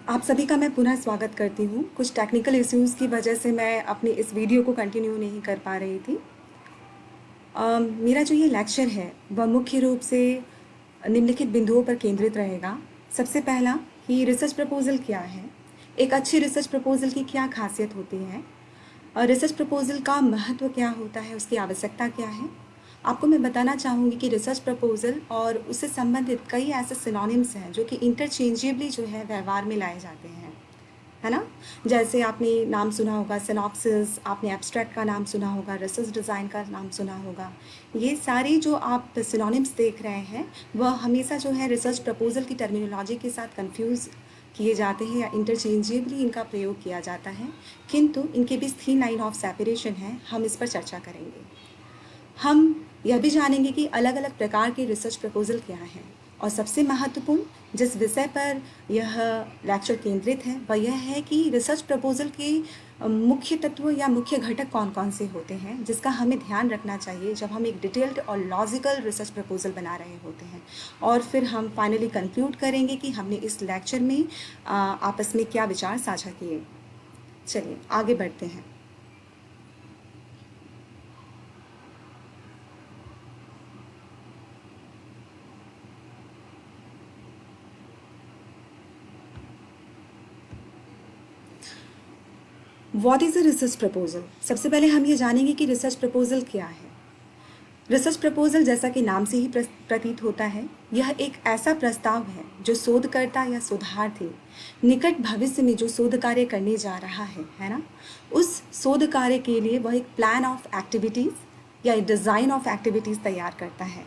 आप सभी का मैं पुनः स्वागत करती हूँ। कुछ टेक्निकल इश्यूज़ की वजह से मैं अपनी इस वीडियो को कंटिन्यू नहीं कर पा रही थी। मेरा जो ये लेक्चर है वह मुख्य रूप से निम्नलिखित बिंदुओं पर केंद्रित रहेगा। सबसे पहला कि रिसर्च प्रपोज़ल क्या है, एक अच्छी रिसर्च प्रपोज़ल की क्या खासियत होती है, और रिसर्च प्रपोज़ल का महत्व क्या होता है, उसकी आवश्यकता क्या है। आपको मैं बताना चाहूँगी कि रिसर्च प्रपोज़ल और उससे संबंधित कई ऐसे सिनोनिम्स हैं जो कि इंटरचेंजेबली जो है व्यवहार में लाए जाते हैं, है ना। जैसे आपने नाम सुना होगा सिनॉप्सिस, आपने एब्स्ट्रैक्ट का नाम सुना होगा, रिसर्च डिज़ाइन का नाम सुना होगा। ये सारी जो आप सिनोनिम्स देख रहे हैं वह हमेशा जो है रिसर्च प्रपोज़ल की टर्मिनोलॉजी के साथ कंफ्यूज किए जाते हैं या इंटरचेंजेबली इनका प्रयोग किया जाता है, किंतु इनके बीच थीन लाइन ऑफ सेपरेशन है। हम इस पर चर्चा करेंगे। हम यह भी जानेंगे कि अलग अलग प्रकार के रिसर्च प्रपोज़ल क्या हैं, और सबसे महत्वपूर्ण जिस विषय पर यह लेक्चर केंद्रित है वह यह है कि रिसर्च प्रपोज़ल के मुख्य तत्व या मुख्य घटक कौन कौन से होते हैं, जिसका हमें ध्यान रखना चाहिए जब हम एक डिटेल्ड और लॉजिकल रिसर्च प्रपोज़ल बना रहे होते हैं। और फिर हम फाइनली कंक्लूड करेंगे कि हमने इस लेक्चर में आपस में क्या विचार साझा किए। चलिए आगे बढ़ते हैं। What is a research proposal. सबसे पहले हम ये जानेंगे कि रिसर्च प्रपोज़ल क्या है। रिसर्च प्रपोज़ल जैसा कि नाम से ही प्रतीत होता है, यह एक ऐसा प्रस्ताव है जो शोधकर्ता या शोधार्थी निकट भविष्य में जो शोध कार्य करने जा रहा है ना, उस शोध कार्य के लिए वह एक प्लान ऑफ एक्टिविटीज़ या डिज़ाइन ऑफ एक्टिविटीज़ तैयार करता है।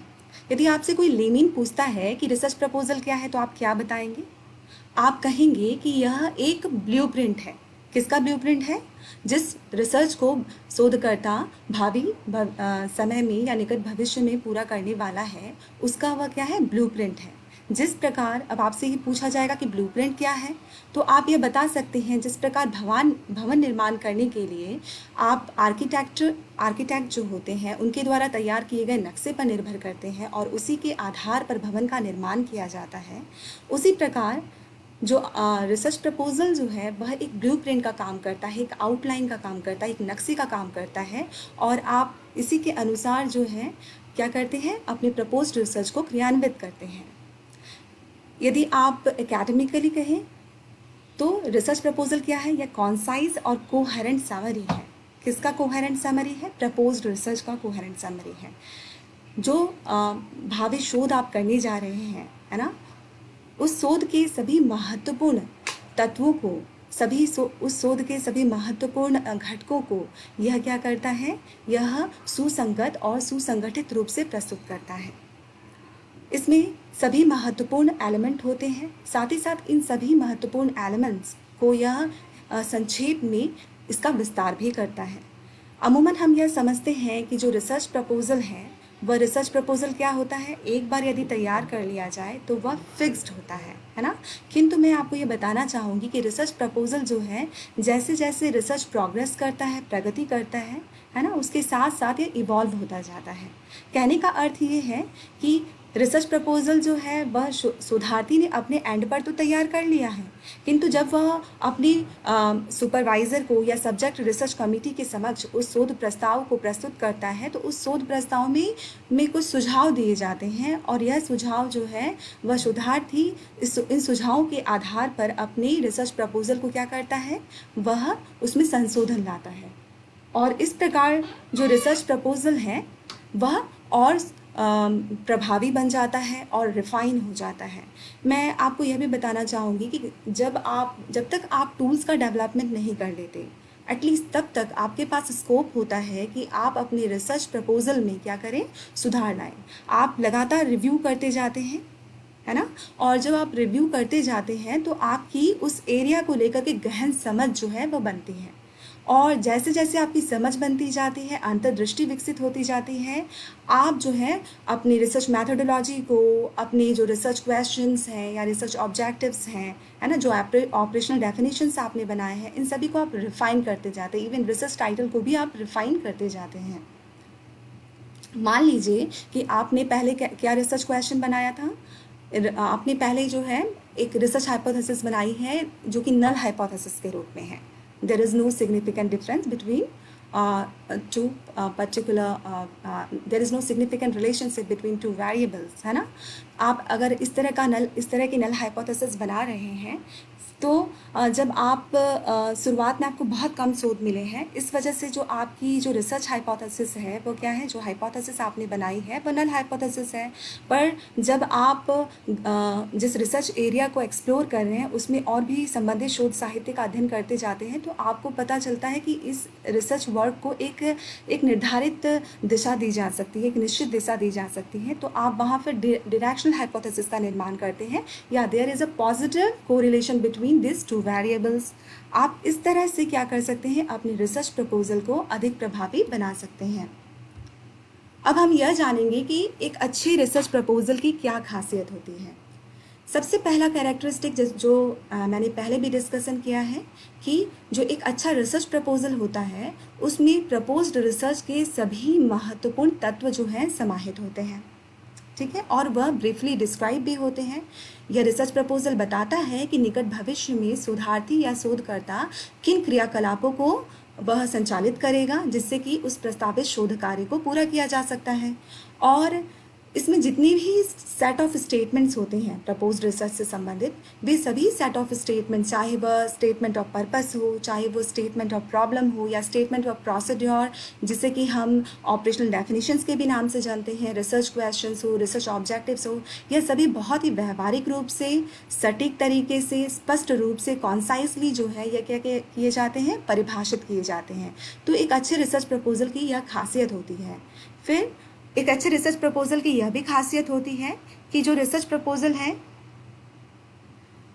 यदि आपसे कोई लेमीन पूछता है कि रिसर्च प्रपोज़ल क्या है तो आप क्या बताएंगे? आप कहेंगे कि यह एक ब्लूप्रिंट है। किसका ब्लूप्रिंट है? जिस रिसर्च को शोधकर्ता भावी समय में या निकट भविष्य में पूरा करने वाला है, उसका वह क्या है? ब्लूप्रिंट है। जिस प्रकार अब आपसे ये पूछा जाएगा कि ब्लूप्रिंट क्या है, तो आप ये बता सकते हैं जिस प्रकार भवन निर्माण करने के लिए आप आर्किटेक्ट जो होते हैं उनके द्वारा तैयार किए गए नक्शे पर निर्भर करते हैं और उसी के आधार पर भवन का निर्माण किया जाता है, उसी प्रकार जो रिसर्च प्रपोज़ल जो है वह एक ब्लूप्रिंट का काम करता है, एक आउटलाइन का काम करता है, एक नक्शे का काम करता है, और आप इसी के अनुसार जो है क्या करते हैं, अपने प्रपोज्ड रिसर्च को क्रियान्वित करते हैं। यदि आप एकेडमिकली कहें तो रिसर्च प्रपोज़ल क्या है? यह कॉन्साइज और कोहेरेंट समरी है। किसका कोहेरेंट समरी है? प्रपोज्ड रिसर्च का कोहेरेंट समरी है। जो भावी शोध आप करने जा रहे हैं, है ना, उस शोध के सभी महत्वपूर्ण तत्वों को, उस शोध के सभी महत्वपूर्ण घटकों को यह क्या करता है? यह सुसंगत और सुसंगठित रूप से प्रस्तुत करता है। इसमें सभी महत्वपूर्ण एलिमेंट होते हैं, साथ ही साथ इन सभी महत्वपूर्ण एलिमेंट्स को यह संक्षेप में इसका विस्तार भी करता है। अमूमन हम यह समझते हैं कि जो रिसर्च प्रपोज़ल है वह रिसर्च प्रपोज़ल क्या होता है, एक बार यदि तैयार कर लिया जाए तो वह फिक्स्ड होता है ना। किंतु मैं आपको ये बताना चाहूँगी कि रिसर्च प्रपोज़ल जो है जैसे जैसे रिसर्च प्रोग्रेस करता है, प्रगति करता है ना, उसके साथ साथ ये इवॉल्व होता जाता है। कहने का अर्थ ये है कि रिसर्च प्रपोज़ल जो है वह शोधार्थी ने अपने एंड पर तो तैयार कर लिया है, किंतु जब वह अपनी सुपरवाइज़र को या सब्जेक्ट रिसर्च कमेटी के समक्ष उस शोध प्रस्ताव को प्रस्तुत करता है तो उस शोध प्रस्ताव में कुछ सुझाव दिए जाते हैं, और यह सुझाव जो है वह शोधार्थी इन सुझावों के आधार पर अपने रिसर्च प्रपोज़ल को क्या करता है? वह उसमें संशोधन लाता है, और इस प्रकार जो रिसर्च प्रपोज़ल है वह और प्रभावी बन जाता है और रिफाइन हो जाता है। मैं आपको यह भी बताना चाहूँगी कि जब तक आप टूल्स का डेवलपमेंट नहीं कर लेते, एटलीस्ट तब तक आपके पास स्कोप होता है कि आप अपने रिसर्च प्रपोज़ल में क्या करें? सुधार लाएं। आप लगातार रिव्यू करते जाते हैं, है ना, और जब आप रिव्यू करते जाते हैं तो आपकी उस एरिया को लेकर के गहन समझ जो है वो बनती है, और जैसे जैसे आपकी समझ बनती जाती है, अंतर्दृष्टि विकसित होती जाती है, आप जो है अपनी रिसर्च मैथोडोलॉजी को, अपने जो रिसर्च क्वेश्चंस हैं या रिसर्च ऑब्जेक्टिव्स हैं, है ना, जो ऑपरेशनल डेफिनेशंस आपने बनाए हैं, इन सभी को आप रिफाइन करते जाते हैं। इवन रिसर्च टाइटल को भी आप रिफाइन करते जाते हैं। मान लीजिए कि आपने पहले क्या रिसर्च क्वेश्चन बनाया था, आपने पहले जो है एक रिसर्च हाइपोथेसिस बनाई है जो कि नल हाइपोथेसिस के रूप में है। There is no significant difference between two there is no significant relationship between two variables, है ना। आप अगर इस तरह की नल हाइपोथेसिस बना रहे हैं तो जब आप शुरुआत में आपको बहुत कम शोध मिले हैं, इस वजह से जो आपकी जो रिसर्च हाइपोथेसिस है वो क्या है, जो हाइपोथेसिस आपने बनाई है वो नल हाइपोथेसिस है। पर जब आप जिस रिसर्च एरिया को एक्सप्लोर कर रहे हैं उसमें और भी संबंधित शोध साहित्य का अध्ययन करते जाते हैं तो आपको पता चलता है कि इस रिसर्च वर्क को एक निर्धारित दिशा दी जा सकती है, एक निश्चित दिशा दी जा सकती है। तो आप वहाँ पर डायरेक्शनल हाइपोथेसिस का निर्माण करते हैं, या there is a positive correlation between this two variables. आप इस तरह से क्या कर सकते हैं, अपनी रिसर्च प्रपोजल को अधिक प्रभावी बना सकते हैं। अब हम यह जानेंगे कि एक अच्छी रिसर्च प्रपोजल की क्या खासियत होती है। सबसे पहला कैरेक्टरिस्टिक जो मैंने पहले भी डिस्कशन किया है कि जो एक अच्छा रिसर्च प्रपोजल होता है उसमें प्रपोज्ड रिसर्च के सभी महत्वपूर्ण तत्व जो हैं समाहित होते हैं, ठीक है, और वह ब्रीफली डिस्क्राइब भी होते हैं। यह रिसर्च प्रपोजल बताता है कि निकट भविष्य में शोधार्थी या शोधकर्ता किन क्रियाकलापों को वह संचालित करेगा जिससे कि उस प्रस्तावित शोध कार्य को पूरा किया जा सकता है। और इसमें जितने भी सेट ऑफ स्टेटमेंट्स होते हैं प्रपोज्ड रिसर्च से संबंधित, वे सभी सेट ऑफ स्टेटमेंट, चाहे वह स्टेटमेंट ऑफ पर्पस हो, चाहे वो स्टेटमेंट ऑफ प्रॉब्लम हो, या स्टेटमेंट ऑफ प्रोसीड्योर जिसे कि हम ऑपरेशनल डेफिनेशंस के भी नाम से जानते हैं, रिसर्च क्वेश्चंस हो, रिसर्च ऑब्जेक्टिव्स हो, यह सभी बहुत ही व्यवहारिक रूप से, सटीक तरीके से, स्पष्ट रूप से, कॉन्साइसली जो है यह क्या किए जाते हैं, परिभाषित किए जाते हैं। तो एक अच्छे रिसर्च प्रपोजल की यह खासियत होती है। फिर एक अच्छे रिसर्च प्रपोजल की यह भी खासियत होती है कि जो रिसर्च प्रपोजल है,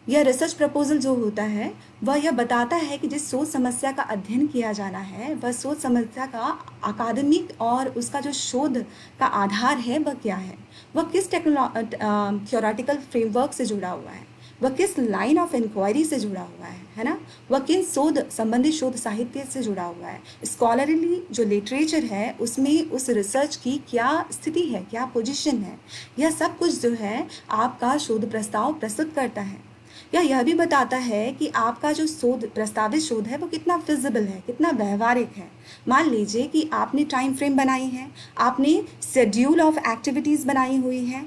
यह रिसर्च प्रपोजल जो होता है वह यह बताता है कि जिस शोध समस्या का अध्ययन किया जाना है वह शोध समस्या का अकादमिक और उसका जो शोध का आधार है वह क्या है, वह किस थ्योरेटिकल फ्रेमवर्क से जुड़ा हुआ है, वह किस लाइन ऑफ इंक्वायरी से जुड़ा हुआ है ना, वह किन शोध संबंधित शोध साहित्य से जुड़ा हुआ है, स्कॉलरली जो लिटरेचर है उसमें उस रिसर्च की क्या स्थिति है, क्या पोजीशन है, यह सब कुछ जो है आपका शोध प्रस्ताव प्रस्तुत करता है। यह भी बताता है कि आपका जो प्रस्तावित शोध है वो कितना फिजिबल है, कितना व्यवहारिक है। मान लीजिए कि आपने टाइम फ्रेम बनाई है, आपने शेड्यूल ऑफ एक्टिविटीज़ बनाई हुई है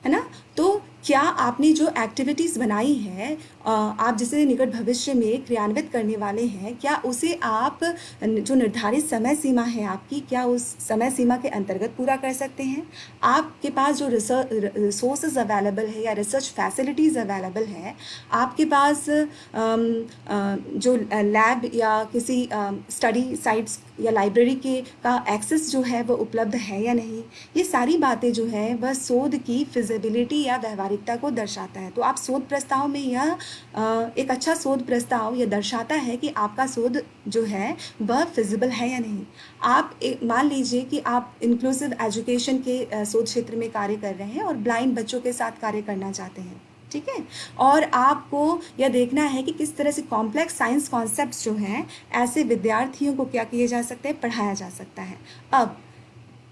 ना, तो क्या आपने जो एक्टिविटीज़ बनाई है आप जिसे निकट भविष्य में क्रियान्वित करने वाले हैं, क्या उसे आप जो निर्धारित समय सीमा है आपकी, क्या उस समय सीमा के अंतर्गत पूरा कर सकते हैं? आपके पास जो रिसोर्सेज अवेलेबल है या रिसर्च फैसिलिटीज़ अवेलेबल है, आपके पास जो लैब या किसी स्टडी साइट्स या लाइब्रेरी का एक्सेस जो है वो उपलब्ध है या नहीं, ये सारी बातें जो है वह शोध की फिजिबिलिटी या व्यवहारिकता को दर्शाता है। तो आप शोध प्रस्ताव में यह एक अच्छा शोध प्रस्ताव यह दर्शाता है कि आपका शोध जो है वह फिजिबल है या नहीं। आप मान लीजिए कि आप इंक्लूसिव एजुकेशन के शोध क्षेत्र में कार्य कर रहे हैं और ब्लाइंड बच्चों के साथ कार्य करना चाहते हैं, ठीक है, और आपको यह देखना है कि किस तरह से कॉम्प्लेक्स साइंस कॉन्सेप्ट्स जो हैं ऐसे विद्यार्थियों को क्या किए जा सकते हैं, पढ़ाया जा सकता है। अब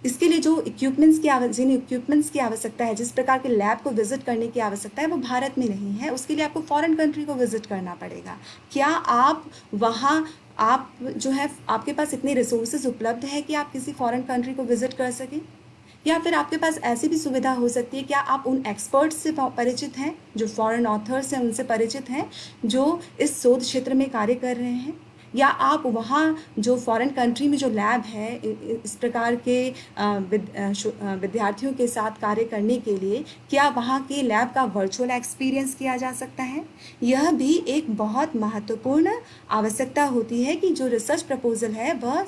इसके लिए जो जिन इक्विपमेंट्स की आवश्यकता है, जिस प्रकार के लैब को विजिट करने की आवश्यकता है वो भारत में नहीं है, उसके लिए आपको फॉरेन कंट्री को विजिट करना पड़ेगा। क्या आप वहाँ आप जो है आपके पास इतने रिसोर्सेज उपलब्ध है कि आप किसी फॉरेन कंट्री को विजिट कर सकें? या फिर आपके पास ऐसी भी सुविधा हो सकती है, क्या आप उन एक्सपर्ट्स से परिचित हैं, जो फॉरेन ऑथर्स हैं उनसे परिचित हैं, जो इस शोध क्षेत्र में कार्य कर रहे हैं, या आप वहाँ जो फॉरेन कंट्री में जो लैब है इस प्रकार के विद्यार्थियों के साथ कार्य करने के लिए क्या वहाँ के लैब का वर्चुअल एक्सपीरियंस किया जा सकता है? यह भी एक बहुत महत्वपूर्ण आवश्यकता होती है कि जो रिसर्च प्रपोजल है वह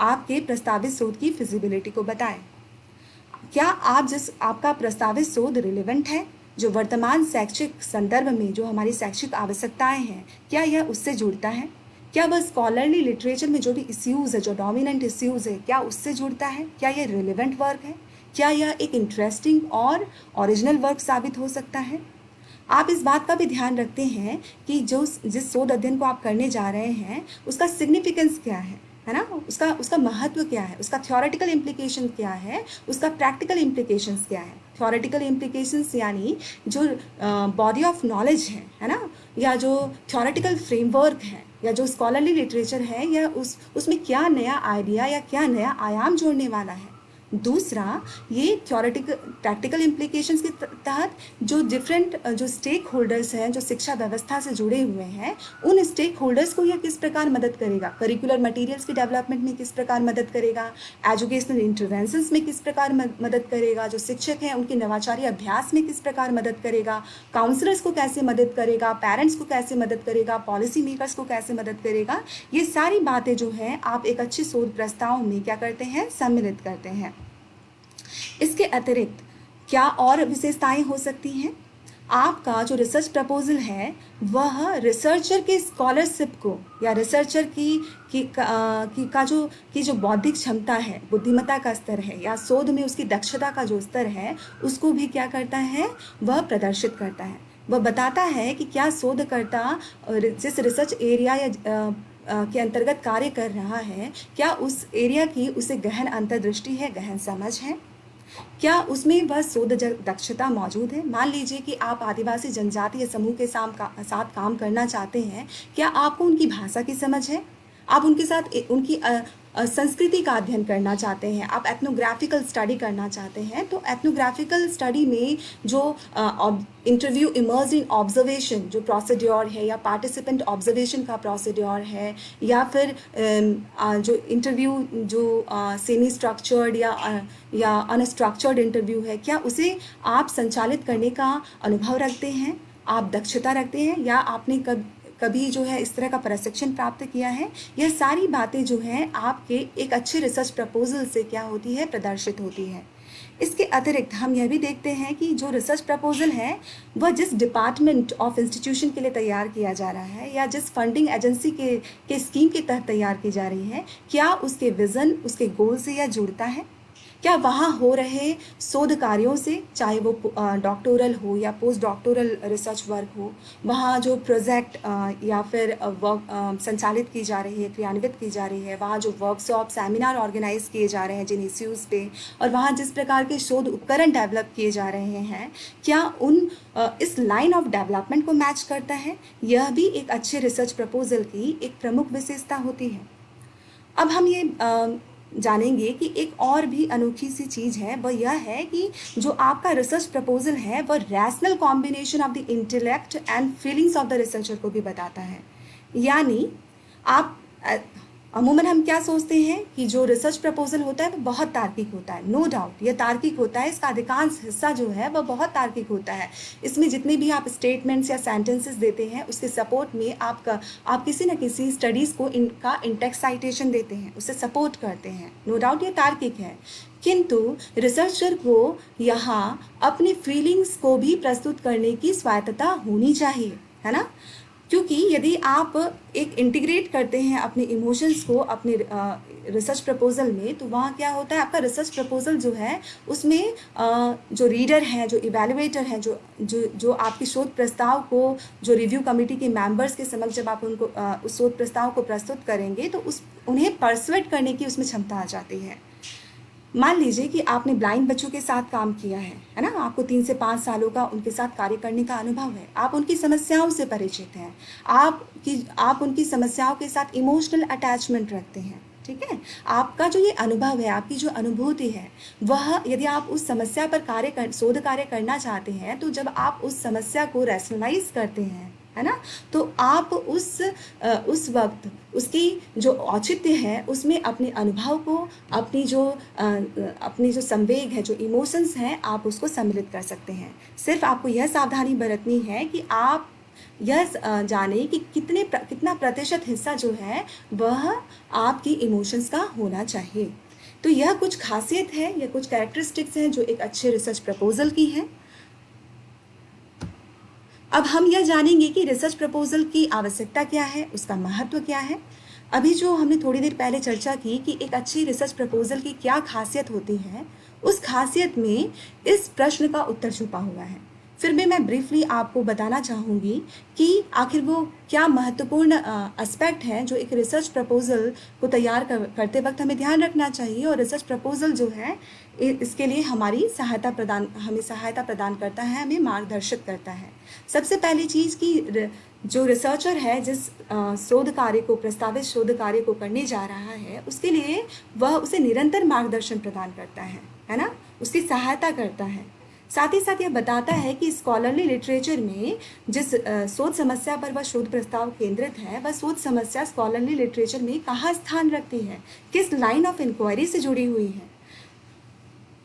आपके प्रस्तावित शोध की फिजिबिलिटी को बताए। क्या आपका प्रस्तावित शोध रिलेवेंट है, जो वर्तमान शैक्षिक संदर्भ में जो हमारी शैक्षिक आवश्यकताएं हैं, क्या यह उससे जुड़ता है? क्या वह स्कॉलरली लिटरेचर में जो भी इश्यूज़ है, जो डोमिनेंट इश्यूज़ है, क्या उससे जुड़ता है? क्या यह रिलेवेंट वर्क है? क्या यह एक इंटरेस्टिंग और ओरिजिनल वर्क साबित हो सकता है? आप इस बात का भी ध्यान रखते हैं कि जिस शोध अध्ययन को आप करने जा रहे हैं उसका सिग्निफिकेंस क्या है, है ना, उसका उसका महत्व क्या है, उसका थ्योरेटिकल इम्प्लीकेशन क्या है, उसका प्रैक्टिकल इम्प्लीकेशंस क्या है। थ्योरेटिकल इम्प्लीकेशंस यानी जो बॉडी ऑफ नॉलेज है ना, या जो थ्योरेटिकल फ्रेमवर्क है, या जो स्कॉलरली लिटरेचर है, या उसमें क्या नया आइडिया या क्या नया आयाम जोड़ने वाला है। दूसरा, ये थ्योरेटिकल प्रैक्टिकल इम्प्लीकेशंस के तहत जो डिफरेंट जो स्टेक होल्डर्स हैं, जो शिक्षा व्यवस्था से जुड़े हुए हैं, उन स्टेक होल्डर्स को यह किस प्रकार मदद करेगा, करिकुलर मटेरियल्स की डेवलपमेंट में किस प्रकार मदद करेगा, एजुकेशनल इंटरवेंशंस में किस प्रकार मदद करेगा, जो शिक्षक हैं उनके नवाचारी अभ्यास में किस प्रकार मदद करेगा, काउंसलर्स को कैसे मदद करेगा, पेरेंट्स को कैसे मदद करेगा, पॉलिसी मेकर्स को कैसे मदद करेगा। ये सारी बातें जो हैं आप एक अच्छे शोध प्रस्ताव में क्या करते हैं, सम्मिलित करते हैं। इसके अतिरिक्त क्या और विशेषताएं हो सकती हैं। आपका जो रिसर्च प्रपोजल है वह रिसर्चर के स्कॉलरशिप को या रिसर्चर की जो बौद्धिक क्षमता है, बुद्धिमत्ता का स्तर है, या शोध में उसकी दक्षता का जो स्तर है, उसको भी क्या करता है, वह प्रदर्शित करता है। वह बताता है कि क्या शोधकर्ता जिस रिसर्च एरिया या के अंतर्गत कार्य कर रहा है, क्या उस एरिया की उसे गहन अंतर्दृष्टि है, गहन समझ है, क्या उसमें वह शोध दक्षता मौजूद है। मान लीजिए कि आप आदिवासी जनजातीय समूह के साथ काम करना चाहते हैं, क्या आपको उनकी भाषा की समझ है, आप उनके साथ उनकी संस्कृति का अध्ययन करना चाहते हैं, आप एथनोग्राफिकल स्टडी करना चाहते हैं, तो एथनोग्राफिकल स्टडी में जो इंटरव्यू इमर्ज इन ऑब्जर्वेशन जो प्रोसीड्योर है, या पार्टिसिपेंट ऑब्जर्वेशन का प्रोसीड्योर है, या फिर जो इंटरव्यू जो सेमी स्ट्रक्चर्ड या अनस्ट्रक्चर्ड इंटरव्यू है, क्या उसे आप संचालित करने का अनुभव रखते हैं, आप दक्षता रखते हैं, या आपने कभी जो है इस तरह का प्रशिक्षण प्राप्त किया है। यह सारी बातें जो हैं आपके एक अच्छे रिसर्च प्रपोजल से क्या होती है, प्रदर्शित होती है। इसके अतिरिक्त हम यह भी देखते हैं कि जो रिसर्च प्रपोजल है वह जिस डिपार्टमेंट ऑफ इंस्टीट्यूशन के लिए तैयार किया जा रहा है, या जिस फंडिंग एजेंसी के स्कीम के तहत तैयार की जा रही है, क्या उसके विज़न, उसके गोल से यह जुड़ता है, क्या वहाँ हो रहे शोध कार्यों से, चाहे वो डॉक्टोरल हो या पोस्ट डॉक्टोरल रिसर्च वर्क हो, वहाँ जो प्रोजेक्ट या फिर वर्क संचालित की जा रही है, क्रियान्वित की जा रही है, वहाँ जो वर्कशॉप सेमिनार ऑर्गेनाइज किए जा रहे हैं जिन इश्यूज़ पे, और वहाँ जिस प्रकार के शोध उपकरण डेवलप किए जा रहे हैं, क्या उन इस लाइन ऑफ डेवलपमेंट को मैच करता है। यह भी एक अच्छे रिसर्च प्रपोजल की एक प्रमुख विशेषता होती है। अब हम ये जानेंगे कि एक और भी अनोखी सी चीज़ है, वह यह है कि जो आपका रिसर्च प्रपोजल है वह rational combination of the intellect and feelings of the researcher को भी बताता है। यानी आप अमूमन हम क्या सोचते हैं कि जो रिसर्च प्रपोजल होता है वो बहुत तार्किक होता है। नो डाउट ये तार्किक होता है, इसका अधिकांश हिस्सा जो है वह बहुत तार्किक होता है। इसमें जितने भी आप स्टेटमेंट्स या सेंटेंसेस देते हैं उसके सपोर्ट में आप किसी न किसी स्टडीज़ को इनका इंटेक्स्ट साइटेशन देते हैं, उससे सपोर्ट करते हैं। नो डाउट ये तार्किक है, किंतु रिसर्चर को यहाँ अपनी फीलिंग्स को भी प्रस्तुत करने की स्वायत्तता होनी चाहिए, है ना। क्योंकि यदि आप एक इंटीग्रेट करते हैं अपने इमोशंस को अपने रिसर्च प्रपोजल में, तो वहाँ क्या होता है, आपका रिसर्च प्रपोजल जो है उसमें जो रीडर हैं, जो इवैल्यूएटर हैं, जो आपके शोध प्रस्ताव को जो रिव्यू कमेटी के मेंबर्स के समक्ष जब आप उनको उस शोध प्रस्ताव को प्रस्तुत करेंगे तो उन्हें परसुएट करने की उसमें क्षमता आ जाती है। मान लीजिए कि आपने ब्लाइंड बच्चों के साथ काम किया है ना, आपको 3 से 5 सालों का उनके साथ कार्य करने का अनुभव है, आप उनकी समस्याओं से परिचित हैं, आप उनकी समस्याओं के साथ इमोशनल अटैचमेंट रखते हैं, ठीक है। आपका जो ये अनुभव है, आपकी जो अनुभूति है, वह यदि आप उस समस्या पर शोध कार्य करना चाहते हैं, तो जब आप उस समस्या को रैशनलाइज करते हैं, है ना, तो आप उस वक्त उसकी जो औचित्य है उसमें अपने अनुभव को, अपनी जो संवेग है, जो इमोशंस हैं, आप उसको सम्मिलित कर सकते हैं। सिर्फ आपको यह सावधानी बरतनी है कि आप यह जाने कि कितना प्रतिशत हिस्सा जो है वह आपकी इमोशंस का होना चाहिए। तो यह कुछ खासियत है, यह कुछ कैरेक्टरिस्टिक्स हैं जो एक अच्छे रिसर्च प्रपोजल की हैं। अब हम यह जानेंगे कि रिसर्च प्रपोजल की आवश्यकता क्या है, उसका महत्व क्या है। अभी जो हमने थोड़ी देर पहले चर्चा की कि एक अच्छी रिसर्च प्रपोजल की क्या खासियत होती है, उस खासियत में इस प्रश्न का उत्तर छुपा हुआ है फिर भी मैं ब्रीफली आपको बताना चाहूँगी कि आखिर वो क्या महत्वपूर्ण एस्पेक्ट हैं जो एक रिसर्च प्रपोजल को तैयार करते वक्त हमें ध्यान रखना चाहिए, और रिसर्च प्रपोजल जो है इसके लिए हमें सहायता प्रदान करता है, हमें मार्गदर्शित करता है। सबसे पहली चीज़ कि जो रिसर्चर है जिस प्रस्तावित शोध कार्य को करने जा रहा है, उसके लिए वह उसे निरंतर मार्गदर्शन प्रदान करता है ना, उसकी सहायता करता है। साथ ही साथ यह बताता है कि स्कॉलरली लिटरेचर में जिस शोध समस्या पर वह शोध प्रस्ताव केंद्रित है, वह शोध समस्या स्कॉलरली लिटरेचर में कहाँ स्थान रखती है, किस लाइन ऑफ इंक्वायरी से जुड़ी हुई है।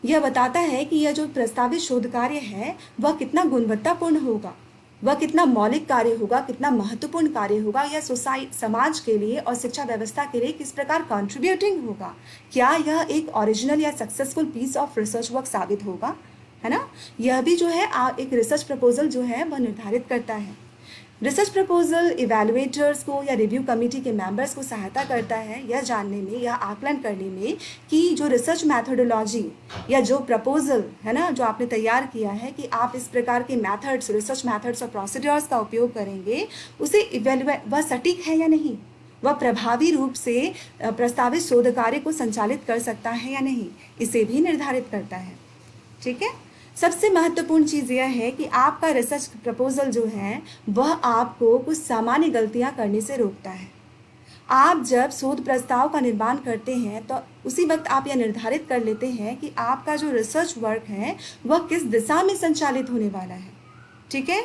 यह बताता है कि यह जो प्रस्तावित शोध कार्य है वह कितना गुणवत्तापूर्ण होगा, वह कितना मौलिक कार्य होगा, कितना महत्वपूर्ण कार्य होगा, यह समाज के लिए और शिक्षा व्यवस्था के लिए किस प्रकार कंट्रीब्यूटिंग होगा, क्या यह एक ओरिजिनल या successful piece of research work साबित होगा, है ना। यह भी जो है एक रिसर्च प्रपोजल जो है वह निर्धारित करता है। रिसर्च प्रपोजल इवैल्यूएटर्स को या रिव्यू कमेटी के मेंबर्स को सहायता करता है यह जानने में या आकलन करने में कि जो रिसर्च मैथोडोलॉजी या जो प्रपोजल है ना जो आपने तैयार किया है, कि आप इस प्रकार के मेथड्स, रिसर्च मेथड्स और प्रोसीड्योर्स का उपयोग करेंगे, उसे वह सटीक है या नहीं, वह प्रभावी रूप से प्रस्तावित शोध कार्य को संचालित कर सकता है या नहीं, इसे भी निर्धारित करता है। ठीक है। सबसे महत्वपूर्ण चीज़ यह है कि आपका रिसर्च प्रपोजल जो है वह आपको कुछ सामान्य गलतियां करने से रोकता है। आप जब शोध प्रस्ताव का निर्माण करते हैं तो उसी वक्त आप यह निर्धारित कर लेते हैं कि आपका जो रिसर्च वर्क है वह किस दिशा में संचालित होने वाला है। ठीक है,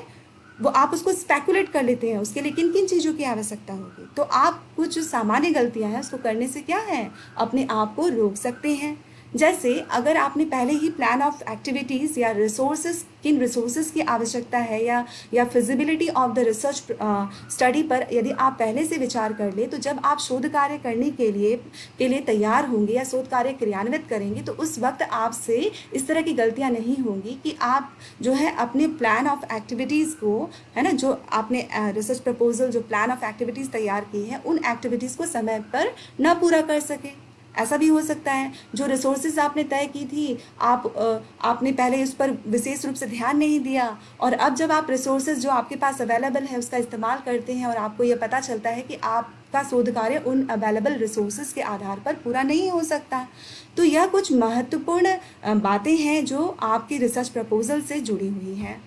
वो आप उसको स्पेकुलेट कर लेते हैं, उसके लिए किन किन चीज़ों की आवश्यकता होगी। तो आप कुछ सामान्य गलतियां हैं उसको करने से क्या है, अपने आप को रोक सकते हैं। जैसे अगर आपने पहले ही प्लान ऑफ एक्टिविटीज़ या रिसोर्सेज, किन रिसोर्सेज की आवश्यकता है या feasibility of the research study पर यदि आप पहले से विचार कर ले, तो जब आप शोध कार्य करने के लिए तैयार होंगे या शोध कार्य क्रियान्वित करेंगे, तो उस वक्त आपसे इस तरह की गलतियां नहीं होंगी कि आप जो है अपने प्लान ऑफ एक्टिविटीज़ को, है ना, जो आपने रिसर्च प्रपोजल जो प्लान ऑफ एक्टिविटीज़ तैयार की है, उन एक्टिविटीज़ को समय पर न पूरा कर सके। ऐसा भी हो सकता है जो रिसोर्सेज आपने तय की थी, आपने पहले उस पर विशेष रूप से ध्यान नहीं दिया, और अब जब आप रिसोर्सेज जो आपके पास अवेलेबल है उसका इस्तेमाल करते हैं और आपको ये पता चलता है कि आपका शोध कार्य उन अवेलेबल रिसोर्सेज के आधार पर पूरा नहीं हो सकता। तो यह कुछ महत्वपूर्ण बातें हैं जो आपके रिसर्च प्रपोजल से जुड़ी हुई हैं।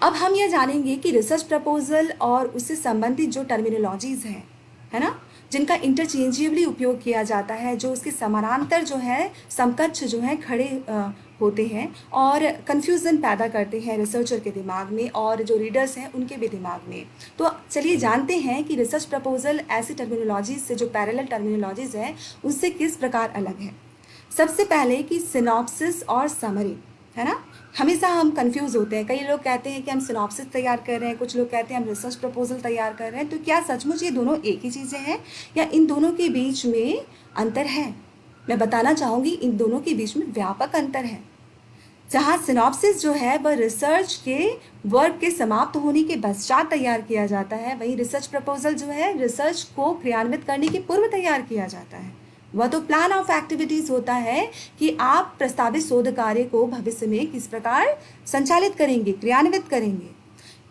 अब हम यह जानेंगे कि रिसर्च प्रपोजल और उससे संबंधित जो टर्मिनोलॉजीज हैं, है ना, जिनका इंटरचेंजेबली उपयोग किया जाता है, जो उसके समानांतर जो है समकक्ष जो है खड़े होते हैं और कन्फ्यूज़न पैदा करते हैं रिसर्चर के दिमाग में और जो रीडर्स हैं उनके भी दिमाग में। तो चलिए जानते हैं कि रिसर्च प्रपोजल ऐसी टर्मिनोलॉजीज से, जो पैरेलल टर्मिनोलॉजीज है, उससे किस प्रकार अलग है। सबसे पहले कि सिनॉप्सिस और समरी, है ना। हमेशा हम कंफ्यूज होते हैं, कई लोग कहते हैं कि हम सिनॉप्सिस तैयार कर रहे हैं, कुछ लोग कहते हैं हम रिसर्च प्रपोजल तैयार कर रहे हैं। तो क्या सचमुच ये दोनों एक ही चीज़ें हैं या इन दोनों के बीच में अंतर है? मैं बताना चाहूँगी इन दोनों के बीच में व्यापक अंतर है। जहाँ सिनॉप्सिस जो है वह रिसर्च के वर्क के समाप्त होने के पश्चात तैयार किया जाता है, वहीं रिसर्च प्रपोजल जो है रिसर्च को क्रियान्वित करने के पूर्व तैयार किया जाता है। वह तो प्लान ऑफ एक्टिविटीज होता है कि आप प्रस्तावित शोध कार्य को भविष्य में किस प्रकार संचालित करेंगे, क्रियान्वित करेंगे।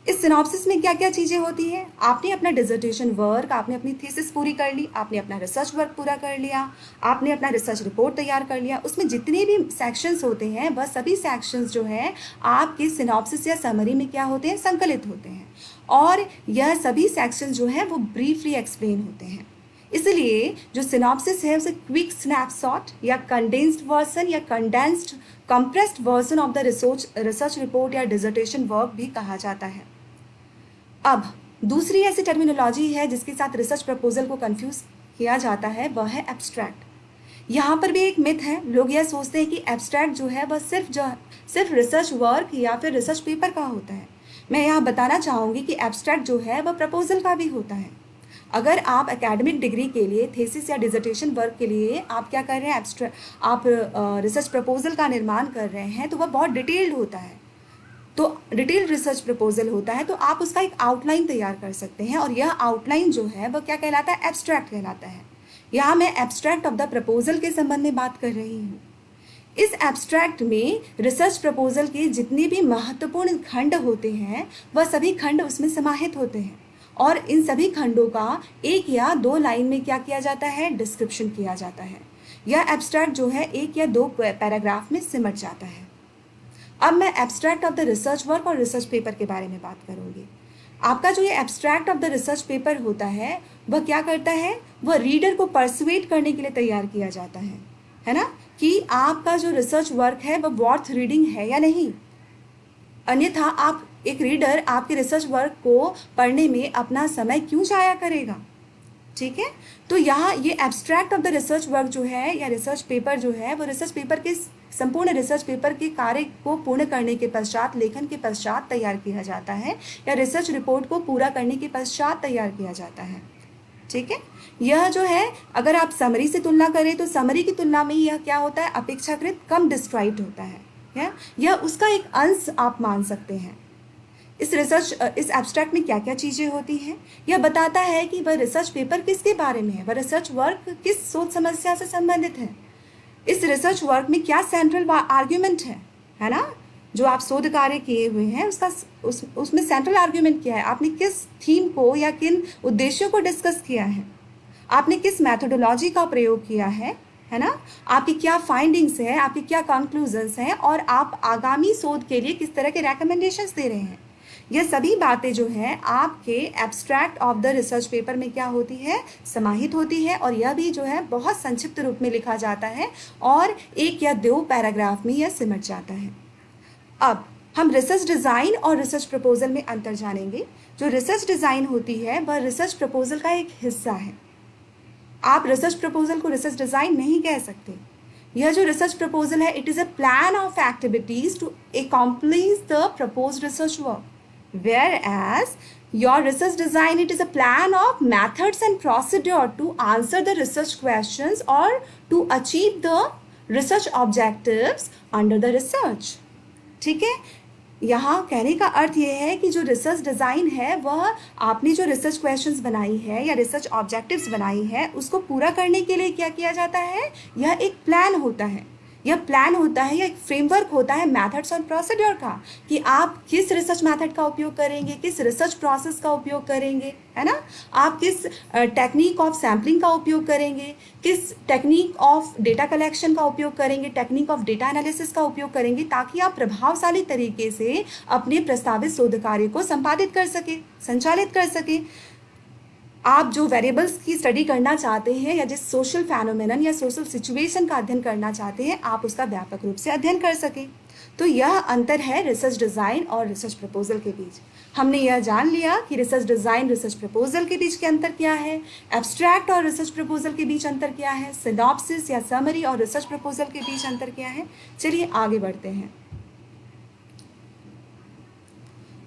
इस सिनॉप्सिस में क्या क्या चीज़ें होती हैं? आपने अपना डिसर्टेशन वर्क, आपने अपनी थीसिस पूरी कर ली, आपने अपना रिसर्च वर्क पूरा कर लिया, आपने अपना रिसर्च रिपोर्ट तैयार कर लिया। उसमें जितने भी सेक्शंस होते हैं वह सभी सेक्शंस जो हैं आपके सिनॉप्सिस या समरी में क्या होते हैं, संकलित होते हैं, और यह सभी सेक्शंस जो हैं वो ब्रीफली एक्सप्लेन होते हैं। इसलिए जो सिनॉप्सिस है उसे क्विक स्नैपशॉट या कंडेंस्ड वर्जन या compressed version of the research report या डिसर्टेशन वर्क भी कहा जाता है। अब दूसरी ऐसी टर्मिनोलॉजी है जिसके साथ रिसर्च प्रपोजल को कंफ्यूज किया जाता है, वह है एब्स्ट्रैक्ट। यहाँ पर भी एक मिथ है, लोग यह सोचते हैं कि एब्स्ट्रैक्ट जो है वह सिर्फ रिसर्च वर्क या फिर रिसर्च पेपर का होता है। मैं यहाँ बताना चाहूँगी कि एब्स्ट्रैक्ट जो है वह प्रपोजल का भी होता है। अगर आप एकेडमिक डिग्री के लिए थीसिस या डिसर्टेशन वर्क के लिए आप क्या कर रहे हैं, आप रिसर्च प्रपोजल का निर्माण कर रहे हैं, तो वह बहुत डिटेल्ड होता है। तो डिटेल्ड रिसर्च प्रपोजल होता है, तो आप उसका एक आउटलाइन तैयार कर सकते हैं, और यह आउटलाइन जो है वह क्या कहलाता है, एब्स्ट्रैक्ट कहलाता है। यहाँ मैं एब्स्ट्रैक्ट ऑफ द प्रपोजल के संबंध में बात कर रही हूँ। इस एब्स्ट्रैक्ट में रिसर्च प्रपोजल के जितने भी महत्वपूर्ण खंड होते हैं वह सभी खंड उसमें समाहित होते हैं और इन सभी खंडों का 1 या 2 लाइन में क्या किया जाता है, डिस्क्रिप्शन किया जाता है। यह एब्स्ट्रैक्ट जो है 1 या 2 पैराग्राफ में सिमट जाता है। अब मैं abstract of the research work और रिसर्च पेपर के बारे में बात करूंगी। आपका जो ये abstract of the research paper होता है वह क्या करता है, वह रीडर को परसुएट करने के लिए तैयार किया जाता है ना, कि आपका जो रिसर्च वर्क है वह वर्थ रीडिंग है या नहीं। अन्यथा आप एक रीडर आपके रिसर्च वर्क को पढ़ने में अपना समय क्यों जाया करेगा। ठीक है, तो यहाँ ये abstract of the research work जो है या रिसर्च पेपर जो है वो रिसर्च पेपर के संपूर्ण रिसर्च पेपर के कार्य को पूर्ण करने के पश्चात, लेखन के पश्चात तैयार किया जाता है या रिसर्च रिपोर्ट को पूरा करने के पश्चात तैयार किया जाता है। ठीक है, यह जो है अगर आप समरी से तुलना करें तो समरी की तुलना में यह क्या होता है, अपेक्षाकृत कम डिस्क्राइब्ड होता है। यह उसका एक अंश आप मान सकते हैं। इस एब्स्ट्रैक्ट में क्या क्या चीज़ें होती हैं, यह बताता है कि वह रिसर्च पेपर किसके बारे में है, वह रिसर्च वर्क किस शोध समस्या से संबंधित है, इस रिसर्च वर्क में क्या सेंट्रल आर्ग्यूमेंट है ना, जो आप शोध कार्य किए हुए हैं उसमें सेंट्रल आर्ग्यूमेंट क्या है, आपने किस थीम को या किन उद्देश्यों को डिस्कस किया है, आपने किस मैथोडोलॉजी का प्रयोग किया है ना, आपकी क्या फाइंडिंग्स है, आपकी क्या कंक्लूजन्स हैं और आप आगामी शोध के लिए किस तरह के रिकमेंडेशंस दे रहे हैं। यह सभी बातें जो हैं आपके abstract of the research paper में क्या होती है, समाहित होती है और यह भी जो है बहुत संक्षिप्त रूप में लिखा जाता है और 1 या 2 पैराग्राफ में यह सिमट जाता है। अब हम रिसर्च डिज़ाइन और रिसर्च प्रपोजल में अंतर जानेंगे। जो रिसर्च डिज़ाइन होती है वह रिसर्च प्रपोजल का एक हिस्सा है। आप रिसर्च प्रपोजल को रिसर्च डिज़ाइन नहीं कह सकते। यह जो रिसर्च प्रपोजल है, it is a plan of activities to accomplish the proposed research work, whereas your research design, it is a plan of methods and procedure to answer the research questions or to achieve the research objectives under the research। ठीक है, यहाँ कहने का अर्थ ये है कि जो research design है वह आपने जो रिसर्च क्वेश्चंस बनाई है या रिसर्च ऑब्जेक्टिव्स बनाई है उसको पूरा करने के लिए क्या किया जाता है, यह एक प्लान होता है। यह प्लान होता है या एक फ्रेमवर्क होता है मेथड्स और प्रोसीड्योर का, कि आप किस रिसर्च मेथड का उपयोग करेंगे, किस रिसर्च प्रोसेस का उपयोग करेंगे, है ना, आप किस टेक्निक ऑफ सैम्पलिंग का उपयोग करेंगे, किस टेक्निक ऑफ डेटा कलेक्शन का उपयोग करेंगे, टेक्निक ऑफ डेटा एनालिसिस का उपयोग करेंगे, ताकि आप प्रभावशाली तरीके से अपने प्रस्तावित शोध कार्य को संपादित कर सके, संचालित कर सके। आप जो वेरिएबल्स की स्टडी करना चाहते हैं या जिस सोशल फैनोमेनन या सोशल सिचुएशन का अध्ययन करना चाहते हैं, आप उसका व्यापक रूप से अध्ययन कर सकें। तो यह अंतर है रिसर्च डिज़ाइन और रिसर्च प्रपोजल के बीच। हमने यह जान लिया कि रिसर्च डिज़ाइन रिसर्च प्रपोजल के बीच के अंतर क्या है, एब्स्ट्रैक्ट और रिसर्च प्रपोजल के बीच अंतर क्या है, सिनॉप्सिस या समरी और रिसर्च प्रपोजल के बीच अंतर क्या है। चलिए आगे बढ़ते हैं।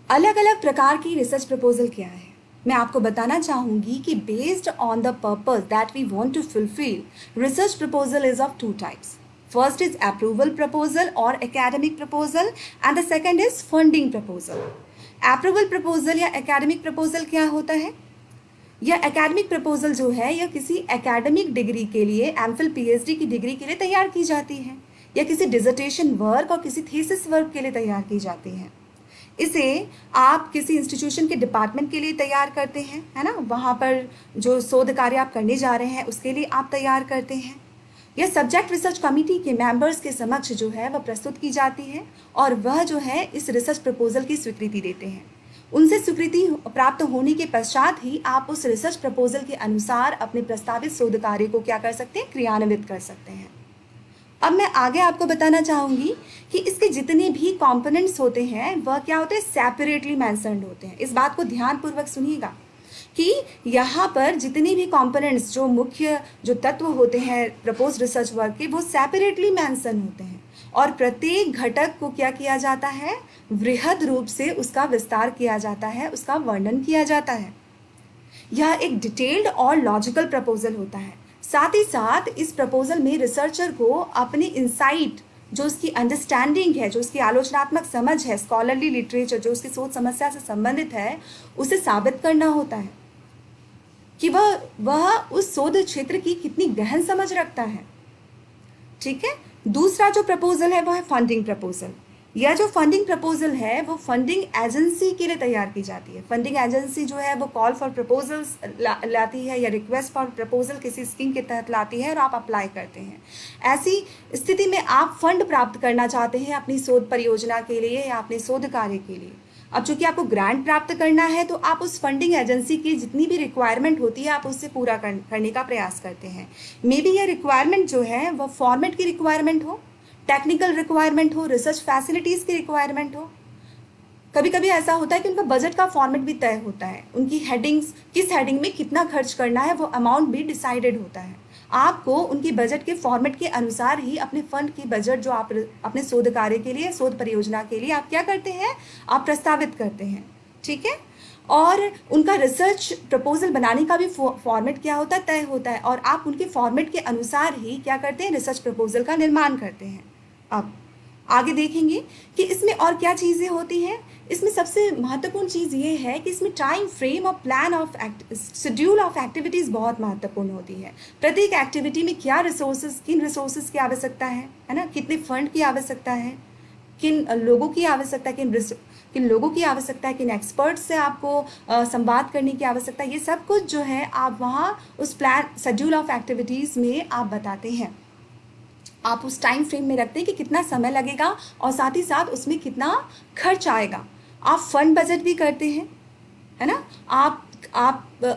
अलग अलग प्रकार की रिसर्च प्रपोजल क्या है, मैं आपको बताना चाहूँगी कि based on the purpose that we want to fulfil, research proposal is of 2 types. First is approval proposal और academic proposal and the second is funding proposal. Approval proposal या एकेडमिक प्रपोजल क्या होता है? यह एकेडमिक प्रपोजल जो है यह किसी एकेडमिक डिग्री के लिए, एमफिल पीएचडी की डिग्री के लिए तैयार की जाती है या किसी डिसर्टेशन वर्क और किसी थीसिस वर्क के लिए तैयार की जाती है। इसे आप किसी इंस्टीट्यूशन के डिपार्टमेंट के लिए तैयार करते हैं, है ना, वहाँ पर जो शोध कार्य आप करने जा रहे हैं उसके लिए आप तैयार करते हैं। यह सब्जेक्ट रिसर्च कमेटी के मेंबर्स के समक्ष जो है वह प्रस्तुत की जाती है और वह जो है इस रिसर्च प्रपोजल की स्वीकृति देते हैं। उनसे स्वीकृति प्राप्त होने के पश्चात ही आप उस रिसर्च प्रपोजल के अनुसार अपने प्रस्तावित शोध कार्य को क्या कर सकते हैं, क्रियान्वित कर सकते हैं। अब मैं आगे आपको बताना चाहूँगी कि इसके जितने भी कंपोनेंट्स होते हैं वह क्या होते हैं, सेपरेटली मेंशन्ड होते हैं। इस बात को ध्यानपूर्वक सुनिएगा कि यहाँ पर जितने भी कंपोनेंट्स, जो मुख्य जो तत्व होते हैं प्रपोज रिसर्च वर्क के, वो सेपरेटली मेंशन होते हैं और प्रत्येक घटक को क्या किया जाता है, वृहद रूप से उसका विस्तार किया जाता है, उसका वर्णन किया जाता है। यह एक डिटेल्ड और लॉजिकल प्रपोजल होता है। साथ ही साथ इस प्रपोजल में रिसर्चर को अपनी इंसाइट, जो उसकी अंडरस्टैंडिंग है, जो उसकी आलोचनात्मक समझ है, स्कॉलरली लिटरेचर जो उसकी सोच समस्या से संबंधित है, उसे साबित करना होता है कि वह उस शोध क्षेत्र की कितनी गहन समझ रखता है। ठीक है, दूसरा जो प्रपोजल है वो है फंडिंग प्रपोजल। यह जो फंडिंग प्रपोजल है वो फंडिंग एजेंसी के लिए तैयार की जाती है। फंडिंग एजेंसी जो है वो कॉल फॉर प्रपोजल्स लाती है या रिक्वेस्ट फॉर प्रपोजल किसी स्कीम के तहत लाती है और आप अप्लाई करते हैं। ऐसी स्थिति में आप फंड प्राप्त करना चाहते हैं अपनी शोध परियोजना के लिए या अपने शोध कार्य के लिए। अब चूंकि आपको ग्रांट प्राप्त करना है तो आप उस फंडिंग एजेंसी की जितनी भी रिक्वायरमेंट होती है आप उससे पूरा करने का प्रयास करते हैं। मे बी यह रिक्वायरमेंट जो है वह फॉर्मेट की रिक्वायरमेंट हो, टेक्निकल रिक्वायरमेंट हो, रिसर्च फैसिलिटीज़ की रिक्वायरमेंट हो। कभी कभी ऐसा होता है कि उनका बजट का फॉर्मेट भी तय होता है, उनकी हेडिंग्स किस हेडिंग में कितना खर्च करना है वो अमाउंट भी डिसाइडेड होता है। आपको उनकी बजट के फॉर्मेट के अनुसार ही अपने फंड की बजट जो आप अपने शोध कार्य के लिए, शोध परियोजना के लिए आप क्या करते हैं, आप प्रस्तावित करते हैं। ठीक है, और उनका रिसर्च प्रपोजल बनाने का भी फॉर्मेट क्या होता है, तय होता है, और आप उनके फॉर्मेट के अनुसार ही क्या करते हैं, रिसर्च प्रपोजल का निर्माण करते हैं। अब आगे देखेंगे कि इसमें और क्या चीज़ें होती हैं। इसमें सबसे महत्वपूर्ण चीज़ ये है कि इसमें टाइम फ्रेम और plan of schedule of activities बहुत महत्वपूर्ण होती है। प्रत्येक एक्टिविटी में क्या रिसोर्सेज, किन रिसोर्सेज की आवश्यकता है ना, कितने फंड की आवश्यकता है, किन लोगों की आवश्यकता है, किन लोगों की आवश्यकता है, किन एक्सपर्ट्स से आपको संवाद करने की आवश्यकता है, ये सब कुछ जो है आप वहाँ उस प्लान शेड्यूल ऑफ एक्टिविटीज़ में आप बताते हैं। आप उस टाइम फ्रेम में रखते हैं कि कितना समय लगेगा और साथ ही साथ उसमें कितना खर्च आएगा। आप फंड बजट भी करते हैं, है ना। आप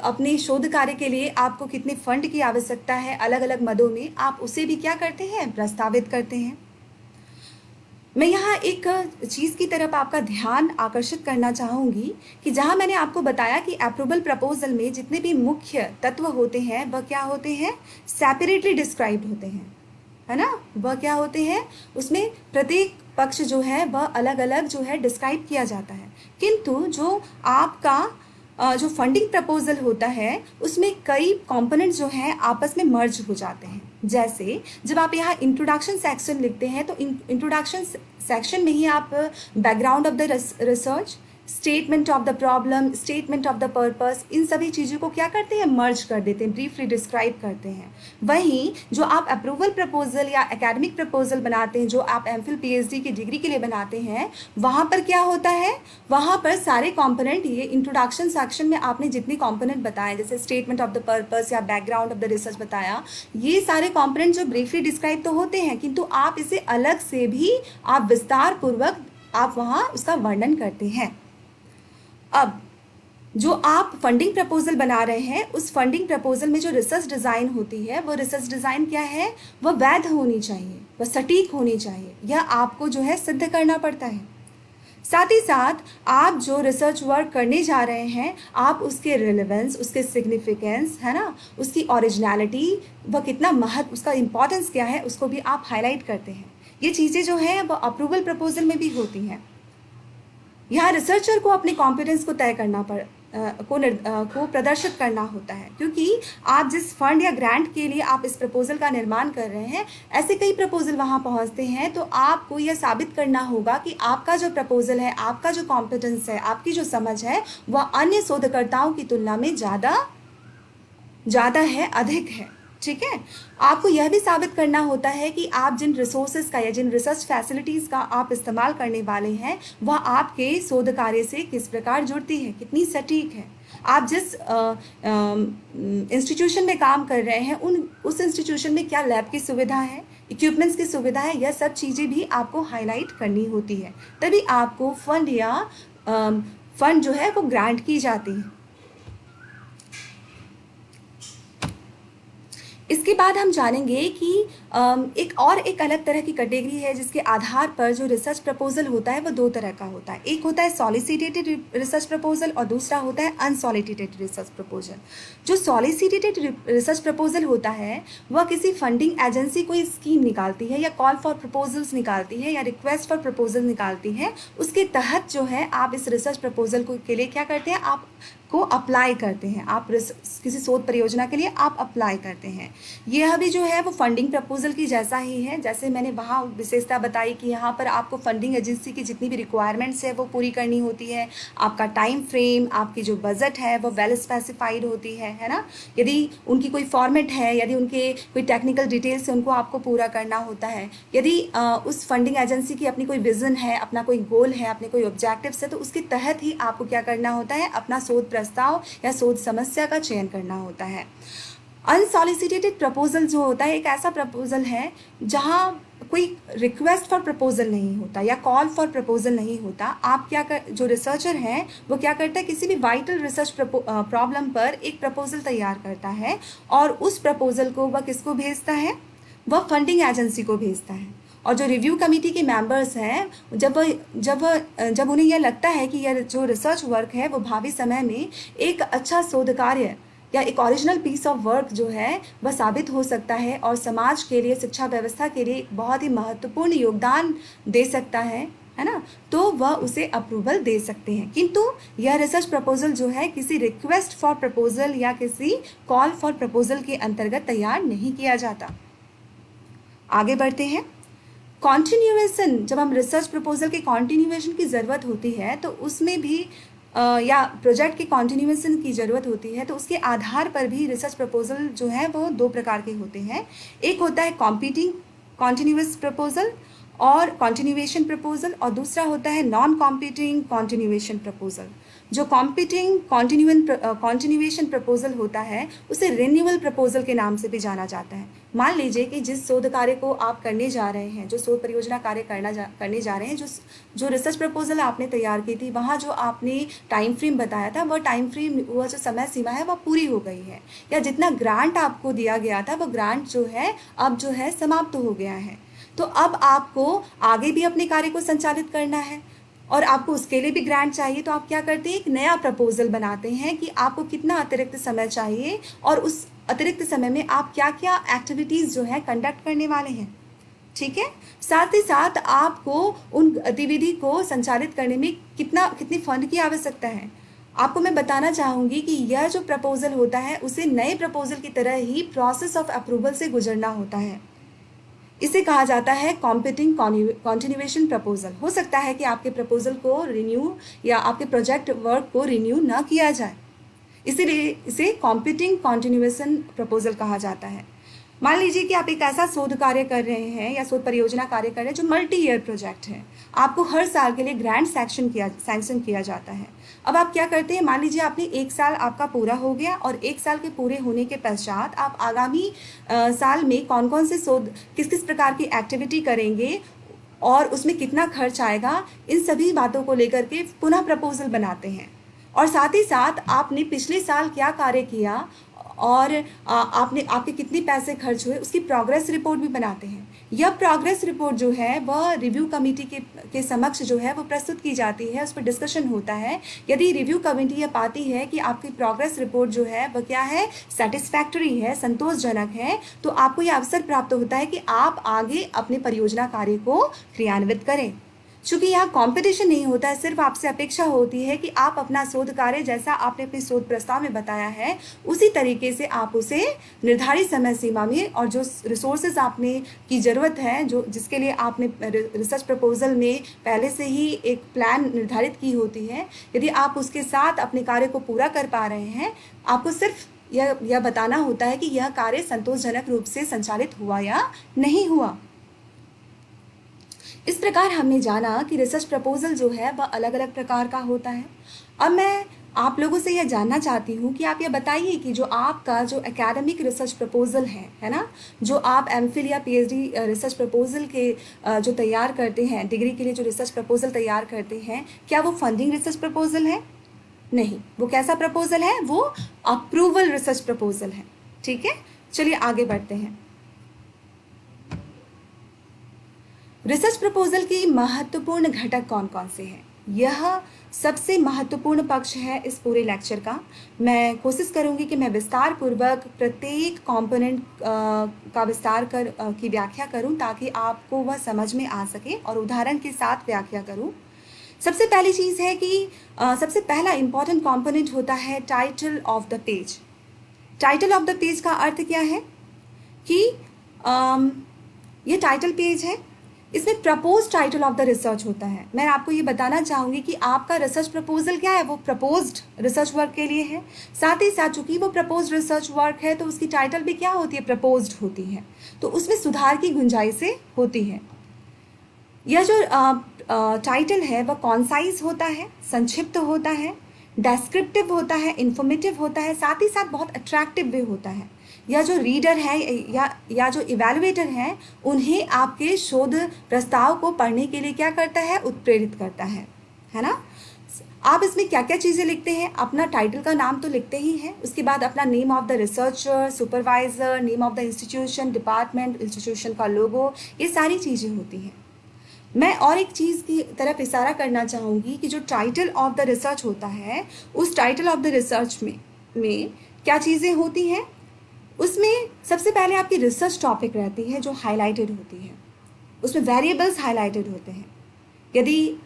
अपने शोध कार्य के लिए आपको कितने फंड की आवश्यकता है अलग अलग मदों में, आप उसे भी क्या करते हैं, प्रस्तावित करते हैं। मैं यहाँ एक चीज़ की तरफ आपका ध्यान आकर्षित करना चाहूँगी कि जहाँ मैंने आपको बताया कि अप्रूवल प्रपोजल में जितने भी मुख्य तत्व होते हैं वह क्या होते हैं, सेपरेटली डिस्क्राइब्ड होते हैं, है ना। वह क्या होते हैं, उसमें प्रत्येक पक्ष जो है वह अलग अलग जो है डिस्क्राइब किया जाता है। किंतु जो आपका जो फंडिंग प्रपोजल होता है उसमें कई कंपोनेंट्स जो हैं आपस में मर्ज हो जाते हैं। जैसे जब आप यहाँ इंट्रोडक्शन सेक्शन लिखते हैं तो इंट्रोडक्शन सेक्शन में ही आप background of the research, statement of the problem, statement of the purpose, इन सभी चीज़ों को क्या करते हैं, मर्ज कर देते हैं, ब्रीफली डिस्क्राइब करते हैं। वहीं जो आप अप्रूवल प्रपोजल या एकेडमिक प्रपोजल बनाते हैं, जो आप एमफिल पीएचडी की डिग्री के लिए बनाते हैं, वहाँ पर क्या होता है, वहाँ पर सारे कॉम्पोनेंट, ये इंट्रोडक्शन सेक्शन में आपने जितने कॉम्पोनेंट बताए जैसे स्टेटमेंट ऑफ द पर्पस या बैकग्राउंड ऑफ द रिसर्च बताया, ये सारे कॉम्पोनेंट जो ब्रीफली डिस्क्राइब तो होते हैं किंतु आप इसे अलग से भी आप विस्तार पूर्वक आप वहाँ उसका वर्णन करते हैं। अब जो आप फंडिंग प्रपोजल बना रहे हैं उस फंडिंग प्रपोजल में जो रिसर्च डिज़ाइन होती है वो रिसर्च डिज़ाइन क्या है, वह वैध होनी चाहिए, वह सटीक होनी चाहिए, यह आपको जो है सिद्ध करना पड़ता है। साथ ही साथ आप जो रिसर्च वर्क करने जा रहे हैं आप उसके रिलेवेंस, उसके सिग्निफिकेंस, है ना, उसकी ओरिजिनलिटी, वह कितना महत्व, उसका इम्पोर्टेंस क्या है, उसको भी आप हाईलाइट करते हैं। ये चीज़ें जो हैं वह अप्रूवल प्रपोजल में भी होती हैं। यहाँ रिसर्चर को अपने कॉम्पिटेंस को तय करना को प्रदर्शित करना होता है, क्योंकि आप जिस फंड या ग्रांट के लिए आप इस प्रपोजल का निर्माण कर रहे हैं, ऐसे कई प्रपोजल वहाँ पहुँचते हैं, तो आपको यह साबित करना होगा कि आपका जो प्रपोजल है, आपका जो कॉम्पिटेंस है, आपकी जो समझ है वह अन्य शोधकर्ताओं की तुलना में ज़्यादा है, अधिक है। ठीक है, आपको यह भी साबित करना होता है कि आप जिन रिसोर्सेज का या जिन रिसर्च फैसिलिटीज़ का आप इस्तेमाल करने वाले हैं वह आपके शोध कार्य से किस प्रकार जुड़ती है, कितनी सटीक है। आप जिस इंस्टीट्यूशन में काम कर रहे हैं उस इंस्टीट्यूशन में क्या लैब की सुविधा है, इक्विपमेंट्स की सुविधा है, यह सब चीज़ें भी आपको हाईलाइट करनी होती है, तभी आपको फंड जो है वो ग्रांट की जाती है। इसके बाद हम जानेंगे कि एक अलग तरह की कैटेगरी है जिसके आधार पर जो रिसर्च प्रपोजल होता है वो दो तरह का होता है। एक होता है सॉलिसिटेटेड रिसर्च प्रपोजल और दूसरा होता है अनसॉलिसिटेटेड रिसर्च प्रपोजल। जो सॉलिसिटेटेड रिसर्च प्रपोजल होता है वह किसी फंडिंग एजेंसी कोई स्कीम निकालती है या कॉल फॉर प्रपोजल्स निकालती है या रिक्वेस्ट फॉर प्रपोजल निकालती है, उसके तहत जो है आप इस रिसर्च प्रपोजल के लिए क्या करते हैं, आप को अप्लाई करते हैं, आप किसी शोध परियोजना के लिए आप अप्लाई करते हैं। यह भी जो है वो फंडिंग प्रपोजल की जैसा ही है। जैसे मैंने वहाँ विशेषता बताई कि यहाँ पर आपको फंडिंग एजेंसी की जितनी भी रिक्वायरमेंट्स है वो पूरी करनी होती है, आपका टाइम फ्रेम, आपकी जो बजट है वो वेल स्पेसिफाइड होती है ना। यदि उनकी कोई फॉर्मेट है, यदि उनके कोई टेक्निकल डिटेल्स है, उनको आपको पूरा करना होता है। यदि उस फंडिंग एजेंसी की अपनी कोई विजन है, अपना कोई गोल है, अपने कोई ऑब्जेक्टिव्स है, तो उसके तहत ही आपको क्या करना होता है, अपना शोध प्रस्ताव या शोध समस्या का चयन करना होता है। अनसॉलिसिटेटेड प्रपोजल जो होता है एक ऐसा प्रपोजल है जहां कोई रिक्वेस्ट फॉर प्रपोजल नहीं होता या कॉल फॉर प्रपोजल नहीं होता। आप क्या जो रिसर्चर है वो क्या करता है, किसी भी वाइटल रिसर्च प्रॉब्लम पर एक प्रपोजल तैयार करता है और उस प्रपोजल को वह किसको भेजता है, वह फंडिंग एजेंसी को भेजता है। और जो रिव्यू कमेटी के मेंबर्स हैं, जब उन्हें यह लगता है कि यह जो रिसर्च वर्क है वो भावी समय में एक अच्छा शोध कार्य या एक ओरिजिनल पीस ऑफ वर्क जो है वह साबित हो सकता है और समाज के लिए, शिक्षा व्यवस्था के लिए एक बहुत ही महत्वपूर्ण योगदान दे सकता है ना, तो वह उसे अप्रूवल दे सकते हैं। किंतु यह रिसर्च प्रपोजल जो है किसी रिक्वेस्ट फॉर प्रपोजल या किसी कॉल फॉर प्रपोजल के अंतर्गत तैयार नहीं किया जाता। आगे बढ़ते हैं। कॉन्टिन्यूएशन, जब हम रिसर्च प्रपोजल के कॉन्टिन्यूएशन की ज़रूरत होती है तो उसमें भी या प्रोजेक्ट की कॉन्टिन्यूएशन की ज़रूरत होती है, तो उसके आधार पर भी रिसर्च प्रपोजल जो है वो दो प्रकार के होते हैं। एक होता है कॉम्पीटिंग कॉन्टिन्यूअस प्रपोजल और कॉन्टिन्यूएशन प्रपोजल, और दूसरा होता है नॉन कॉम्पीटिंग कॉन्टिन्यूएशन प्रपोजल। जो कॉम्पीटिंग कॉन्टिन्यूएशन प्रपोजल होता है उसे रिन्यूअल प्रपोजल के नाम से भी जाना जाता है। मान लीजिए कि जिस शोध कार्य को आप करने जा रहे हैं, जो शोध परियोजना कार्य करने जा रहे हैं, जो रिसर्च प्रपोजल आपने तैयार की थी, वहाँ जो आपने टाइम फ्रेम बताया था वह टाइम फ्रेम, वह जो समय सीमा है वह पूरी हो गई है, या जितना ग्रांट आपको दिया गया था वह ग्रांट जो है अब जो है समाप्त हो गया है। तो अब आपको आगे भी अपने कार्य को संचालित करना है और आपको उसके लिए भी ग्रांट चाहिए। तो आप क्या करते हैं, एक नया प्रपोजल बनाते हैं कि आपको कितना अतिरिक्त समय चाहिए और उस अतिरिक्त समय में आप क्या क्या एक्टिविटीज़ जो है कंडक्ट करने वाले हैं। ठीक है, साथ ही साथ आपको उन गतिविधि को संचालित करने में कितनी फंड की आवश्यकता है। आपको मैं बताना चाहूँगी कि यह जो प्रपोजल होता है उसे नए प्रपोजल की तरह ही प्रोसेस ऑफ अप्रूवल से गुजरना होता है। इसे कहा जाता है कॉम्पीटिंग कॉन्टिन्यूएशन प्रपोजल। हो सकता है कि आपके प्रपोजल को रिन्यू या आपके प्रोजेक्ट वर्क को रिन्यू ना किया जाए, इसीलिए इसे कॉम्पीटिंग कॉन्टिन्यूएशन प्रपोजल कहा जाता है। मान लीजिए कि आप एक ऐसा शोध कार्य कर रहे हैं या शोध परियोजना कार्य कर रहे हैं जो मल्टी ईयर प्रोजेक्ट है। आपको हर साल के लिए ग्रांट सैंक्शन किया जाता है। अब आप क्या करते हैं, मान लीजिए आपने एक साल आपका पूरा हो गया और एक साल के पूरे होने के पश्चात आप आगामी साल में कौन कौन से शोध, किस किस प्रकार की एक्टिविटी करेंगे और उसमें कितना खर्च आएगा, इन सभी बातों को लेकर के पुनः प्रपोजल बनाते हैं। और साथ ही साथ आपने पिछले साल क्या कार्य किया और आपके कितने पैसे खर्च हुए उसकी प्रोग्रेस रिपोर्ट भी बनाते हैं। यह प्रोग्रेस रिपोर्ट जो है वह रिव्यू कमेटी के समक्ष जो है वो प्रस्तुत की जाती है, उस पर डिस्कशन होता है। यदि रिव्यू कमेटी यह पाती है कि आपकी प्रोग्रेस रिपोर्ट जो है वह क्या है, सेटिस्फैक्टरी है, संतोषजनक है, तो आपको यह अवसर प्राप्त होता है कि आप आगे अपने परियोजना कार्य को क्रियान्वित करें। चूंकि यहाँ कंपटीशन नहीं होता है, सिर्फ आपसे अपेक्षा होती है कि आप अपना शोध कार्य जैसा आपने अपने शोध प्रस्ताव में बताया है उसी तरीके से आप उसे निर्धारित समय सीमा में और जो रिसोर्सेज आपने की ज़रूरत है, जो जिसके लिए आपने रिसर्च प्रपोजल में पहले से ही एक प्लान निर्धारित की होती है, यदि आप उसके साथ अपने कार्य को पूरा कर पा रहे हैं, आपको सिर्फ यह बताना होता है कि यह कार्य संतोषजनक रूप से संचालित हुआ या नहीं हुआ। इस प्रकार हमने जाना कि रिसर्च प्रपोजल जो है वह अलग अलग प्रकार का होता है। अब मैं आप लोगों से यह जानना चाहती हूँ कि आप यह बताइए कि जो आपका जो एकेडमिक रिसर्च प्रपोजल है ना, जो आप एमफिल या पीएचडी रिसर्च प्रपोजल के जो तैयार करते हैं, डिग्री के लिए जो रिसर्च प्रपोजल तैयार करते हैं, क्या वो फंडिंग रिसर्च प्रपोजल है? नहीं, वो कैसा प्रपोजल है? वो अप्रूवल रिसर्च प्रपोजल है। ठीक है, चलिए आगे बढ़ते हैं। रिसर्च प्रपोजल की महत्वपूर्ण घटक कौन कौन से हैं? यह सबसे महत्वपूर्ण पक्ष है इस पूरे लेक्चर का। मैं कोशिश करूंगी कि मैं विस्तार पूर्वक प्रत्येक कंपोनेंट का विस्तार की व्याख्या करूं ताकि आपको वह समझ में आ सके और उदाहरण के साथ व्याख्या करूं। सबसे पहली चीज़ है कि सबसे पहला इंपॉर्टेंट कंपोनेंट होता है title of the page. Title of the page का अर्थ क्या है कि ये टाइटल पेज है, इसमें propose title of the research होता है। मैं आपको ये बताना चाहूँगी कि आपका रिसर्च प्रपोजल क्या है, वो प्रपोज्ड रिसर्च वर्क के लिए है। साथ ही साथ चूंकि वो प्रपोज्ड रिसर्च वर्क है तो उसकी टाइटल भी क्या होती है, प्रपोज्ड होती है, तो उसमें सुधार की गुंजाइश होती है। यह जो टाइटल है वह कॉन्साइज होता है, संक्षिप्त होता है, डेस्क्रिप्टिव होता है, इंफॉर्मेटिव होता है, साथ ही साथ बहुत अट्रैक्टिव भी होता है। या जो रीडर है या जो इवैल्यूएटर है उन्हें आपके शोध प्रस्ताव को पढ़ने के लिए क्या करता है, उत्प्रेरित करता है ना। आप इसमें क्या क्या चीज़ें लिखते हैं, अपना टाइटल का नाम तो लिखते ही हैं, उसके बाद अपना name of the researcher, supervisor, name of the institution, department, institution का लोगो, ये सारी चीज़ें होती हैं। मैं और एक चीज़ की तरफ इशारा करना चाहूँगी कि जो टाइटल ऑफ द रिसर्च होता है, उस टाइटल ऑफ द रिसर्च में क्या चीज़ें होती हैं, उसमें सबसे पहले आपकी रिसर्च टॉपिक रहती है जो हाईलाइटेड होती है, उसमें वेरिएबल्स हाईलाइटेड होते हैं। यदि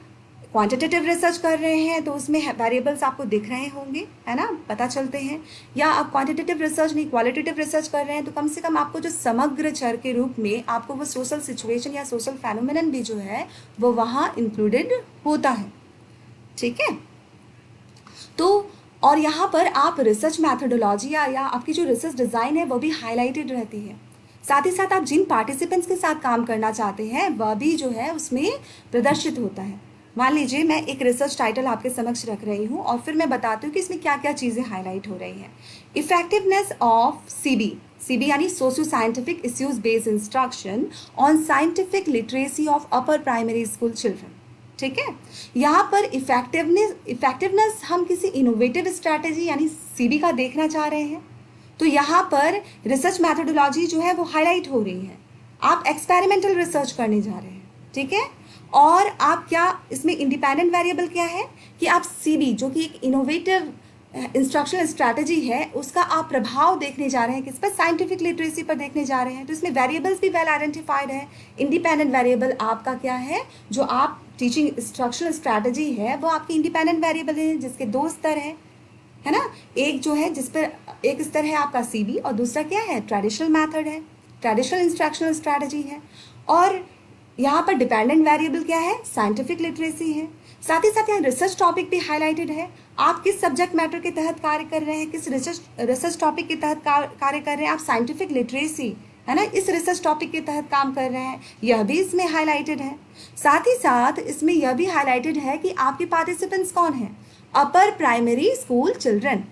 क्वांटिटेटिव रिसर्च कर रहे हैं तो उसमें वेरिएबल्स आपको दिख रहे होंगे, है ना, पता चलते हैं। या आप क्वांटिटेटिव रिसर्च नहीं क्वालिटेटिव रिसर्च कर रहे हैं तो कम से कम आपको जो समग्र चर के रूप में आपको वो सोशल सिचुएशन या सोशल फेनोमेनन भी जो है वो वहाँ इंक्लूडेड होता है, ठीक है। तो और यहाँ पर आप रिसर्च मैथडोलॉजी या आपकी जो रिसर्च डिज़ाइन है वो भी हाईलाइटेड रहती है। साथ ही साथ आप जिन पार्टिसिपेंट्स के साथ काम करना चाहते हैं वह भी जो है उसमें प्रदर्शित होता है। मान लीजिए मैं एक रिसर्च टाइटल आपके समक्ष रख रही हूँ और फिर मैं बताती हूँ कि इसमें क्या क्या चीज़ें हाईलाइट हो रही हैं। इफेक्टिवनेस ऑफ सीबी यानी socio scientific issues based instruction on scientific literacy of upper primary school children, ठीक है। यहाँ पर इफेक्टिवनेस हम किसी इनोवेटिव स्ट्रैटेजी यानी सीबी का देखना चाह रहे हैं, तो यहाँ पर रिसर्च मैथडोलॉजी जो है वो हाईलाइट हो रही है। आप एक्सपेरिमेंटल रिसर्च करने जा रहे हैं, ठीक है। और आप क्या इसमें इंडिपेंडेंट वेरिएबल क्या है कि आप सीबी जो कि एक इनोवेटिव इंस्ट्रक्शनल स्ट्रैटेजी है उसका आप प्रभाव देखने जा रहे हैं, किस पर, साइंटिफिक लिटरेसी पर देखने जा रहे हैं। तो इसमें वेरिएबल्स भी वेल आइडेंटिफाइड है। इंडिपेंडेंट वेरिएबल आपका क्या है, जो आप टीचिंग इंस्ट्रक्शनल स्ट्रैटेजी है वो आपकी इंडिपेंडेंट वेरिएबल है जिसके दो स्तर है ना। एक जो है जिस पर एक स्तर है आपका सीबी और दूसरा क्या है, ट्रेडिशनल मैथड है, ट्रेडिशनल इंस्ट्रक्शनल स्ट्रैटेजी है। और यहाँ पर डिपेंडेंट वेरिएबल क्या है, साइंटिफिक लिटरेसी है। साथ ही साथ यहाँ रिसर्च टॉपिक भी हाईलाइटेड है। आप किस सब्जेक्ट मैटर के तहत कार्य कर रहे हैं, किस रिसर्च टॉपिक के तहत कार्य कर रहे हैं, आप साइंटिफिक लिटरेसी है ना इस रिसर्च टॉपिक के तहत काम कर रहे हैं, यह भी इसमें हाईलाइटेड है। साथ ही साथ इसमें यह भी हाईलाइटेड है कि आपके पार्टिसिपेंट्स कौन हैं, अपर प्राइमरी स्कूल चिल्ड्रन।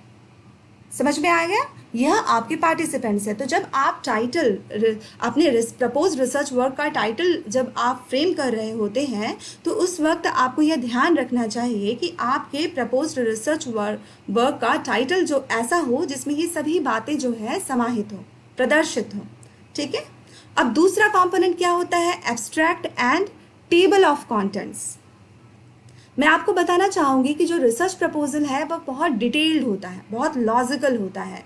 समझ में आ गया, यह आपके पार्टिसिपेंट्स है। तो जब आप टाइटल अपने प्रपोज रिसर्च वर्क का टाइटल जब आप फ्रेम कर रहे होते हैं तो उस वक्त आपको यह ध्यान रखना चाहिए कि आपके प्रपोज रिसर्च वर्क का टाइटल जो ऐसा हो जिसमें ये सभी बातें जो है समाहित हो, प्रदर्शित हो, ठीक है। अब दूसरा कंपोनेंट क्या होता है, abstract and table of contents. मैं आपको बताना चाहूँगी कि जो रिसर्च प्रपोजल है वह बहुत डिटेल्ड होता है, बहुत लॉजिकल होता है।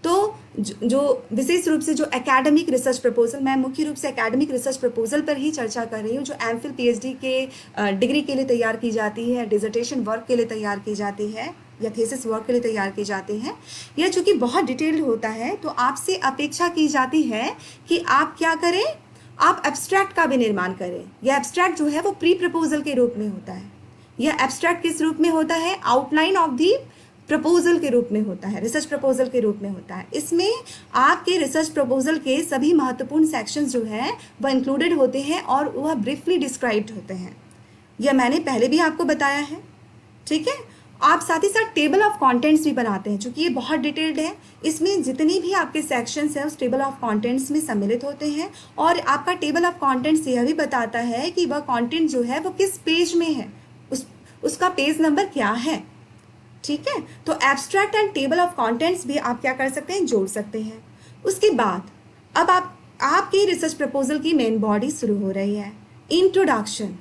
तो जो विशेष रूप से जो एकेडमिक रिसर्च प्रपोजल, मैं मुख्य रूप से एकेडमिक रिसर्च प्रपोजल पर ही चर्चा कर रही हूँ, जो एमफिल पीएचडी के डिग्री के लिए तैयार की जाती है, डिसर्टेशन वर्क के लिए तैयार की जाती है या थीसिस वर्क के लिए तैयार की जाती है। यह चूँकि बहुत डिटेल्ड होता है तो आपसे अपेक्षा की जाती है कि आप क्या करें, आप एब्स्ट्रैक्ट का भी निर्माण करें। यह एब्स्ट्रैक्ट जो है वो प्री प्रपोजल के रूप में होता है। यह एब्स्ट्रैक्ट किस रूप में होता है, आउटलाइन ऑफ दी प्रपोजल के रूप में होता है, रिसर्च प्रपोजल के रूप में होता है। इसमें आपके रिसर्च प्रपोजल के सभी महत्वपूर्ण सेक्शंस जो हैं वह इंक्लूडेड होते हैं और वह ब्रीफली डिस्क्राइब्ड होते हैं। यह मैंने पहले भी आपको बताया है, ठीक है। आप साथ ही साथ टेबल ऑफ कंटेंट्स भी बनाते हैं, क्योंकि ये बहुत डिटेल्ड है। इसमें जितनी भी आपके सेक्शंस हैं उस टेबल ऑफ कंटेंट्स में सम्मिलित होते हैं और आपका टेबल ऑफ कंटेंट्स यह भी बताता है कि वह कंटेंट जो है वो किस पेज में है, उसका पेज नंबर क्या है, ठीक है। तो abstract and table of contents भी आप क्या कर सकते हैं, जोड़ सकते हैं। उसके बाद अब आपकी रिसर्च प्रपोजल की मेन बॉडी शुरू हो रही है, इंट्रोडक्शन।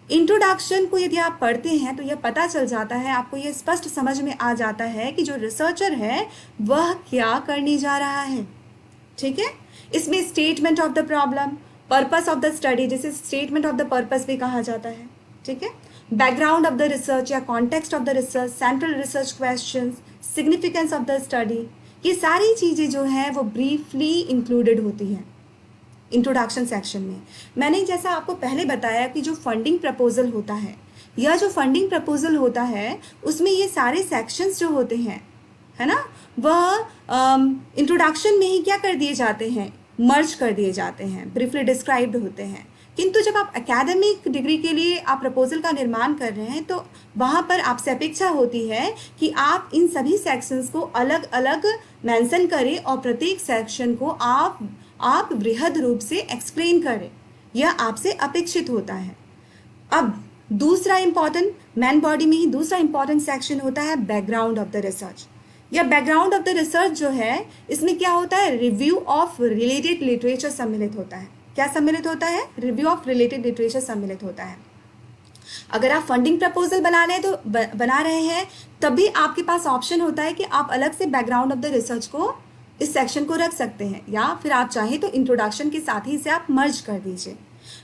इंट्रोडक्शन को यदि आप पढ़ते हैं तो यह पता चल जाता है, आपको यह स्पष्ट समझ में आ जाता है कि जो रिसर्चर है वह क्या करने जा रहा है, ठीक है। इसमें statement of the problem, purpose of the study, जिसे स्टेटमेंट ऑफ द पर्पस भी कहा जाता है, ठीक है। बैकग्राउंड ऑफ द रिसर्च या context of the research, central research questions, significance of the study, ये सारी चीज़ें जो हैं वो ब्रीफली इंक्लूडेड होती हैं इंट्रोडक्शन सेक्शन में। मैंने जैसा आपको पहले बताया कि जो फंडिंग प्रपोजल होता है, यह जो फंडिंग प्रपोजल होता है उसमें ये सारे सेक्शंस जो होते हैं, है ना, वह इंट्रोडक्शन में ही क्या कर दिए जाते हैं, मर्ज कर दिए जाते हैं, ब्रीफली डिस्क्राइब्ड होते हैं। किंतु जब आप एकेडमिक डिग्री के लिए आप प्रपोजल का निर्माण कर रहे हैं तो वहाँ पर आपसे अपेक्षा होती है कि आप इन सभी सेक्शंस को अलग अलग मेंशन करें और प्रत्येक सेक्शन को आप बृहद रूप से एक्सप्लेन करें, यह आपसे अपेक्षित होता है। अब दूसरा इंपॉर्टेंट, मेन बॉडी में ही दूसरा इंपॉर्टेंट सेक्शन होता है बैकग्राउंड ऑफ द रिसर्च। यह बैकग्राउंड ऑफ द रिसर्च जो है, इसमें क्या होता है, रिव्यू ऑफ रिलेटेड लिटरेचर सम्मिलित होता है। क्या सम्मिलित होता है, रिव्यू ऑफ रिलेटेड लिटरेचर सम्मिलित होता है। अगर आप फंडिंग प्रपोजल बना रहे हैं तब भी आपके पास ऑप्शन होता है कि आप अलग से बैकग्राउंड ऑफ द रिसर्च को, इस सेक्शन को रख सकते हैं, या फिर आप चाहें तो इंट्रोडक्शन के साथ ही इसे आप मर्ज कर दीजिए।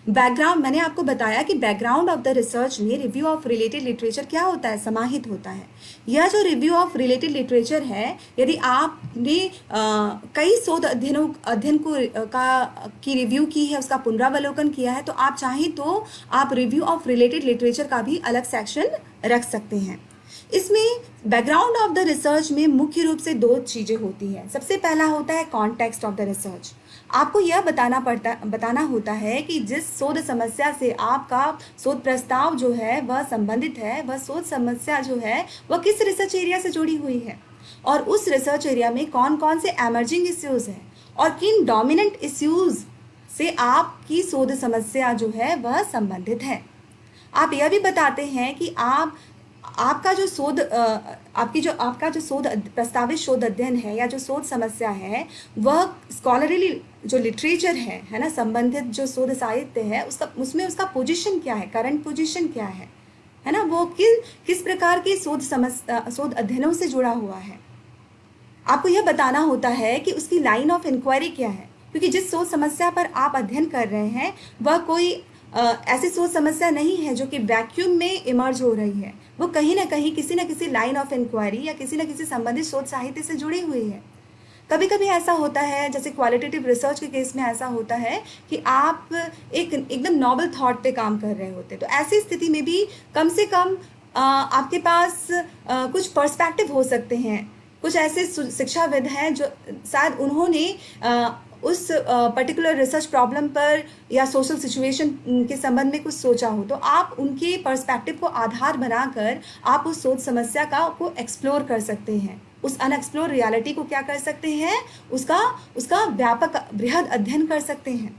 बैकग्राउंड, मैंने आपको बताया कि बैकग्राउंड ऑफ द रिसर्च में रिव्यू ऑफ रिलेटेड लिटरेचर क्या होता है, समाहित होता है। यह जो रिव्यू ऑफ रिलेटेड लिटरेचर है, यदि आपने कई शोध अध्ययन की रिव्यू की है, उसका पुनरावलोकन किया है, तो आप चाहें तो आप रिव्यू ऑफ रिलेटेड लिटरेचर का भी अलग सेक्शन रख सकते हैं। इसमें बैकग्राउंड ऑफ द रिसर्च में मुख्य रूप से दो चीज़ें होती हैं। सबसे पहला होता है कॉन्टेक्स्ट ऑफ द रिसर्च। आपको यह बताना होता है कि जिस शोध समस्या से आपका शोध प्रस्ताव जो है वह संबंधित है, वह शोध समस्या जो है वह किस रिसर्च एरिया से जुड़ी हुई है, और उस रिसर्च एरिया में कौन कौन से एमर्जिंग इश्यूज हैं, और किन डोमिनेंट इश्यूज से आपकी शोध समस्या जो है वह संबंधित है। आप यह भी बताते हैं कि आपका जो शोध प्रस्तावित शोध अध्ययन है या जो शोध समस्या है वह स्कॉलरली जो लिटरेचर है ना, संबंधित जो शोध साहित्य है उसमें उसका पोजीशन क्या है, करंट पोजीशन क्या है ना, वो किस प्रकार के शोध अध्ययनों से जुड़ा हुआ है। आपको यह बताना होता है कि उसकी लाइन ऑफ इंक्वायरी क्या है, क्योंकि जिस शोध समस्या पर आप अध्ययन कर रहे हैं वह कोई ऐसी शोध समस्या नहीं है जो कि वैक्यूम में इमर्ज हो रही है, वो कहीं ना कहीं किसी न किसी लाइन ऑफ इंक्वायरी या किसी न किसी संबंधित शोध साहित्य से जुड़ी हुई है। कभी कभी ऐसा होता है, जैसे क्वालिटेटिव रिसर्च के केस में ऐसा होता है कि आप एकदम नॉवल थॉट पे काम कर रहे होते, तो ऐसी स्थिति में भी कम से कम आपके पास कुछ पर्सपेक्टिव हो सकते हैं। कुछ ऐसे शिक्षाविद हैं जो शायद उन्होंने उस पर्टिकुलर रिसर्च प्रॉब्लम पर या सोशल सिचुएशन के संबंध में कुछ सोचा हो, तो आप उनके पर्सपेक्टिव को आधार बनाकर आप उस शोध समस्या को एक्सप्लोर कर सकते हैं, उस अनएक्सप्लोर रियलिटी को क्या कर सकते हैं, उसका व्यापक बृहद अध्ययन कर सकते हैं।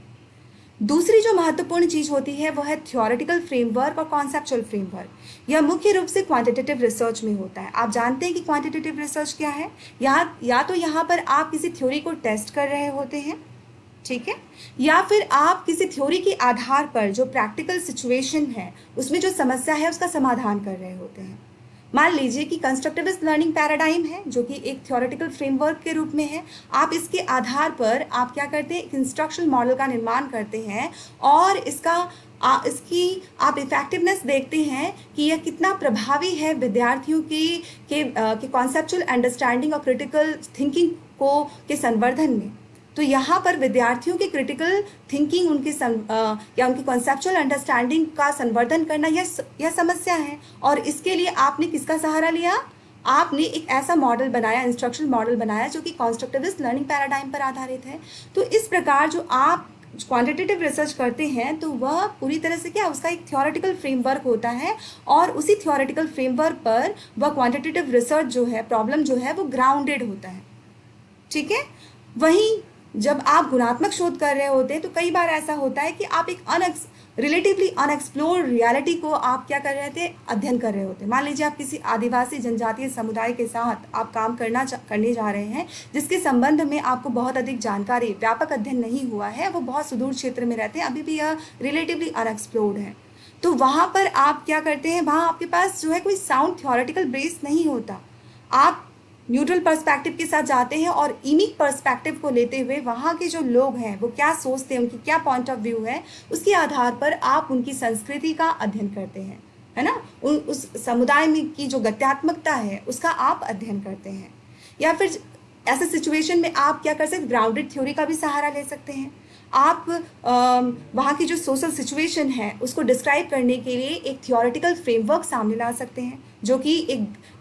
दूसरी जो महत्वपूर्ण चीज़ होती है वो है थ्योरेटिकल फ्रेमवर्क और कॉन्सेप्चुअल फ्रेमवर्क। यह मुख्य रूप से क्वांटिटेटिव रिसर्च में होता है। आप जानते हैं कि क्वांटिटेटिव रिसर्च क्या है, या तो यहाँ पर आप किसी थ्योरी को टेस्ट कर रहे होते हैं, ठीक है, या फिर आप किसी थ्योरी के आधार पर जो प्रैक्टिकल सिचुएशन है उसमें जो समस्या है उसका समाधान कर रहे होते हैं। मान लीजिए कि कंस्ट्रक्टिविस्ट लर्निंग पैराडाइम है जो कि एक थ्योरेटिकल फ्रेमवर्क के रूप में है। आप इसके आधार पर आप क्या करते हैं, एक इंस्ट्रक्शनल मॉडल का निर्माण करते हैं और इसकी आप इफेक्टिवनेस देखते हैं कि यह कितना प्रभावी है विद्यार्थियों के कॉन्सेप्चुअल अंडरस्टैंडिंग और क्रिटिकल थिंकिंग के संवर्धन में। तो यहाँ पर विद्यार्थियों की क्रिटिकल थिंकिंग या उनकी कॉन्सेप्चुअल अंडरस्टैंडिंग का संवर्धन करना यह समस्या है, और इसके लिए आपने किसका सहारा लिया, आपने एक ऐसा मॉडल बनाया, इंस्ट्रक्शनल मॉडल बनाया जो कि कॉन्स्ट्रक्टिविस्ट लर्निंग पैराडाइम पर आधारित है। तो इस प्रकार जो आप क्वांटिटेटिव रिसर्च करते हैं तो वह पूरी तरह से क्या, उसका एक थ्योरेटिकल फ्रेमवर्क होता है, और उसी थ्योरेटिकल फ्रेमवर्क पर वह क्वांटिटेटिव रिसर्च जो है, प्रॉब्लम जो है वो ग्राउंडेड होता है, ठीक है। वहीं जब आप गुणात्मक शोध कर रहे होते हैं तो कई बार ऐसा होता है कि आप एक रिलेटिवली अनएक्सप्लोर्ड रियलिटी को आप क्या कर रहे थे, अध्ययन कर रहे होते हैं। मान लीजिए आप किसी आदिवासी जनजातीय समुदाय के साथ आप काम करने जा रहे हैं जिसके संबंध में आपको बहुत अधिक जानकारी, व्यापक अध्ययन नहीं हुआ है, वो बहुत सुदूर क्षेत्र में रहते हैं, अभी भी यह रिलेटिवली अनएक्सप्लोर्ड है। तो वहाँ पर आप क्या करते हैं, वहाँ आपके पास जो है कोई साउंड थ्योरेटिकल बेस नहीं होता, आप न्यूट्रल पर्सपेक्टिव के साथ जाते हैं और यूनिक पर्सपेक्टिव को लेते हुए वहाँ के जो लोग हैं वो क्या सोचते हैं, उनकी क्या पॉइंट ऑफ व्यू है, उसके आधार पर आप उनकी संस्कृति का अध्ययन करते हैं, है ना, उस समुदाय में की जो गत्यात्मकता है उसका आप अध्ययन करते हैं। या फिर ऐसे सिचुएशन में आप क्या कर सकते हैं, ग्राउंडेड थ्योरी का भी सहारा ले सकते हैं। आप वहाँ की जो सोशल सिचुएशन है उसको डिस्क्राइब करने के लिए एक थियोरेटिकल फ्रेमवर्क सामने ला सकते हैं, जो कि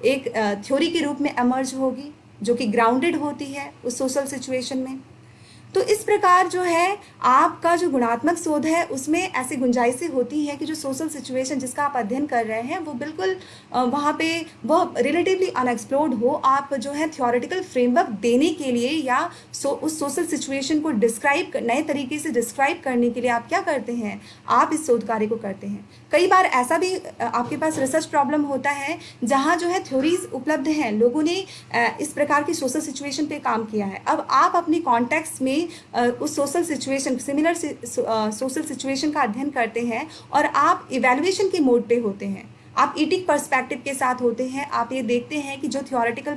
एक थ्योरी के रूप में एमर्ज होगी, जो कि ग्राउंडेड होती है उस सोशल सिचुएशन में। तो इस प्रकार जो है आपका जो गुणात्मक शोध है उसमें ऐसी गुंजाइशें होती हैं कि जो सोशल सिचुएशन जिसका आप अध्ययन कर रहे हैं वो बिल्कुल वहाँ पे वह रिलेटिवली अनएक्सप्लोर्ड हो। आप जो है थियोरेटिकल फ्रेमवर्क देने के लिए या उस सोशल सिचुएशन को नए तरीके से डिस्क्राइब करने के लिए आप क्या करते हैं, आप इस शोध कार्य को करते हैं। कई बार ऐसा भी आपके पास रिसर्च प्रॉब्लम होता है जहाँ जो है थ्योरीज उपलब्ध हैं, लोगों ने इस प्रकार की सोशल सिचुएशन पे काम किया है। अब आप अपने कॉन्टेक्स्ट में उस social situation, similar social situation का अध्ययन करते हैं और आप इवैल्यूएशन के मोड पे होते हैं, आप ईटिक पर्सपेक्टिव के साथ होते हैं। आप ये देखते हैं कि जो थियोरेटिकल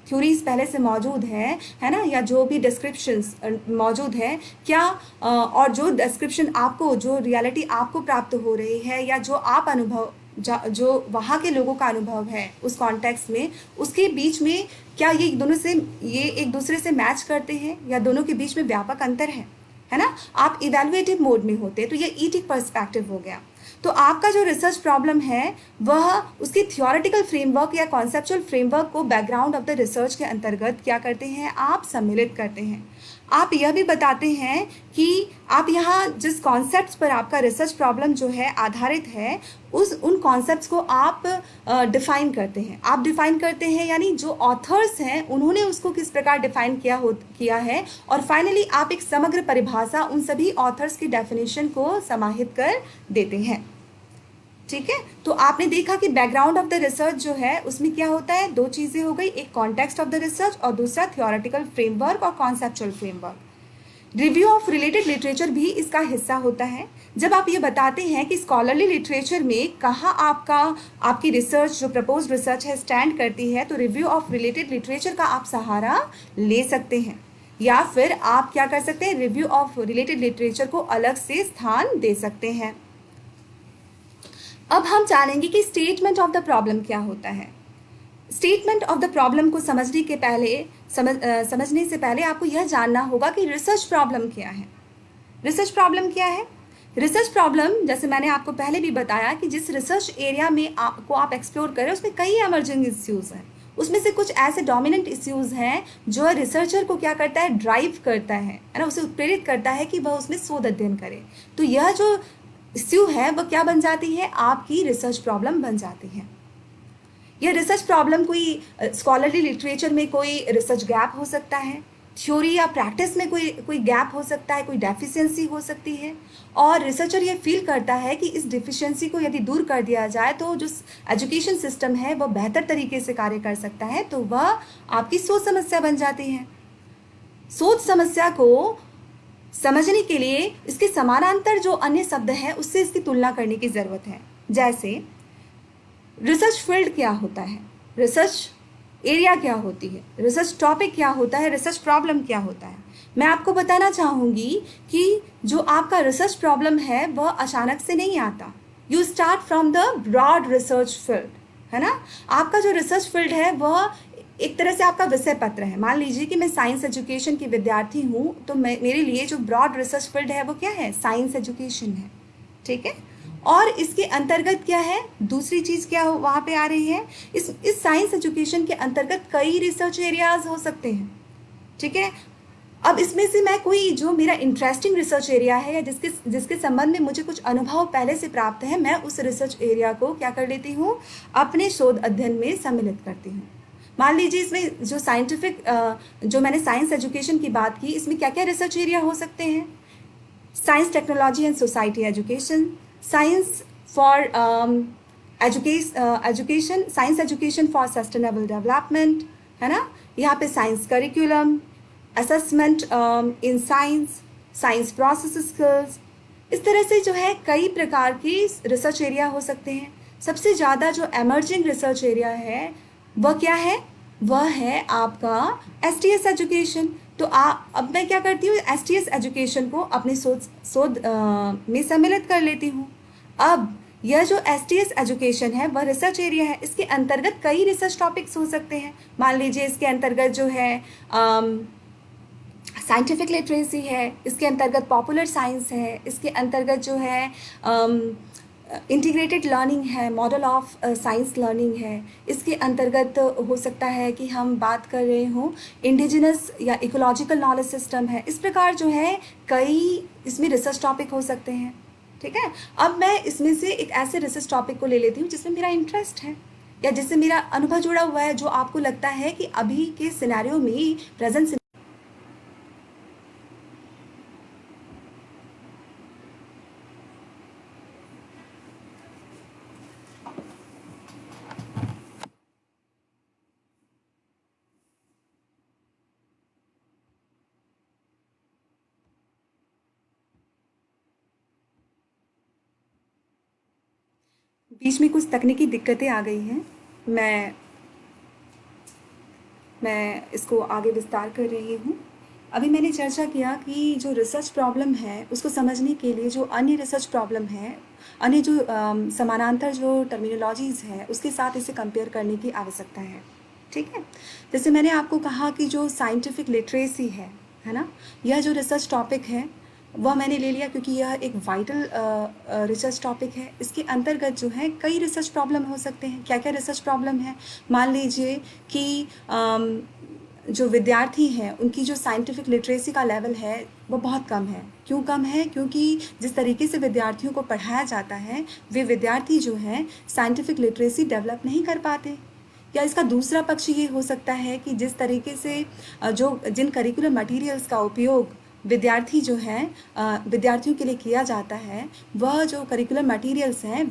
थ्योरीज पहले से मौजूद हैं, है ना, या जो भी डिस्क्रिप्शंस मौजूद हैं क्या, और जो डिस्क्रिप्शन आपको, जो रियलिटी आपको प्राप्त हो रही है या जो आप अनुभव जो वहाँ के लोगों का अनुभव है उस कॉन्टेक्स्ट में, उसके बीच में क्या ये एक दूसरे से मैच करते हैं या दोनों के बीच में व्यापक अंतर है ना। आप इवैल्यूएटिव मोड में होते हैं, तो ये ईटिक पर्सपेक्टिव हो गया। तो आपका जो रिसर्च प्रॉब्लम है वह उसकी थियोरेटिकल फ्रेमवर्क या कॉन्सेप्चुअल फ्रेमवर्क को बैकग्राउंड ऑफ द रिसर्च के अंतर्गत क्या करते हैं, आप सम्मिलित करते हैं। आप यह भी बताते हैं कि आप यहाँ जिस कॉन्सेप्ट्स पर आपका रिसर्च प्रॉब्लम जो है आधारित है उन कॉन्सेप्ट्स को आप डिफ़ाइन करते हैं। आप डिफ़ाइन करते हैं यानी जो ऑथर्स हैं उन्होंने उसको किस प्रकार डिफ़ाइन किया है, और फाइनली आप एक समग्र परिभाषा उन सभी ऑथर्स की डेफिनेशन को समाहित कर देते हैं। ठीक है, तो आपने देखा कि बैकग्राउंड ऑफ द रिसर्च जो है उसमें क्या होता है, दो चीज़ें हो गई, एक कॉन्टेक्स्ट ऑफ द रिसर्च और दूसरा थियोरेटिकल फ्रेमवर्क और conceptual framework. Review of related literature भी इसका हिस्सा होता है। जब आप ये बताते हैं कि स्कॉलरली लिटरेचर में कहाँ आपकी रिसर्च जो प्रपोज्ड रिसर्च है स्टैंड करती है, तो रिव्यू ऑफ रिलेटेड लिटरेचर का आप सहारा ले सकते हैं, या फिर आप क्या कर सकते हैं, रिव्यू ऑफ रिलेटेड लिटरेचर को अलग से स्थान दे सकते हैं। अब हम जानेंगे कि स्टेटमेंट ऑफ द प्रॉब्लम क्या होता है। स्टेटमेंट ऑफ द प्रॉब्लम को समझने से पहले आपको यह जानना होगा कि रिसर्च प्रॉब्लम क्या है। रिसर्च प्रॉब्लम क्या है? रिसर्च प्रॉब्लम, जैसे मैंने आपको पहले भी बताया कि जिस रिसर्च एरिया में आप एक्सप्लोर करें उसमें कई एमर्जिंग इश्यूज़ हैं। उसमें से कुछ ऐसे डोमिनेंट इश्यूज़ हैं जो रिसर्चर को क्या करता है, ड्राइव करता है ना, उसे उत्प्रेरित करता है कि वह उसमें शोध अध्ययन करे। तो यह जो इश्यू है वह क्या बन जाती है, आपकी रिसर्च प्रॉब्लम बन जाती है। यह रिसर्च प्रॉब्लम कोई स्कॉलरली लिटरेचर में कोई रिसर्च गैप हो सकता है, थ्योरी या प्रैक्टिस में कोई गैप हो सकता है, कोई डेफिशिएंसी हो सकती है, और रिसर्चर ये फील करता है कि इस डिफिशिएंसी को यदि दूर कर दिया जाए तो जो एजुकेशन सिस्टम है वह बेहतर तरीके से कार्य कर सकता है। तो वह आपकी सोच समस्या बन जाती है। सोच समस्या को समझने के लिए इसके समानांतर जो अन्य शब्द हैं उससे इसकी तुलना करने की ज़रूरत है। जैसे रिसर्च फील्ड क्या होता है, रिसर्च एरिया क्या होती है, रिसर्च टॉपिक क्या होता है, रिसर्च प्रॉब्लम क्या होता है। मैं आपको बताना चाहूँगी कि जो आपका रिसर्च प्रॉब्लम है वह अचानक से नहीं आता। You start from the broad research field, है ना। आपका जो रिसर्च फील्ड है वह एक तरह से आपका विषय पत्र है। मान लीजिए कि मैं साइंस एजुकेशन की विद्यार्थी हूँ, तो मेरे लिए जो ब्रॉड रिसर्च फील्ड है वो क्या है, साइंस एजुकेशन है। ठीक है, और इसके अंतर्गत क्या है, दूसरी चीज़ क्या वहाँ पे आ रही है, इस साइंस एजुकेशन के अंतर्गत कई रिसर्च एरियाज हो सकते हैं। ठीक है, अब इसमें से मैं कोई जो मेरा इंटरेस्टिंग रिसर्च एरिया है या जिसके संबंध में मुझे कुछ अनुभव पहले से प्राप्त है, मैं उस रिसर्च एरिया को क्या कर लेती हूँ, अपने शोध अध्ययन में सम्मिलित करती हूँ। मान लीजिए इसमें जो साइंटिफिक जो मैंने साइंस एजुकेशन की बात की, इसमें क्या क्या रिसर्च एरिया हो सकते हैं, science technology and society education, science for education, science education for sustainable development, है ना। यहाँ पे science curriculum, assessment in science, science process skills, इस तरह से जो है कई प्रकार की रिसर्च एरिया हो सकते हैं। सबसे ज़्यादा जो एमर्जिंग रिसर्च एरिया है वह क्या है, वह है आपका STS एजुकेशन। तो अब मैं क्या करती हूँ, STS एजुकेशन को अपने शोध में सम्मिलित कर लेती हूँ। अब यह जो STS एजुकेशन है वह रिसर्च एरिया है। इसके अंतर्गत कई रिसर्च टॉपिक्स हो सकते हैं। मान लीजिए इसके अंतर्गत जो है साइंटिफिक लिटरेसी है, इसके अंतर्गत पॉपुलर साइंस है, इसके अंतर्गत जो है इंटीग्रेटेड लर्निंग है, मॉडल ऑफ साइंस लर्निंग है, इसके अंतर्गत हो सकता है कि हम बात कर रहे हों इंडिजिनस या इकोलॉजिकल नॉलेज सिस्टम है। इस प्रकार जो है कई इसमें रिसर्च टॉपिक हो सकते हैं। ठीक है, अब मैं इसमें से एक ऐसे रिसर्च टॉपिक को ले लेती हूँ जिसमें मेरा इंटरेस्ट है या जिससे मेरा अनुभव जुड़ा हुआ है, जो आपको लगता है कि अभी के सिनेरियो में प्रेजेंट बीच में कुछ तकनीकी दिक्कतें आ गई हैं। मैं इसको आगे विस्तार कर रही हूँ। अभी मैंने चर्चा किया कि जो रिसर्च प्रॉब्लम है उसको समझने के लिए जो अन्य रिसर्च प्रॉब्लम है, अन्य जो समानांतर जो टर्मिनोलॉजीज़ है उसके साथ इसे कंपेयर करने की आवश्यकता है। ठीक है, जैसे मैंने आपको कहा कि जो साइंटिफिक लिटरेसी है ना, यह जो रिसर्च टॉपिक है वह मैंने ले लिया क्योंकि यह एक वाइटल रिसर्च टॉपिक है। इसके अंतर्गत जो है कई रिसर्च प्रॉब्लम हो सकते हैं। क्या क्या रिसर्च प्रॉब्लम है? मान लीजिए कि जो विद्यार्थी हैं उनकी जो साइंटिफिक लिटरेसी का लेवल है वो बहुत कम है। क्यों कम है? क्योंकि जिस तरीके से विद्यार्थियों को पढ़ाया जाता है वे विद्यार्थी जो हैं साइंटिफिक लिटरेसी डेवलप नहीं कर पाते। या इसका दूसरा पक्ष ये हो सकता है कि जिस तरीके से जिन करिकुलर मटेरियल्स का उपयोग विद्यार्थी जो हैं विद्यार्थियों के लिए किया जाता है, वह जो करिकुलर मटेरियल्स हैं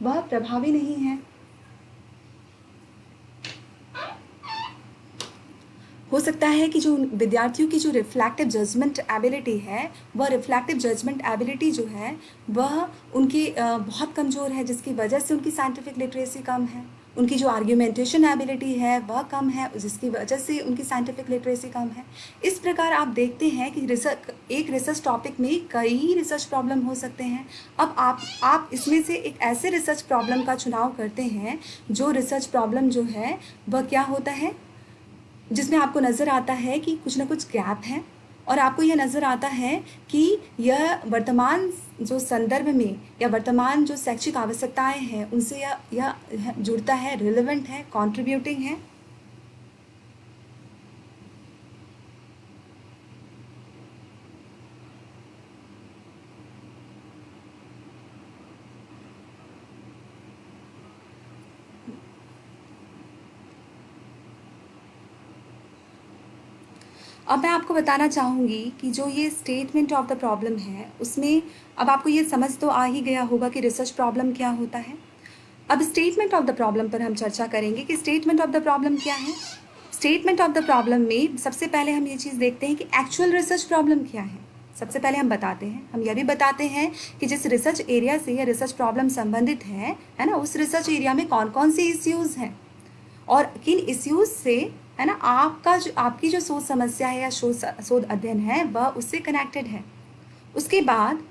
वह प्रभावी नहीं हैं। हो सकता है कि जो विद्यार्थियों की जो रिफ्लेक्टिव जजमेंट एबिलिटी है, वह रिफ्लेक्टिव जजमेंट एबिलिटी जो है वह उनकी बहुत कमज़ोर है, जिसकी वजह से उनकी साइंटिफिक लिटरेसी कम है। उनकी जो आर्ग्यूमेंटेशन एबिलिटी है वह कम है, जिसकी वजह से उनकी साइंटिफिक लिटरेसी कम है। इस प्रकार आप देखते हैं कि एक रिसर्च टॉपिक में कई रिसर्च प्रॉब्लम हो सकते हैं। अब आप इसमें से एक ऐसे रिसर्च प्रॉब्लम का चुनाव करते हैं जो रिसर्च प्रॉब्लम जो है वह क्या होता है, जिसमें आपको नज़र आता है कि कुछ ना कुछ गैप है और आपको यह नज़र आता है कि यह वर्तमान जो संदर्भ में या वर्तमान जो शैक्षिक आवश्यकताएं हैं उनसे यह जुड़ता है, रिलेवेंट है, कॉन्ट्रीब्यूटिंग है। अब मैं आपको बताना चाहूँगी कि जो ये स्टेटमेंट ऑफ द प्रॉब्लम है उसमें अब आपको ये समझ तो आ ही गया होगा कि रिसर्च प्रॉब्लम क्या होता है। अब स्टेटमेंट ऑफ द प्रॉब्लम पर हम चर्चा करेंगे कि स्टेटमेंट ऑफ द प्रॉब्लम क्या है। स्टेटमेंट ऑफ द प्रॉब्लम में सबसे पहले हम ये चीज़ देखते हैं कि एक्चुअल रिसर्च प्रॉब्लम क्या है। सबसे पहले हम बताते हैं, हम यह भी बताते हैं कि जिस रिसर्च एरिया से यह रिसर्च प्रॉब्लम संबंधित है ना, उस रिसर्च एरिया में कौन कौन से इश्यूज़ हैं और किन इश्यूज से है ना आपकी जो शोध समस्या है या शोध अध्ययन है वह उससे कनेक्टेड है। उसके बाद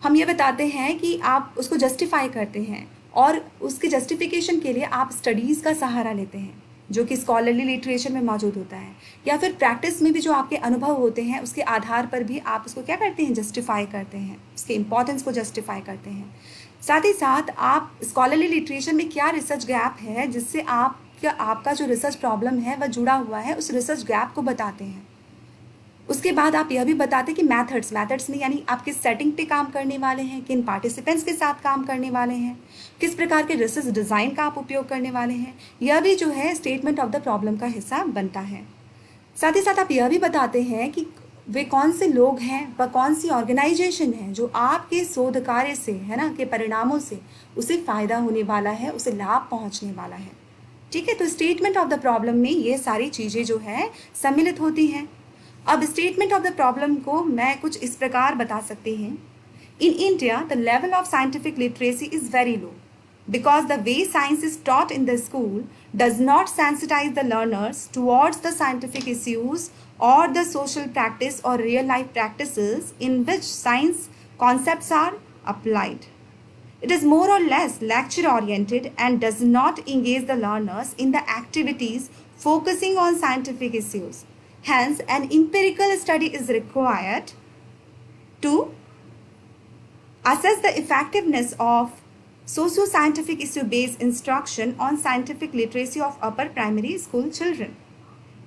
हम ये बताते हैं कि आप उसको जस्टिफाई करते हैं और उसके जस्टिफिकेशन के लिए आप स्टडीज़ का सहारा लेते हैं जो कि स्कॉलरली लिटरेचर में मौजूद होता है, या फिर प्रैक्टिस में भी जो आपके अनुभव होते हैं उसके आधार पर भी आप उसको क्या करते हैं, जस्टिफाई करते हैं, उसके इम्पोर्टेंस को जस्टिफाई करते हैं। साथ ही साथ आप स्कॉलरली लिटरेचर में क्या रिसर्च गैप है जिससे आपका जो रिसर्च प्रॉब्लम है वह जुड़ा हुआ है, उस रिसर्च गैप को बताते हैं। उसके बाद आप यह भी बताते हैं कि मैथड्स में यानी आप किस सेटिंग पे काम करने वाले हैं, किन पार्टिसिपेंट्स के साथ काम करने वाले हैं, किस प्रकार के रिसर्च डिज़ाइन का आप उपयोग करने वाले हैं, यह भी जो है स्टेटमेंट ऑफ द प्रॉब्लम का हिस्सा बनता है। साथ ही साथ आप यह भी बताते हैं कि वे कौन से लोग हैं व कौन सी ऑर्गेनाइजेशन है जो आपके शोध कार्य से है ना के परिणामों से उसे फ़ायदा होने वाला है, उसे लाभ पहुंचने वाला है। ठीक है, तो स्टेटमेंट ऑफ द प्रॉब्लम में ये सारी चीज़ें जो है सम्मिलित होती हैं। अब स्टेटमेंट ऑफ द प्रॉब्लम को मैं कुछ इस प्रकार बता सकती हूँ। In India the level of scientific literacy is very low because the way science is taught in the school does not sensitize the learners towards the scientific issues or the social practice or real life practices in which science concepts are applied. It is more or less lecture oriented and does not engage the learners in the activities focusing on scientific issues. Hence, an empirical study is required to assess the effectiveness of socio-scientific issue-based instruction on scientific literacy of upper primary school children.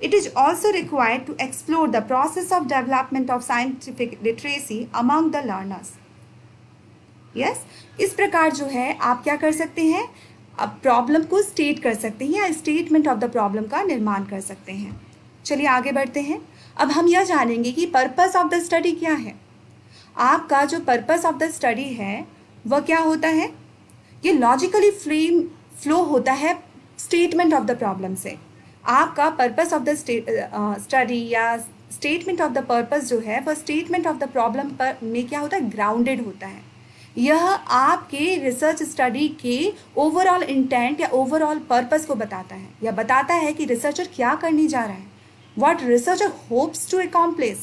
It is also required to explore the process of development of scientific literacy among the learners. Yes, इस प्रकार जो है आप क्या कर सकते हैं, अब प्रॉब्लम को स्टेट कर सकते हैं या स्टेटमेंट ऑफ द प्रॉब्लम का निर्माण कर सकते हैं. चलिए आगे बढ़ते हैं. अब हम यह जानेंगे कि पर्पस ऑफ द स्टडी क्या है. आपका जो पर्पस ऑफ द स्टडी है वह क्या होता है, ये लॉजिकली फ्लो होता है स्टेटमेंट ऑफ द प्रॉब्लम से. आपका पर्पस ऑफ द स्टडी या स्टेटमेंट ऑफ द पर्पस जो है वह स्टेटमेंट ऑफ द प्रॉब्लम पर में क्या होता है, ग्राउंडेड होता है. यह आपके रिसर्च स्टडी के ओवरऑल इंटेंट या ओवरऑल पर्पस को बताता है, या बताता है कि रिसर्चर क्या करने जा रहा है, what researcher hopes to accomplish.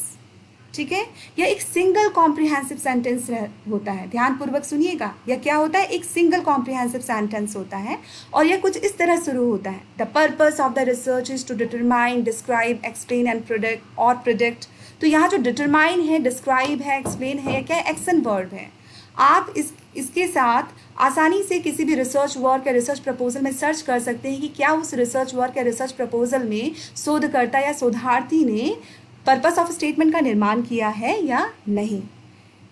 ठीक है, यह एक सिंगल कॉम्प्रिहेंसिव सेंटेंस होता है. ध्यानपूर्वक सुनिएगा, यह क्या होता है, एक सिंगल कॉम्प्रिहेंसिव सेंटेंस होता है और यह कुछ इस तरह शुरू होता है. The purpose of the research is to determine, describe, explain and predict. तो यहाँ जो डिटरमाइन है, डिस्क्राइब है, एक्सप्लेन है, क्या एक्शन वर्ब है. आप इसके साथ आसानी से किसी भी रिसर्च वर्क या रिसर्च प्रपोजल में सर्च कर सकते हैं कि क्या उस रिसर्च वर्क या रिसर्च प्रपोजल में शोधकर्ता या शोधार्थी ने पर्पस ऑफ स्टेटमेंट का निर्माण किया है या नहीं.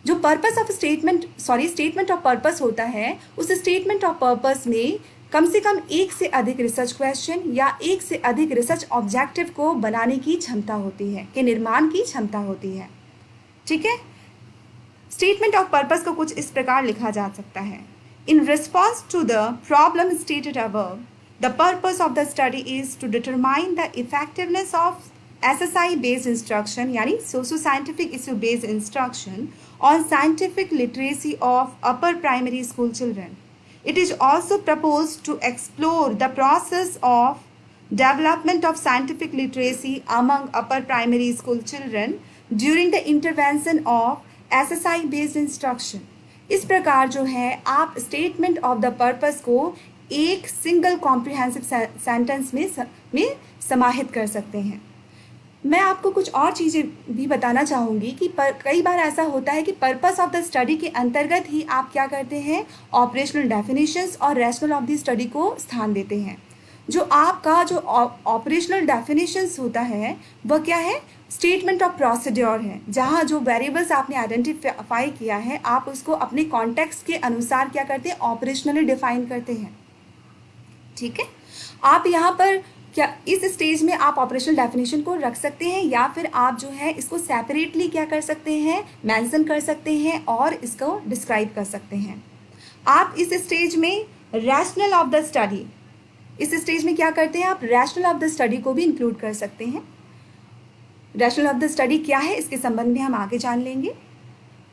जो purpose of statement of purpose होता है, उस स्टेटमेंट ऑफ पर्पस में कम से कम एक से अधिक रिसर्च क्वेश्चन या एक से अधिक रिसर्च ऑब्जेक्टिव को बनाने की क्षमता होती है, के निर्माण की क्षमता होती है. ठीक है, स्टेटमेंट ऑफ पर्पस को कुछ इस प्रकार लिखा जा सकता है. In response to the problem stated above, the purpose of the study is to determine the effectiveness of SSI based instruction यानी socio scientific issue based instruction on scientific literacy of upper primary school children. It is also proposed to explore the process of development of scientific literacy among upper primary school children during the intervention of SSI based instruction. इस प्रकार जो है आप statement of the purpose को एक single comprehensive sentence में समाहित कर सकते हैं. मैं आपको कुछ और चीज़ें भी बताना चाहूँगी कि कई बार ऐसा होता है कि पर्पस ऑफ द स्टडी के अंतर्गत ही आप क्या करते हैं, ऑपरेशनल डेफिनेशंस और रैशनल ऑफ द स्टडी को स्थान देते हैं. जो आपका जो ऑपरेशनल डेफिनेशंस होता है वह क्या है, स्टेटमेंट ऑफ प्रोसीड्योर है, जहाँ जो वेरिएबल्स आपने आइडेंटिफाई किया है आप उसको अपने कॉन्टेक्स्ट के अनुसार क्या करते हैं, ऑपरेशनली डिफाइन करते हैं. ठीक है, आप यहाँ पर क्या इस स्टेज में आप ऑपरेशनल डेफिनेशन को रख सकते हैं या फिर आप जो है इसको सेपरेटली क्या कर सकते हैं, मेंशन कर सकते हैं और इसको डिस्क्राइब कर सकते हैं. आप इस स्टेज में रैशनल ऑफ द स्टडी, इस स्टेज में क्या करते हैं, आप रैशनल ऑफ द स्टडी को भी इंक्लूड कर सकते हैं. रैशनल ऑफ द स्टडी क्या है इसके संबंध में हम आगे जान लेंगे.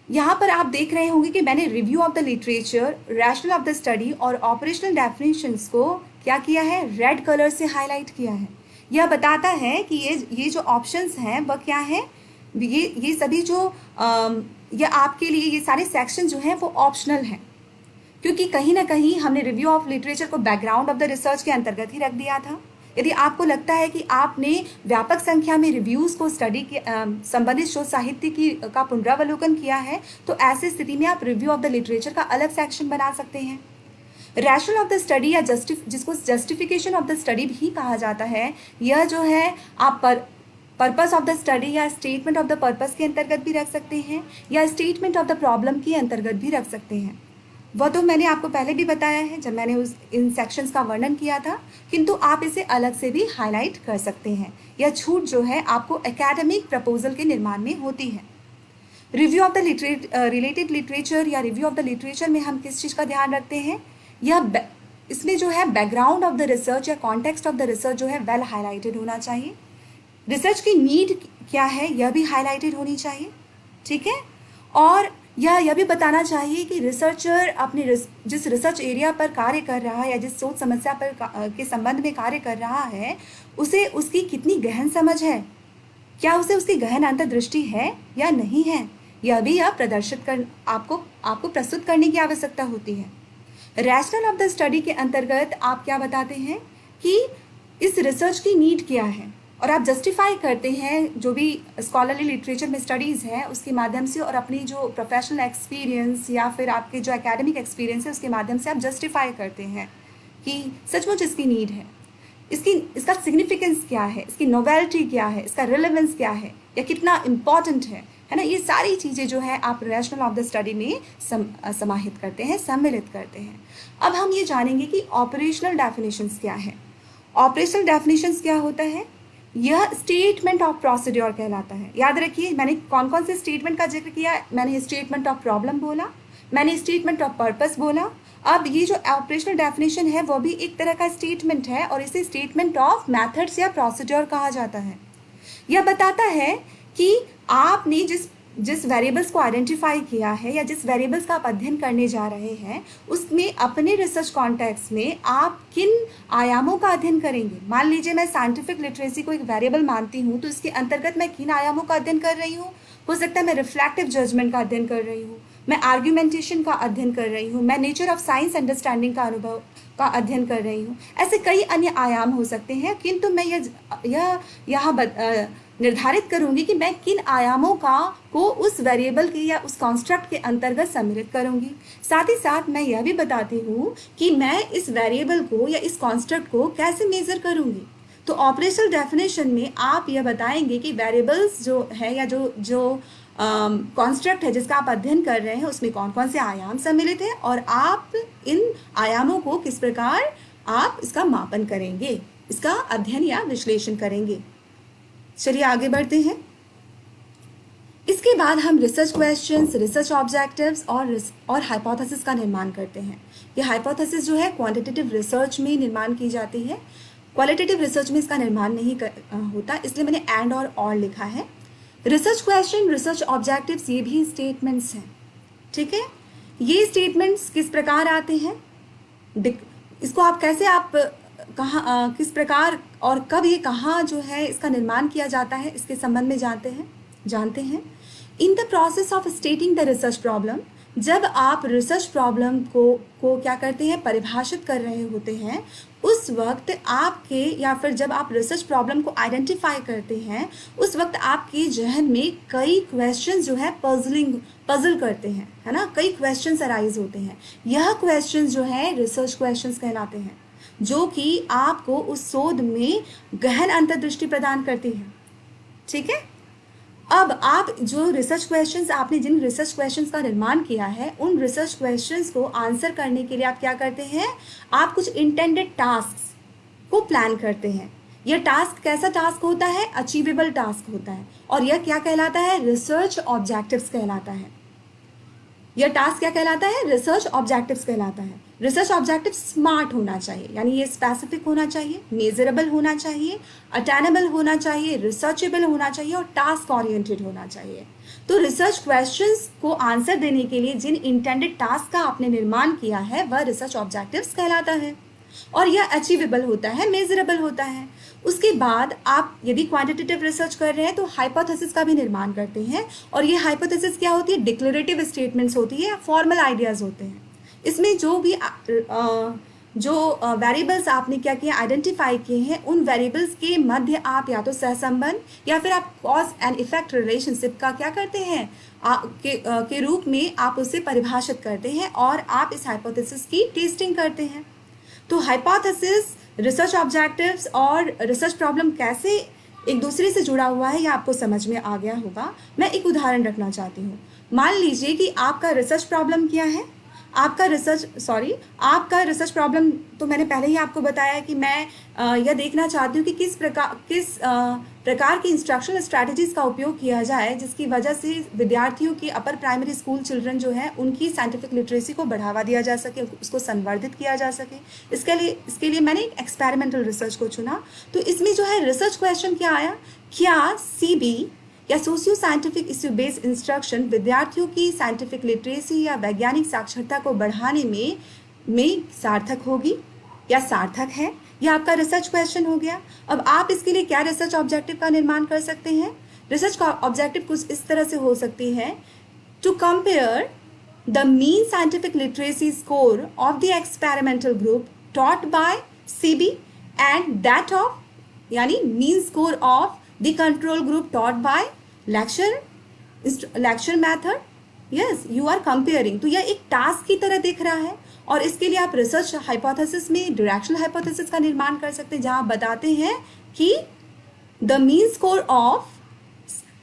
यहाँ पर आप देख रहे होंगे कि मैंने review of the literature, rational of the study और ऑपरेशनल डेफिनेशंस को क्या किया है, रेड कलर से हाईलाइट किया है. यह बताता है कि ये जो ऑप्शंस हैं वह क्या है, ये सभी जो ये आपके लिए ये सारे सेक्शन जो हैं वो ऑप्शनल हैं, क्योंकि कहीं ना कहीं हमने रिव्यू ऑफ लिटरेचर को बैकग्राउंड ऑफ द रिसर्च के अंतर्गत ही रख दिया था. यदि आपको लगता है कि आपने व्यापक संख्या में रिव्यूज़ को स्टडी के संबंधित शोध साहित्य का पुनरावलोकन किया है, तो ऐसी स्थिति में आप रिव्यू ऑफ द लिटरेचर का अलग सेक्शन बना सकते हैं. रैशनल ऑफ द स्टडी या जिसको जस्टिफिकेशन ऑफ द स्टडी भी कहा जाता है, यह जो है आप पर्पस ऑफ द स्टडी या स्टेटमेंट ऑफ द पर्पस के अंतर्गत भी रख सकते हैं या स्टेटमेंट ऑफ द प्रॉब्लम के अंतर्गत भी रख सकते हैं. वह तो मैंने आपको पहले भी बताया है जब मैंने इन सेक्शंस का वर्णन किया था, किंतु आप इसे अलग से भी हाईलाइट कर सकते हैं. यह छूट जो है आपको एकेडमिक प्रपोजल के निर्माण में होती है. Review of the related literature या रिव्यू ऑफ द लिटरेचर में हम किस चीज़ का ध्यान रखते हैं, इसमें जो है बैकग्राउंड ऑफ द रिसर्च या कॉन्टेक्स्ट ऑफ द रिसर्च जो है वेल हाईलाइटेड होना चाहिए. रिसर्च की नीड क्या है यह भी हाईलाइटेड होनी चाहिए. ठीक है, और यह भी बताना चाहिए कि रिसर्चर अपने जिस रिसर्च एरिया पर कार्य कर रहा है या जिस शोध समस्या पर के संबंध में कार्य कर रहा है उसे उसकी कितनी गहन समझ है, क्या उसे उसकी गहन अंतर्दृष्टि है या नहीं है, यह भी आपको प्रस्तुत करने की आवश्यकता होती है। रैशनल ऑफ द स्टडी के अंतर्गत आप क्या बताते हैं कि इस रिसर्च की नीड क्या है, और आप जस्टिफाई करते हैं जो भी स्कॉलरली लिटरेचर में स्टडीज़ है उसके माध्यम से, और अपनी जो प्रोफेशनल एक्सपीरियंस या फिर आपके जो एकेडमिक एक्सपीरियंस है उसके माध्यम से आप जस्टिफाई करते हैं कि सचमुच इसकी नीड है, इसका सिग्निफिकेंस क्या है, इसकी नोवेल्टी क्या है, इसका रिलेवेंस क्या है, या कितना इम्पॉर्टेंट है ना। ये सारी चीज़ें जो है आप रैशनल ऑफ द स्टडी में समाहित करते हैं, सम्मिलित करते हैं। अब हम ये जानेंगे कि ऑपरेशनल डेफिनेशंस क्या है। ऑपरेशनल डेफिनेशंस क्या होता है? यह स्टेटमेंट ऑफ प्रोसीड्योर कहलाता है। याद रखिए मैंने कौन कौन से स्टेटमेंट का जिक्र किया। मैंने स्टेटमेंट ऑफ प्रॉब्लम बोला, मैंने स्टेटमेंट ऑफ पर्पस बोला। अब ये जो ऑपरेशनल डेफिनेशन है वो भी एक तरह का स्टेटमेंट है, और इसे स्टेटमेंट ऑफ मेथड्स या प्रोसीड्योर कहा जाता है। यह बताता है कि आपने जिस वेरिएबल्स को आइडेंटिफाई किया है या जिस वेरिएबल्स का आप अध्ययन करने जा रहे हैं उसमें अपने रिसर्च कॉन्टेक्स्ट में आप किन आयामों का अध्ययन करेंगे। मान लीजिए मैं साइंटिफिक लिटरेसी को एक वेरिएबल मानती हूँ, तो इसके अंतर्गत मैं किन आयामों का अध्ययन कर रही हूँ। हो सकता है मैं रिफ्लेक्टिव जजमेंट का अध्ययन कर रही हूँ, मैं आर्ग्यूमेंटेशन का अध्ययन कर रही हूँ, मैं नेचर ऑफ साइंस अंडरस्टैंडिंग का अनुभव का अध्ययन कर रही हूँ। ऐसे कई अन्य आयाम हो सकते हैं, किंतु मैं यहाँ निर्धारित करूंगी कि मैं किन आयामों को उस वेरिएबल के या उस कॉन्स्ट्रक्ट के अंतर्गत सम्मिलित करूंगी। साथ ही साथ मैं यह भी बताती हूँ कि मैं इस वेरिएबल को या इस कॉन्स्ट्रक्ट को कैसे मेजर करूंगी। तो ऑपरेशनल डेफिनेशन में आप यह बताएंगे कि वेरिएबल्स जो है या जो कॉन्स्ट्रक्ट है जिसका आप अध्ययन कर रहे हैं उसमें कौन कौन से आयाम सम्मिलित हैं, और आप इन आयामों को किस प्रकार आप इसका मापन करेंगे, इसका अध्ययन या विश्लेषण करेंगे। चलिए आगे बढ़ते हैं। इसके बाद हम रिसर्च क्वेश्चंस, रिसर्च ऑब्जेक्टिव्स और हाइपोथेसिस का निर्माण करते हैं। ये हाइपोथेसिस जो है क्वांटिटेटिव रिसर्च में निर्माण की जाती है, क्वालिटेटिव रिसर्च में इसका निर्माण नहीं होता, इसलिए मैंने एंड और लिखा है। रिसर्च क्वेश्चन, रिसर्च ऑब्जेक्टिव्स ये भी स्टेटमेंट्स हैं, ठीक है। ये स्टेटमेंट्स किस प्रकार आते हैं, इसको आप कैसे कहाँ किस प्रकार और कब ये कहाँ जो है इसका निर्माण किया जाता है इसके संबंध में जानते हैं। In the process of stating the research problem, जब आप रिसर्च प्रॉब्लम को क्या करते हैं, परिभाषित कर रहे होते हैं, उस वक्त आपके या फिर जब आप रिसर्च प्रॉब्लम को आइडेंटिफाई करते हैं उस वक्त आपके जहन में कई क्वेश्चंस जो है पजल करते हैं, है ना। कई क्वेश्चंस अराइज होते हैं। यह क्वेश्चंस जो है रिसर्च क्वेश्चंस कहलाते हैं, जो कि आपको उस शोध में गहन अंतर्दृष्टि प्रदान करती है, ठीक है। अब आप जो आपने जिन रिसर्च क्वेश्चंस का निर्माण किया है उन रिसर्च क्वेश्चंस को आंसर करने के लिए आप क्या करते हैं, आप कुछ इंटेंडेड टास्क्स को प्लान करते हैं। यह टास्क कैसा टास्क होता है, अचीवेबल टास्क होता है, और यह क्या कहलाता है, रिसर्च ऑब्जेक्टिव्स कहलाता है। यह टास्क क्या कहलाता है, रिसर्च ऑब्जेक्टिव्स कहलाता है। रिसर्च ऑब्जेक्टिव स्मार्ट होना चाहिए, यानी ये स्पेसिफिक होना चाहिए, मेजरेबल होना चाहिए, अटेनेबल होना चाहिए, रिसर्चेबल होना चाहिए और टास्क ओरिएंटेड होना चाहिए। तो रिसर्च क्वेश्चंस को आंसर देने के लिए जिन इंटेंडेड टास्क का आपने निर्माण किया है वह रिसर्च ऑब्जेक्टिव्स कहलाता है, और यह अचीवेबल होता है, मेजरेबल होता है। उसके बाद आप यदि क्वांटिटेटिव रिसर्च कर रहे हैं तो हाइपोथेसिस का भी निर्माण करते हैं, और ये हाइपोथेसिस क्या होती है, डिक्लेरेटिव स्टेटमेंट्स होती है, फॉर्मल आइडियाज होते हैं। इसमें जो भी वेरिएबल्स आपने क्या किया, आइडेंटिफाई किए हैं, उन वेरिएबल्स के मध्य आप या तो सहसंबंध या फिर आप कॉज एंड इफेक्ट रिलेशनशिप का क्या करते हैं के रूप में आप उसे परिभाषित करते हैं, और आप इस हाइपोथेसिस की टेस्टिंग करते हैं। तो हाइपोथेसिस, रिसर्च ऑब्जेक्टिव्स और रिसर्च प्रॉब्लम कैसे एक दूसरे से जुड़ा हुआ है यह आपको समझ में आ गया होगा। मैं एक उदाहरण रखना चाहती हूँ। मान लीजिए कि आपका रिसर्च प्रॉब्लम क्या है, आपका रिसर्च प्रॉब्लम तो मैंने पहले ही आपको बताया कि मैं यह देखना चाहती हूँ कि किस प्रकार की इंस्ट्रक्शनल स्ट्रैटेजीज का उपयोग किया जाए जिसकी वजह से विद्यार्थियों की अपर प्राइमरी स्कूल चिल्ड्रन जो है उनकी साइंटिफिक लिटरेसी को बढ़ावा दिया जा सके, उसको संवर्धित किया जा सके। इसके लिए मैंने एक एक्सपेरिमेंटल रिसर्च को चुना। तो इसमें जो है रिसर्च क्वेश्चन क्या आया, क्या सीबी या socio scientific issue based instruction विद्यार्थियों की साइंटिफिक लिटरेसी या वैज्ञानिक साक्षरता को बढ़ाने में सार्थक होगी या सार्थक है। यह आपका रिसर्च क्वेश्चन हो गया। अब आप इसके लिए क्या रिसर्च ऑब्जेक्टिव का निर्माण कर सकते हैं। रिसर्च का ऑब्जेक्टिव कुछ इस तरह से हो सकती है to compare the mean scientific literacy score of the experimental group taught by CB and that of यानी mean score of the control group taught by lecture method. Yes, you are comparing. तो यह एक task की तरह दिख रहा है और इसके लिए आप रिसर्च हाइपोथेसिस में डायरेक्शनल हाइपोथेसिस का निर्माण कर सकते हैं, जहां आप बताते हैं कि the mean score of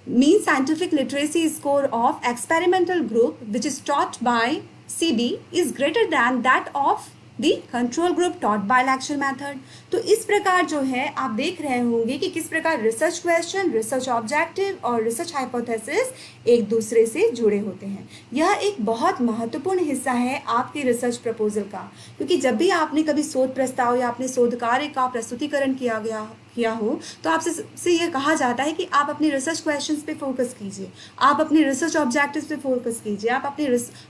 mean scientific literacy score of experimental group which is taught by CB is greater than that of the control group taught by lecture method. तो इस प्रकार जो है आप देख रहे होंगे कि किस प्रकार रिसर्च क्वेश्चन, रिसर्च ऑब्जेक्टिव और रिसर्च हाइपोथेसिस एक दूसरे से जुड़े होते हैं. यह एक बहुत महत्वपूर्ण हिस्सा है आपके रिसर्च प्रपोजल का, क्योंकि जब भी आपने कभी शोध प्रस्ताव या अपने शोध कार्य का प्रस्तुतिकरण किया हो तो आपसे यह कहा जाता है कि आप अपने रिसर्च क्वेश्चंस पे फोकस कीजिए, आप अपने रिसर्च ऑब्जेक्टिव्स पे फोकस कीजिए, आप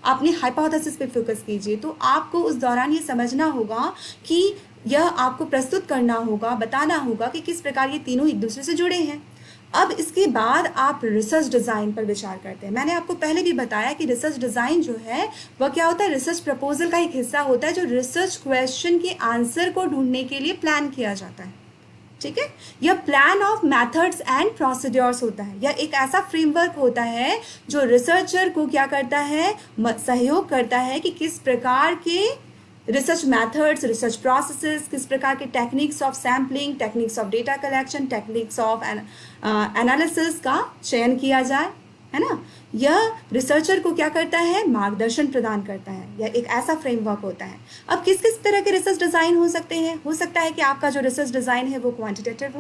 अपने हाइपोथेसिस पे फोकस कीजिए. तो आपको उस दौरान ये समझना होगा कि यह आपको प्रस्तुत करना होगा, बताना होगा कि किस प्रकार ये तीनों एक दूसरे से जुड़े हैं. अब इसके बाद आप रिसर्च डिज़ाइन पर विचार करते हैं. मैंने आपको पहले भी बताया कि रिसर्च डिज़ाइन जो है वह क्या होता है, रिसर्च प्रपोजल का एक हिस्सा होता है जो रिसर्च क्वेश्चन के आंसर को ढूंढने के लिए प्लान किया जाता है. ठीक है, यह plan of methods and procedures होता है. यह एक ऐसा फ्रेमवर्क होता है जो रिसर्चर को क्या करता है, सहयोग करता है कि किस प्रकार के रिसर्च मेथड्स, रिसर्च प्रोसेसेस, किस प्रकार के techniques of sampling, techniques of data collection, techniques of analysis का चयन किया जाए, है ना. यह रिसर्चर को क्या करता है, मार्गदर्शन प्रदान करता है. यह एक ऐसा फ्रेमवर्क होता है. अब किस किस तरह के रिसर्च डिज़ाइन हो सकते हैं. हो सकता है कि आपका जो रिसर्च डिज़ाइन है वो क्वांटिटेटिव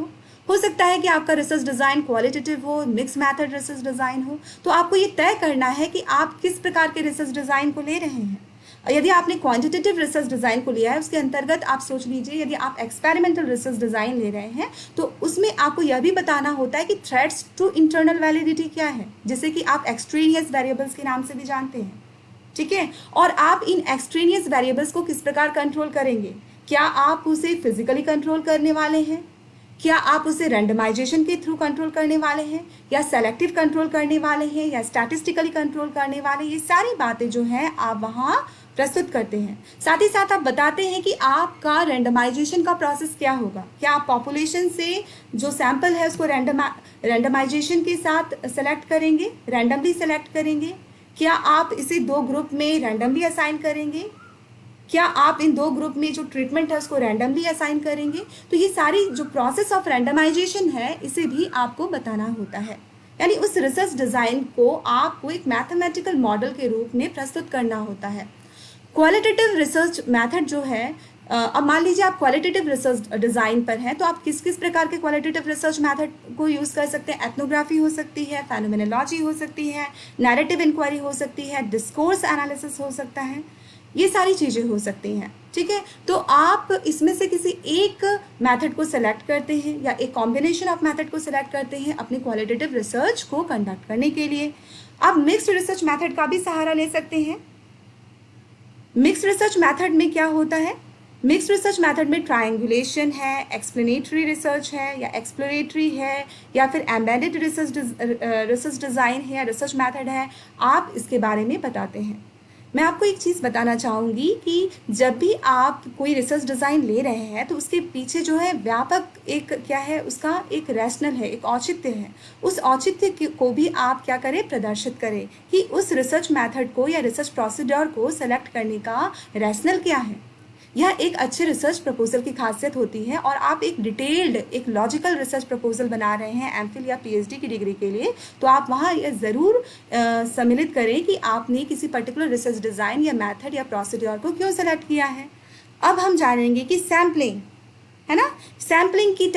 हो सकता है कि आपका रिसर्च डिज़ाइन क्वालिटेटिव हो, मिक्स मैथड रिसर्च डिज़ाइन हो. तो आपको ये तय करना है कि आप किस प्रकार के रिसर्च डिज़ाइन को ले रहे हैं. यदि आपने क्वांटिटेटिव रिसर्च डिज़ाइन को लिया है, उसके अंतर्गत आप सोच लीजिए यदि आप एक्सपेरिमेंटल रिसर्च डिज़ाइन ले रहे हैं तो उसमें आपको यह भी बताना होता है कि थ्रेट्स टू इंटरनल वैलिडिटी क्या है, जिसे कि आप एक्सट्रेनियस वेरिएबल्स के नाम से भी जानते हैं. ठीक है, और आप इन एक्सट्रेनियस वेरिएबल्स को किस प्रकार कंट्रोल करेंगे. क्या आप उसे फिजिकली कंट्रोल करने वाले हैं, क्या आप उसे रैंडमाइजेशन के थ्रू कंट्रोल करने वाले हैं, या सेलेक्टिव कंट्रोल करने वाले हैं, या स्टैटिस्टिकली कंट्रोल करने वाले. ये सारी बातें जो हैं आप वहाँ प्रस्तुत करते हैं. साथ ही साथ आप बताते हैं कि आपका रैंडमाइजेशन का प्रोसेस क्या होगा. क्या आप पॉपुलेशन से जो सैंपल है उसको रैंडमाइजेशन के साथ सेलेक्ट करेंगे, रैंडमली सेलेक्ट करेंगे. क्या आप इसे दो ग्रुप में रैंडमली असाइन करेंगे, क्या आप इन दो ग्रुप में जो ट्रीटमेंट है उसको रैंडमली असाइन करेंगे. तो ये सारी जो प्रोसेस ऑफ रैंडमाइजेशन है इसे भी आपको बताना होता है. यानी उस रिसर्च डिज़ाइन को आपको एक मैथमेटिकल मॉडल के रूप में प्रस्तुत करना होता है. क्वालिटेटिव रिसर्च मेथड जो है, अब मान लीजिए आप क्वालिटेटिव रिसर्च डिज़ाइन पर हैं तो आप किस किस प्रकार के क्वालिटेटिव रिसर्च मेथड को यूज़ कर सकते हैं. एथनोग्राफी हो सकती है, फेनोमेनोलॉजी हो सकती है, नैरेटिव इंक्वायरी हो सकती है, डिस्कोर्स एनालिसिस हो सकता है. ये सारी चीज़ें हो सकती हैं. ठीक है, तो आप इसमें से किसी एक मेथड को सिलेक्ट करते हैं या एक कॉम्बिनेशन ऑफ मेथड को सिलेक्ट करते हैं अपने क्वालिटेटिव रिसर्च को कंडक्ट करने के लिए. आप मिक्स्ड रिसर्च मेथड का भी सहारा ले सकते हैं. मिक्स्ड रिसर्च मेथड में क्या होता है, मिक्स्ड रिसर्च मेथड में ट्रायंगुलेशन है, एक्सप्लेनेटरी रिसर्च है या एक्सप्लोरेटरी है या फिर एम्बेडेड रिसर्च डिज़ाइन है या रिसर्च मेथड है. आप इसके बारे में बताते हैं. मैं आपको एक चीज़ बताना चाहूँगी कि जब भी आप कोई रिसर्च डिज़ाइन ले रहे हैं तो उसके पीछे जो है व्यापक एक क्या है, उसका एक रैशनल है, एक औचित्य है. उस औचित्य को भी आप क्या करें, प्रदर्शित करें कि उस रिसर्च मेथड को या रिसर्च प्रोसीड्योर को सेलेक्ट करने का रैशनल क्या है. यह एक अच्छे रिसर्च प्रपोजल की खासियत होती है. और आप एक डिटेल्ड, एक लॉजिकल रिसर्च प्रपोजल बना रहे हैं एमफिल या पीएचडी की डिग्री के लिए, तो आप वहाँ यह ज़रूर सम्मिलित करें कि आपने किसी पर्टिकुलर रिसर्च डिज़ाइन या मेथड या प्रोसीड्योर को क्यों सेलेक्ट किया है. अब हम जानेंगे कि सैम्पलिंग, है ना, सैम्पलिंग की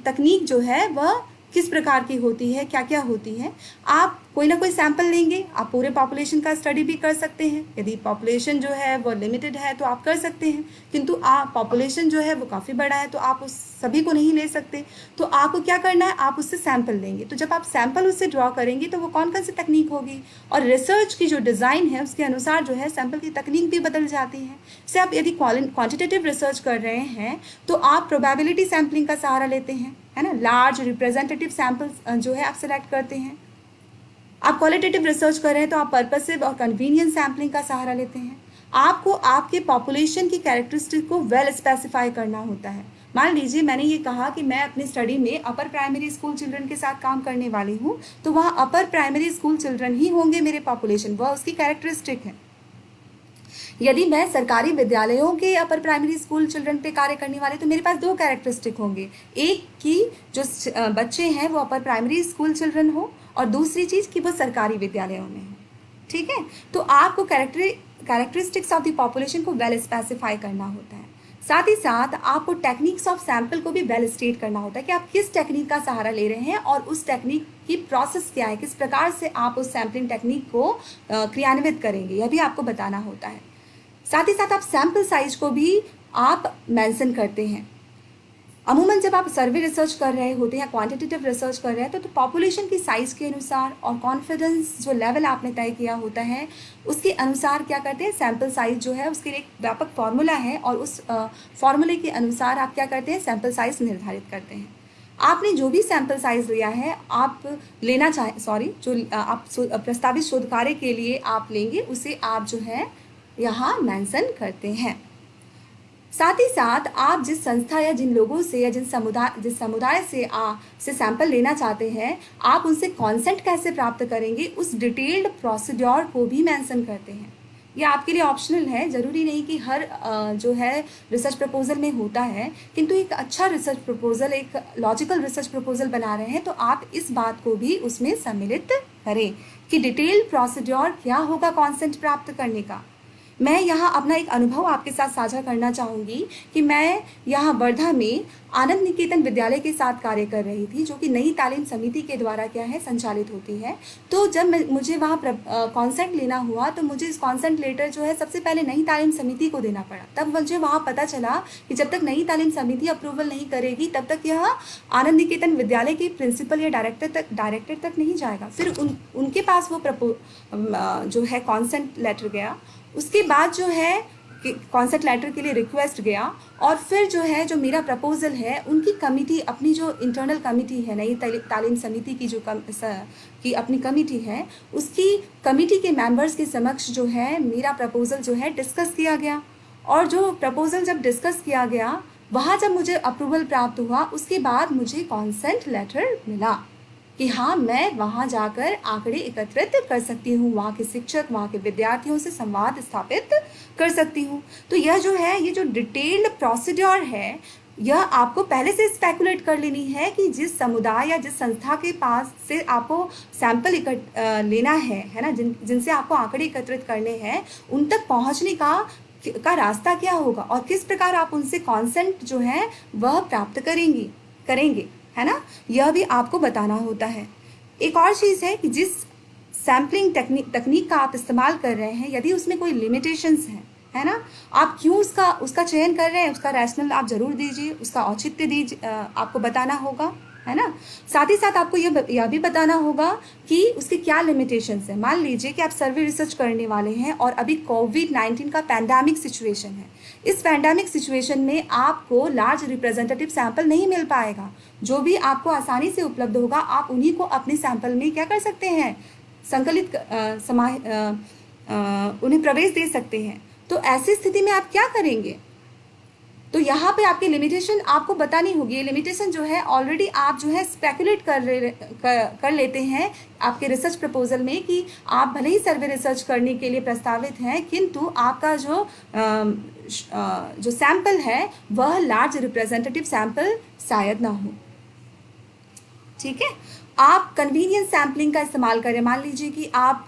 तकनीक जो है वह किस प्रकार की होती है, क्या क्या होती है. आप कोई ना कोई सैंपल लेंगे, आप पूरे पॉपुलेशन का स्टडी भी कर सकते हैं. यदि पॉपुलेशन जो है वो लिमिटेड है तो आप कर सकते हैं, किंतु आप पॉपुलेशन जो है वो काफ़ी बड़ा है तो आप उस सभी को नहीं ले सकते. तो आपको क्या करना है, आप उससे सैंपल लेंगे. तो जब आप सैंपल उससे ड्रॉ करेंगे तो वो कौन कौन सी तकनीक होगी, और रिसर्च की जो डिज़ाइन है उसके अनुसार जो है सैंपल की तकनीक भी बदल जाती है. जैसे आप यदि क्वान्टिटेटिव रिसर्च कर रहे हैं तो आप प्रोबेबिलिटी सैम्पलिंग का सहारा लेते हैं, है ना. लार्ज रिप्रेजेंटेटिव सैंपल्स जो है आप सेलेक्ट करते हैं. आप क्वालिटेटिव रिसर्च कर रहे हैं तो आप पर्पसिव और कन्वीनियंस सैम्पलिंग का सहारा लेते हैं। आपको आपके पॉपुलेशन की कैरेक्टरिस्टिक को वेल स्पेसिफाई करना होता है। मान लीजिए मैंने ये कहा कि मैं अपनी स्टडी में अपर प्राइमरी स्कूल चिल्ड्रन के साथ काम करने वाली हूँ, तो वहाँ अपर प्राइमरी स्कूल चिल्ड्रन ही होंगे मेरे पॉपुलेशन, वह उसकी कैरेक्टरिस्टिक है। यदि मैं सरकारी विद्यालयों के अपर प्राइमरी स्कूल चिल्ड्रन पे कार्य करने वाले, तो मेरे पास दो कैरेक्टरिस्टिक होंगे, एक कि जो बच्चे हैं वो अपर प्राइमरी स्कूल चिल्ड्रन हो, और दूसरी चीज़ कि वो सरकारी विद्यालयों में हो। ठीक है, तो आपको कैरेक्टरिस्टिक्स ऑफ द पॉपुलेशन को वेल स्पेसिफाई करना होता है। साथ ही साथ आपको टेक्निक्स ऑफ सैंपल को भी वेल स्टेट करना होता है कि आप किस टेक्निक का सहारा ले रहे हैं और उस टेक्निक की प्रोसेस क्या है, किस प्रकार से आप उस सैम्पलिंग टेक्निक को क्रियान्वित करेंगे, यह भी आपको बताना होता है। साथ ही साथ आप सैम्पल साइज को भी आप मेंशन करते हैं। अमूमन जब आप सर्वे रिसर्च कर रहे होते हैं, क्वांटिटेटिव रिसर्च कर रहे हैं, तो पॉपुलेशन की साइज़ के अनुसार और कॉन्फिडेंस जो लेवल आपने तय किया होता है उसके अनुसार क्या करते हैं, सैम्पल साइज जो है उसके लिए एक व्यापक फॉर्मूला है, और उस फॉर्मूले के अनुसार आप क्या करते हैं, सैम्पल साइज निर्धारित करते हैं। आपने जो भी सैम्पल साइज लिया है, आप लेना चाहें जो आप प्रस्तावित शोध कार्य के लिए आप लेंगे, उसे आप जो है यहाँ मेंशन करते हैं। साथ ही साथ आप जिस संस्था या जिन लोगों से या जिस समुदाय से सैंपल लेना चाहते हैं, आप उनसे कॉन्सेंट कैसे प्राप्त करेंगे, उस डिटेल्ड प्रोसीड्योर को भी मेंशन करते हैं। ये आपके लिए ऑप्शनल है, ज़रूरी नहीं कि हर जो है रिसर्च प्रपोजल में होता है, किंतु एक अच्छा रिसर्च प्रपोजल, एक लॉजिकल रिसर्च प्रपोजल बना रहे हैं तो आप इस बात को भी उसमें सम्मिलित करें कि डिटेल्ड प्रोसीड्योर क्या होगा कॉन्सेंट प्राप्त करने का। मैं यहाँ अपना एक अनुभव आपके साथ साझा करना चाहूँगी कि मैं यहाँ वर्धा में आनंद निकेतन विद्यालय के साथ कार्य कर रही थी, जो कि नई तालीम समिति के द्वारा क्या है संचालित होती है। तो जब मुझे वहाँ कॉन्सेंट लेना हुआ, तो मुझे इस कॉन्सेंट लेटर जो है सबसे पहले नई तालीम समिति को देना पड़ा। तब मुझे वहाँ पता चला कि जब तक नई तालीम समिति अप्रूवल नहीं करेगी तब तक यह आनंद निकेतन विद्यालय के प्रिंसिपल या डायरेक्टर तक नहीं जाएगा। फिर उनके पास वो जो है कॉन्सेंट लेटर गया, उसके बाद जो है कॉन्सेंट लेटर के लिए रिक्वेस्ट गया, और फिर जो है जो मेरा प्रपोजल है उनकी कमिटी, अपनी जो इंटरनल कमिटी है नई तालीम समिति की की अपनी कमिटी है, उसकी कमिटी के मेंबर्स के समक्ष जो है मेरा प्रपोजल जो है डिस्कस किया गया। और जो प्रपोजल जब डिस्कस किया गया, वहाँ जब मुझे अप्रूवल प्राप्त हुआ, उसके बाद मुझे कॉन्सेंट लेटर मिला कि हाँ, मैं वहाँ जाकर आंकड़े एकत्रित कर सकती हूँ, वहाँ के शिक्षक, वहाँ के विद्यार्थियों से संवाद स्थापित कर सकती हूँ। तो यह जो है, ये जो डिटेल्ड प्रोसीड्योर है, यह आपको पहले से स्पेकुलेट कर लेनी है कि जिस समुदाय या जिस संस्था के पास से आपको सैंपल लेना है ना, जिनसे आपको आंकड़े एकत्रित करने हैं, उन तक पहुँचने का रास्ता क्या होगा और किस प्रकार आप उनसे कॉन्सेंट जो है वह प्राप्त करेंगे, है ना, यह भी आपको बताना होता है। एक और चीज़ है कि जिस सैम्पलिंग तकनीक का आप इस्तेमाल कर रहे हैं, यदि उसमें कोई लिमिटेशंस हैं, है ना, आप क्यों उसका चयन कर रहे हैं, उसका रैशनल आप जरूर दीजिए, उसका औचित्य दीजिए, आपको बताना होगा, है ना। साथ ही साथ आपको यह भी बताना होगा कि उसके क्या लिमिटेशंस हैं। मान लीजिए कि आप सर्वे रिसर्च करने वाले हैं और अभी कोविड-19 का पैंडेमिक सिचुएशन है। इस पैंडेमिक सिचुएशन में आपको लार्ज रिप्रेजेंटेटिव सैंपल नहीं मिल पाएगा। जो भी आपको आसानी से उपलब्ध होगा, आप उन्हीं को अपने सैंपल में क्या कर सकते हैं, संकलित उन्हें प्रवेश दे सकते हैं। तो ऐसी स्थिति में आप क्या करेंगे, तो यहाँ पे आपकी लिमिटेशन आपको बतानी होगी। ये लिमिटेशन जो है ऑलरेडी आप जो है स्पेकुलेट कर लेते हैं आपके रिसर्च प्रपोजल में कि आप भले ही सर्वे रिसर्च करने के लिए प्रस्तावित हैं, किंतु आपका जो सैंपल है वह लार्ज रिप्रेजेंटेटिव सैंपल शायद ना हो। ठीक है, आप कन्वीनियंस सैम्पलिंग का इस्तेमाल करें। मान लीजिए कि आप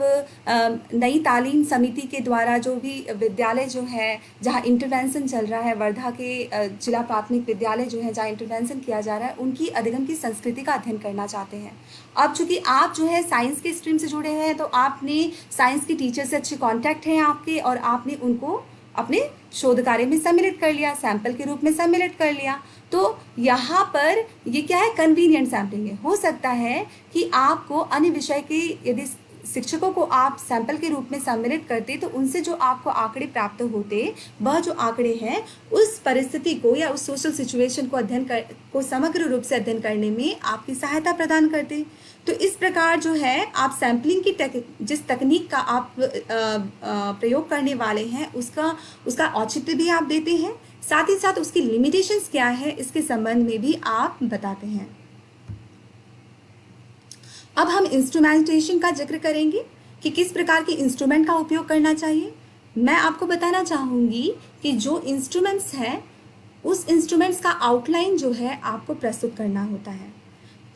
नई तालीम समिति के द्वारा जो भी विद्यालय जो है जहाँ इंटरवेंशन चल रहा है, वर्धा के जिला प्राथमिक विद्यालय जो है जहाँ इंटरवेंशन किया जा रहा है, उनकी अधिगम की संस्कृति का अध्ययन करना चाहते हैं। अब चूंकि आप जो है साइंस के स्ट्रीम से जुड़े हुए हैं, तो आपने साइंस के टीचर से अच्छे कॉन्टैक्ट हैं आपके, और आपने उनको अपने शोध कार्य में सम्मिलित कर लिया, सैंपल के रूप में सम्मिलित कर लिया। तो यहाँ पर ये क्या है, कन्वीनियंट सैम्पलिंग है। हो सकता है कि आपको अन्य विषय की यदि शिक्षकों को आप सैंपल के रूप में सम्मिलित करते तो उनसे जो आपको आंकड़े प्राप्त होते, वह जो आंकड़े हैं उस परिस्थिति को या उस सोशल सिचुएशन को समग्र रूप से अध्ययन करने में आपकी सहायता प्रदान करते। तो इस प्रकार जो है आप सैम्पलिंग की जिस तकनीक का आप प्रयोग करने वाले हैं उसका औचित्य भी आप देते हैं, साथ ही साथ उसकी लिमिटेशंस क्या है इसके संबंध में भी आप बताते हैं। अब हम इंस्ट्रूमेंटेशन का जिक्र करेंगे कि किस प्रकार के इंस्ट्रूमेंट का उपयोग करना चाहिए। मैं आपको बताना चाहूँगी कि जो इंस्ट्रूमेंट्स हैं उस इंस्ट्रूमेंट्स का आउटलाइन जो है आपको प्रस्तुत करना होता है।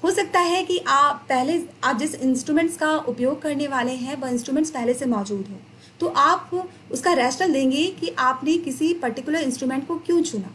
हो सकता है कि आप जिस इंस्ट्रूमेंट्स का उपयोग करने वाले हैं वह इंस्ट्रूमेंट्स पहले से मौजूद हो, तो आप उसका रैशनल देंगे कि आपने किसी पर्टिकुलर इंस्ट्रूमेंट को क्यों चुना।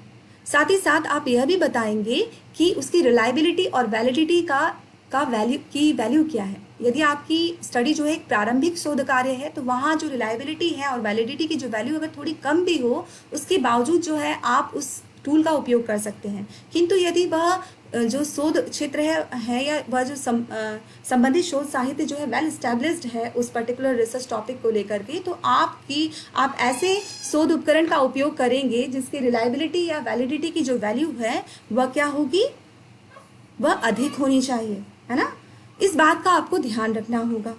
साथ ही साथ आप यह भी बताएंगे कि उसकी रिलायबिलिटी और वैलिडिटी का वैल्यू क्या है। यदि आपकी स्टडी जो है एक प्रारंभिक शोध कार्य है तो वहाँ जो रिलायबिलिटी है और वैलिडिटी की जो वैल्यू अगर थोड़ी कम भी हो उसके बावजूद जो है आप उस टूल का उपयोग कर सकते हैं। किंतु यदि वह जो शोध क्षेत्र है या वह जो संबंधित शोध साहित्य जो है वेल एस्टैब्लिश्ड है उस पर्टिकुलर रिसर्च टॉपिक को लेकर के, तो आप ऐसे शोध उपकरण का उपयोग करेंगे जिसकी रिलायबिलिटी या वैलिडिटी की जो वैल्यू है वह क्या होगी, वह अधिक होनी चाहिए, है ना। इस बात का आपको ध्यान रखना होगा।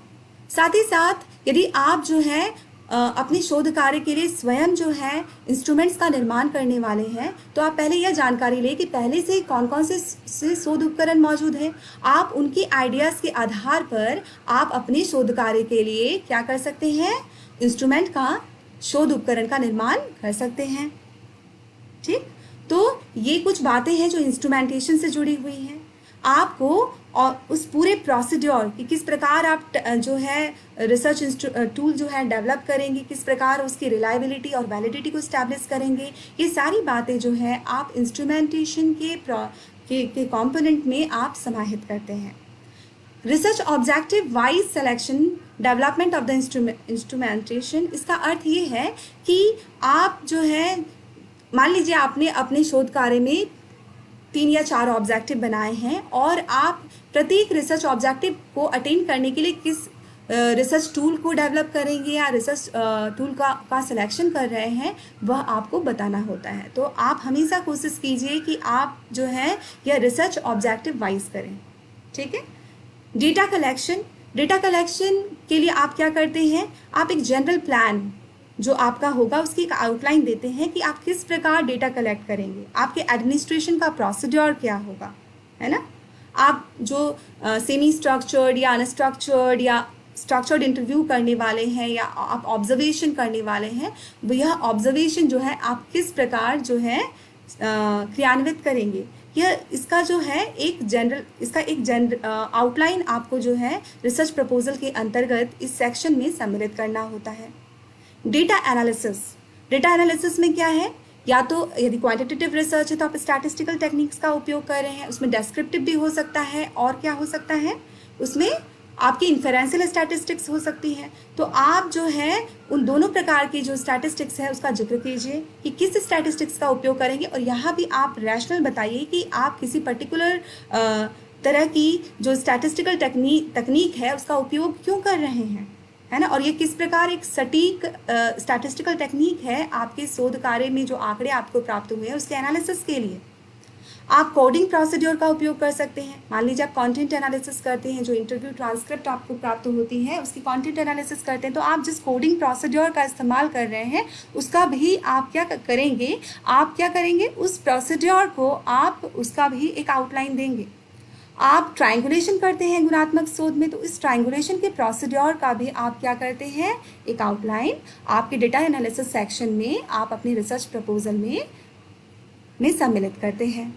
साथ ही साथ यदि आप जो है अपने शोध कार्य के लिए स्वयं जो है इंस्ट्रूमेंट्स का निर्माण करने वाले हैं तो आप पहले यह जानकारी लें कि पहले से कौन कौन से शोध उपकरण मौजूद हैं। आप उनकी आइडियाज़ के आधार पर आप अपने शोध कार्य के लिए क्या कर सकते हैं, इंस्ट्रूमेंट का शोध उपकरण का निर्माण कर सकते हैं। ठीक, तो ये कुछ बातें हैं जो इंस्ट्रूमेंटेशन से जुड़ी हुई हैं। आपको और उस पूरे प्रोसीड्योर कि किस प्रकार आप जो है रिसर्च टूल जो है डेवलप करेंगे, किस प्रकार उसकी रिलायबिलिटी और वैलिडिटी को इस्टेब्लिश करेंगे, ये सारी बातें जो है आप इंस्ट्रूमेंटेशन के कंपोनेंट में आप समाहित करते हैं। Research objective wise selection development of the instrumentation, इसका अर्थ ये है कि आप जो है मान लीजिए आपने अपने शोध कार्य में 3 या 4 ऑब्जेक्टिव बनाए हैं और आप प्रत्येक रिसर्च ऑब्जेक्टिव को अटेन करने के लिए किस रिसर्च टूल को डेवलप करेंगे या रिसर्च टूल का सिलेक्शन कर रहे हैं वह आपको बताना होता है। तो आप हमेशा कोशिश कीजिए कि आप जो है यह रिसर्च ऑब्जेक्टिव वाइज करें। ठीक है। डेटा कलेक्शन के लिए आप क्या करते हैं, आप एक जनरल प्लान जो आपका होगा उसकी एक आउटलाइन देते हैं कि आप किस प्रकार डेटा कलेक्ट करेंगे, आपके एडमिनिस्ट्रेशन का प्रोसीड्योर क्या होगा, है ना। आप जो सेमी स्ट्रक्चर्ड या अनस्ट्रक्चर्ड या स्ट्रक्चर्ड इंटरव्यू करने वाले हैं या आप ऑब्जर्वेशन करने वाले हैं, यह ऑब्जर्वेशन जो है आप किस प्रकार जो है क्रियान्वित करेंगे, इसका एक जनरल आउटलाइन आपको जो है रिसर्च प्रपोजल के अंतर्गत इस सेक्शन में सम्मिलित करना होता है। डेटा एनालिसिस में क्या है, या तो यदि क्वांटिटेटिव रिसर्च है तो आप स्टैटिस्टिकल टेक्निक्स का उपयोग कर रहे हैं, उसमें डेस्क्रिप्टिव भी हो सकता है और क्या हो सकता है, उसमें आपकी इन्फेरेंशियल स्टैटिस्टिक्स हो सकती है। तो आप जो है उन दोनों प्रकार की जो स्टैटिस्टिक्स है उसका जिक्र कीजिए कि किस स्टैटिस्टिक्स का उपयोग करेंगे, और यहाँ भी आप रैशनल बताइए कि आप किसी पर्टिकुलर तरह की जो स्टैटिस्टिकल तकनीक है उसका उपयोग क्यों कर रहे हैं, है ना। और ये किस प्रकार एक सटीक स्टैटिस्टिकल टेक्निक है आपके शोध कार्य में जो आंकड़े आपको प्राप्त हुए हैं उसके एनालिसिस के लिए। आप कोडिंग प्रोसीड्योर का उपयोग कर सकते हैं। मान लीजिए आप कंटेंट एनालिसिस करते हैं, जो इंटरव्यू ट्रांसक्रिप्ट आपको प्राप्त होती है उसकी कंटेंट एनालिसिस करते हैं, तो आप जिस कोडिंग प्रोसीड्योर का इस्तेमाल कर रहे हैं उसका भी आप क्या करेंगे, उस प्रोसीड्योर को आप उसका भी एक आउटलाइन देंगे। आप ट्रायंगुलेशन करते हैं गुणात्मक शोध में, तो इस ट्रायंगुलेशन के प्रोसीड्योर का भी आप क्या करते हैं, एक आउटलाइन आपके डेटा एनालिसिस सेक्शन में आप अपने रिसर्च प्रपोजल में सम्मिलित करते हैं।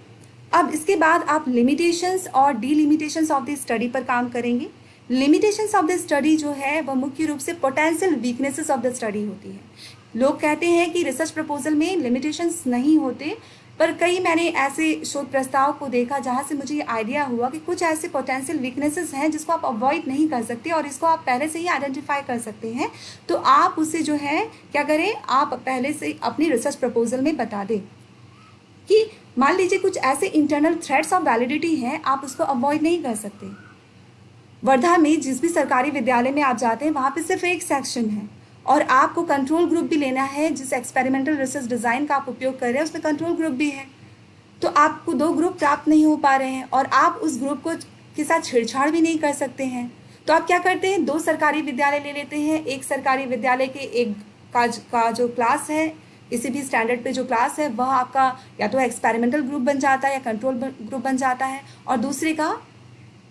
अब इसके बाद आप लिमिटेशंस और डीलिमिटेशंस ऑफ द स्टडी पर काम करेंगे। लिमिटेशंस ऑफ द स्टडी जो है वह मुख्य रूप से potential weaknesses of the study होती है। लोग कहते हैं कि रिसर्च प्रपोजल में लिमिटेशंस नहीं होते, पर कई मैंने ऐसे शोध प्रस्ताव को देखा जहाँ से मुझे ये आइडिया हुआ कि कुछ ऐसे पोटेंशियल वीकनेसेस हैं जिसको आप अवॉइड नहीं कर सकते और इसको आप पहले से ही आइडेंटिफाई कर सकते हैं। तो आप उसे जो है क्या करें, आप पहले से अपनी रिसर्च प्रपोजल में बता दें कि मान लीजिए कुछ ऐसे इंटरनल थ्रेड्स ऑफ वैलिडिटी हैं, आप उसको अवॉइड नहीं कर सकते। वर्धा में जिस भी सरकारी विद्यालय में आप जाते हैं वहाँ पे सिर्फ एक सेक्शन है और आपको कंट्रोल ग्रुप भी लेना है। जिस एक्सपेरिमेंटल रिसर्च डिज़ाइन का आप उपयोग कर रहे हैं उसमें कंट्रोल ग्रुप भी है, तो आपको 2 ग्रुप प्राप्त नहीं हो पा रहे हैं और आप उस ग्रुप को के साथ छेड़छाड़ भी नहीं कर सकते हैं। तो आप क्या करते हैं, 2 सरकारी विद्यालय ले लेते हैं। एक सरकारी विद्यालय के एक का जो क्लास है, किसी भी स्टैंडर्ड पे जो क्लास है वह आपका या तो एक्सपेरिमेंटल ग्रुप बन जाता है या कंट्रोल ग्रुप बन जाता है, और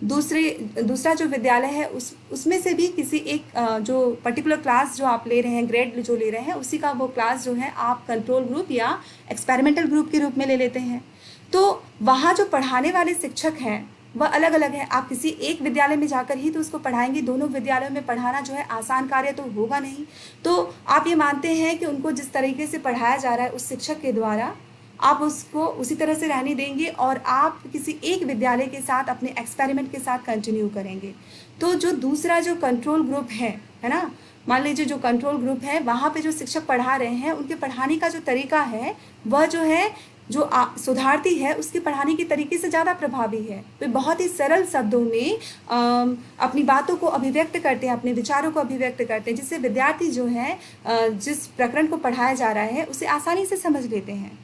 दूसरा जो विद्यालय है उसमें से भी किसी एक जो पर्टिकुलर क्लास जो आप ले रहे हैं, ग्रेड जो ले रहे हैं, उसी का वो क्लास जो है आप कंट्रोल ग्रुप या एक्सपेरिमेंटल ग्रुप के रूप में ले लेते हैं। तो वहाँ जो पढ़ाने वाले शिक्षक हैं वह अलग अलग है। आप किसी एक विद्यालय में जाकर ही तो उसको पढ़ाएंगे, दोनों विद्यालयों में पढ़ाना जो है आसान कार्य तो होगा नहीं। तो आप ये मानते हैं कि उनको जिस तरीके से पढ़ाया जा रहा है उस शिक्षक के द्वारा आप उसको उसी तरह से रहने देंगे और आप किसी एक विद्यालय के साथ अपने एक्सपेरिमेंट के साथ कंटिन्यू करेंगे। तो जो दूसरा जो कंट्रोल ग्रुप है ना, मान लीजिए जो कंट्रोल ग्रुप है वहाँ पे जो शिक्षक पढ़ा रहे हैं उनके पढ़ाने का जो तरीका है वह जो है जो शोधार्थी है उसके पढ़ाने के तरीके से ज़्यादा प्रभावी है। वे बहुत ही सरल शब्दों में अपनी बातों को अभिव्यक्त करते हैं, अपने विचारों को अभिव्यक्त करते हैं, जिससे विद्यार्थी जो है जिस प्रकरण को पढ़ाया जा रहा है उसे आसानी से समझ लेते हैं।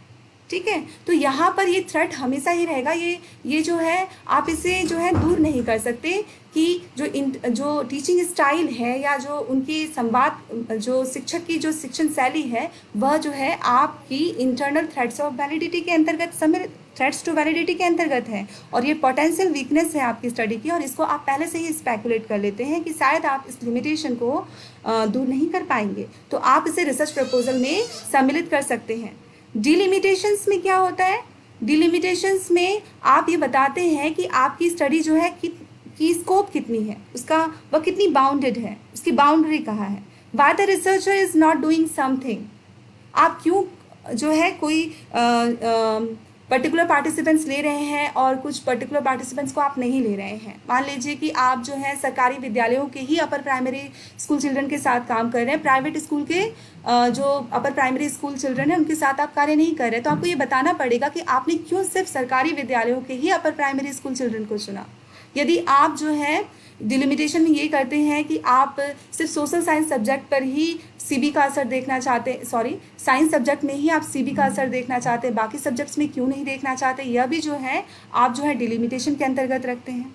ठीक है, तो यहाँ पर ये थ्रेट हमेशा ही रहेगा। ये जो है आप इसे जो है दूर नहीं कर सकते कि जो टीचिंग स्टाइल है या जो उनकी संवाद जो शिक्षक की जो शिक्षण शैली है वह जो है आपकी इंटरनल थ्रेट्स ऑफ वैलिडिटी के अंतर्गत थ्रेट्स टू वैलिडिटी के अंतर्गत है, और ये पोटेंशियल वीकनेस है आपकी स्टडी की, और इसको आप पहले से ही स्पेकुलेट कर लेते हैं कि शायद आप इस लिमिटेशन को दूर नहीं कर पाएंगे, तो आप इसे रिसर्च प्रपोजल में सम्मिलित कर सकते हैं। डिलिमिटेशंस में क्या होता है, डिलिमिटेशंस में आप ये बताते हैं कि आपकी स्टडी जो है की स्कोप कितनी है, उसका वह कितनी बाउंडेड है, उसकी बाउंड्री कहाँ है। Why the researcher is not doing something, आप क्यों जो है कोई पर्टिकुलर पार्टिसिपेंट्स ले रहे हैं और कुछ पर्टिकुलर पार्टिसिपेंट्स को आप नहीं ले रहे हैं। मान लीजिए कि आप जो है सरकारी विद्यालयों के ही अपर प्राइमरी स्कूल चिल्ड्रन के साथ काम कर रहे हैं, प्राइवेट स्कूल के जो अपर प्राइमरी स्कूल चिल्ड्रन है उनके साथ आप कार्य नहीं कर रहे, तो आपको ये बताना पड़ेगा कि आपने क्यों सिर्फ सरकारी विद्यालयों के ही अपर प्राइमरी स्कूल चिल्ड्रन को चुना। यदि आप जो है डिलिमिटेशन में ये करते हैं कि आप सिर्फ सोशल साइंस सब्जेक्ट पर ही सीबी का असर देखना चाहते हैं, साइंस सब्जेक्ट में ही आप सीबी का असर देखना चाहते हैं, बाकी सब्जेक्ट्स में क्यों नहीं देखना चाहते, यह भी जो है आप जो है डिलिमिटेशन के अंतर्गत रखते हैं।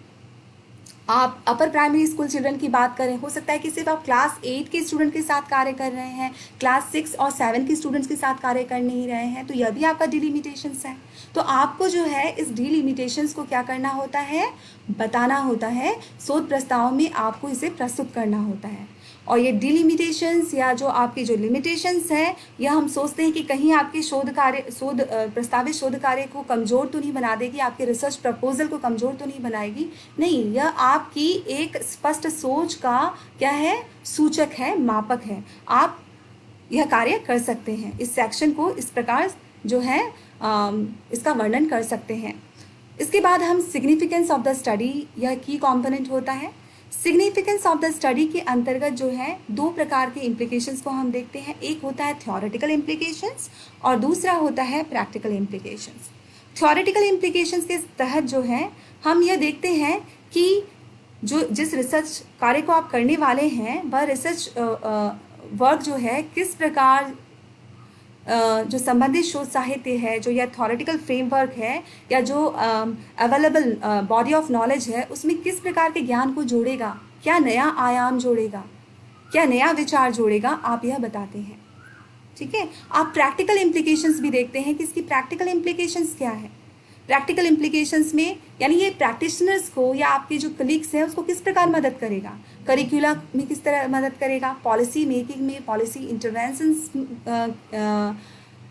आप अपर प्राइमरी स्कूल चिल्ड्रन की बात करें, हो सकता है कि सिर्फ आप क्लास 8 के स्टूडेंट के साथ कार्य कर रहे हैं, क्लास 6 और 7 के स्टूडेंट्स के साथ कार्य कर नहीं रहे हैं, तो यह भी आपका डिलिमिटेशंस है। तो आपको जो है इस डिलिमिटेशंस को क्या करना होता है, बताना होता है, शोध प्रस्ताव में आपको इसे प्रस्तुत करना होता है। और ये डिलिमिटेशंस या जो आपकी जो लिमिटेशंस है, यह हम सोचते हैं कि कहीं आपके प्रस्तावित शोध कार्य को कमज़ोर तो नहीं बना देगी, आपके रिसर्च प्रपोजल को कमज़ोर तो नहीं बनाएगी। नहीं, यह आपकी एक स्पष्ट सोच का क्या है, सूचक है, मापक है। आप यह कार्य कर सकते हैं। इस सेक्शन को इस प्रकार जो है इसका वर्णन कर सकते हैं। इसके बाद हम सिग्निफिकेंस ऑफ द स्टडी, यह की कॉम्पोनेंट होता है। सिग्निफिकेंस ऑफ द स्टडी के अंतर्गत जो है 2 प्रकार के इम्प्लीकेशंस को हम देखते हैं। एक होता है थ्योरेटिकल इम्प्लीकेशंस और दूसरा होता है प्रैक्टिकल इम्प्लीकेशंस। थ्योरेटिकल इम्प्लीकेशंस के तहत जो है हम यह देखते हैं कि जिस रिसर्च कार्य को आप करने वाले हैं वह रिसर्च वर्क जो है किस प्रकार जो संबंधित शोध साहित्य है, जो यह थ्योरेटिकल फ्रेमवर्क है या जो अवेलेबल बॉडी ऑफ नॉलेज है, उसमें किस प्रकार के ज्ञान को जोड़ेगा, क्या नया आयाम जोड़ेगा, क्या नया विचार जोड़ेगा, आप यह बताते हैं। ठीक है, आप प्रैक्टिकल इम्प्लीकेशंस भी देखते हैं कि इसकी प्रैक्टिकल इम्प्लीकेशंस क्या है। प्रैक्टिकल इम्प्लीकेशंस में यानी ये प्रैक्टिशनर्स को या आपके जो कलीग्स हैं उसको किस प्रकार मदद करेगा, करिकुला में किस तरह मदद करेगा, पॉलिसी मेकिंग में, पॉलिसी इंटरवेंशंस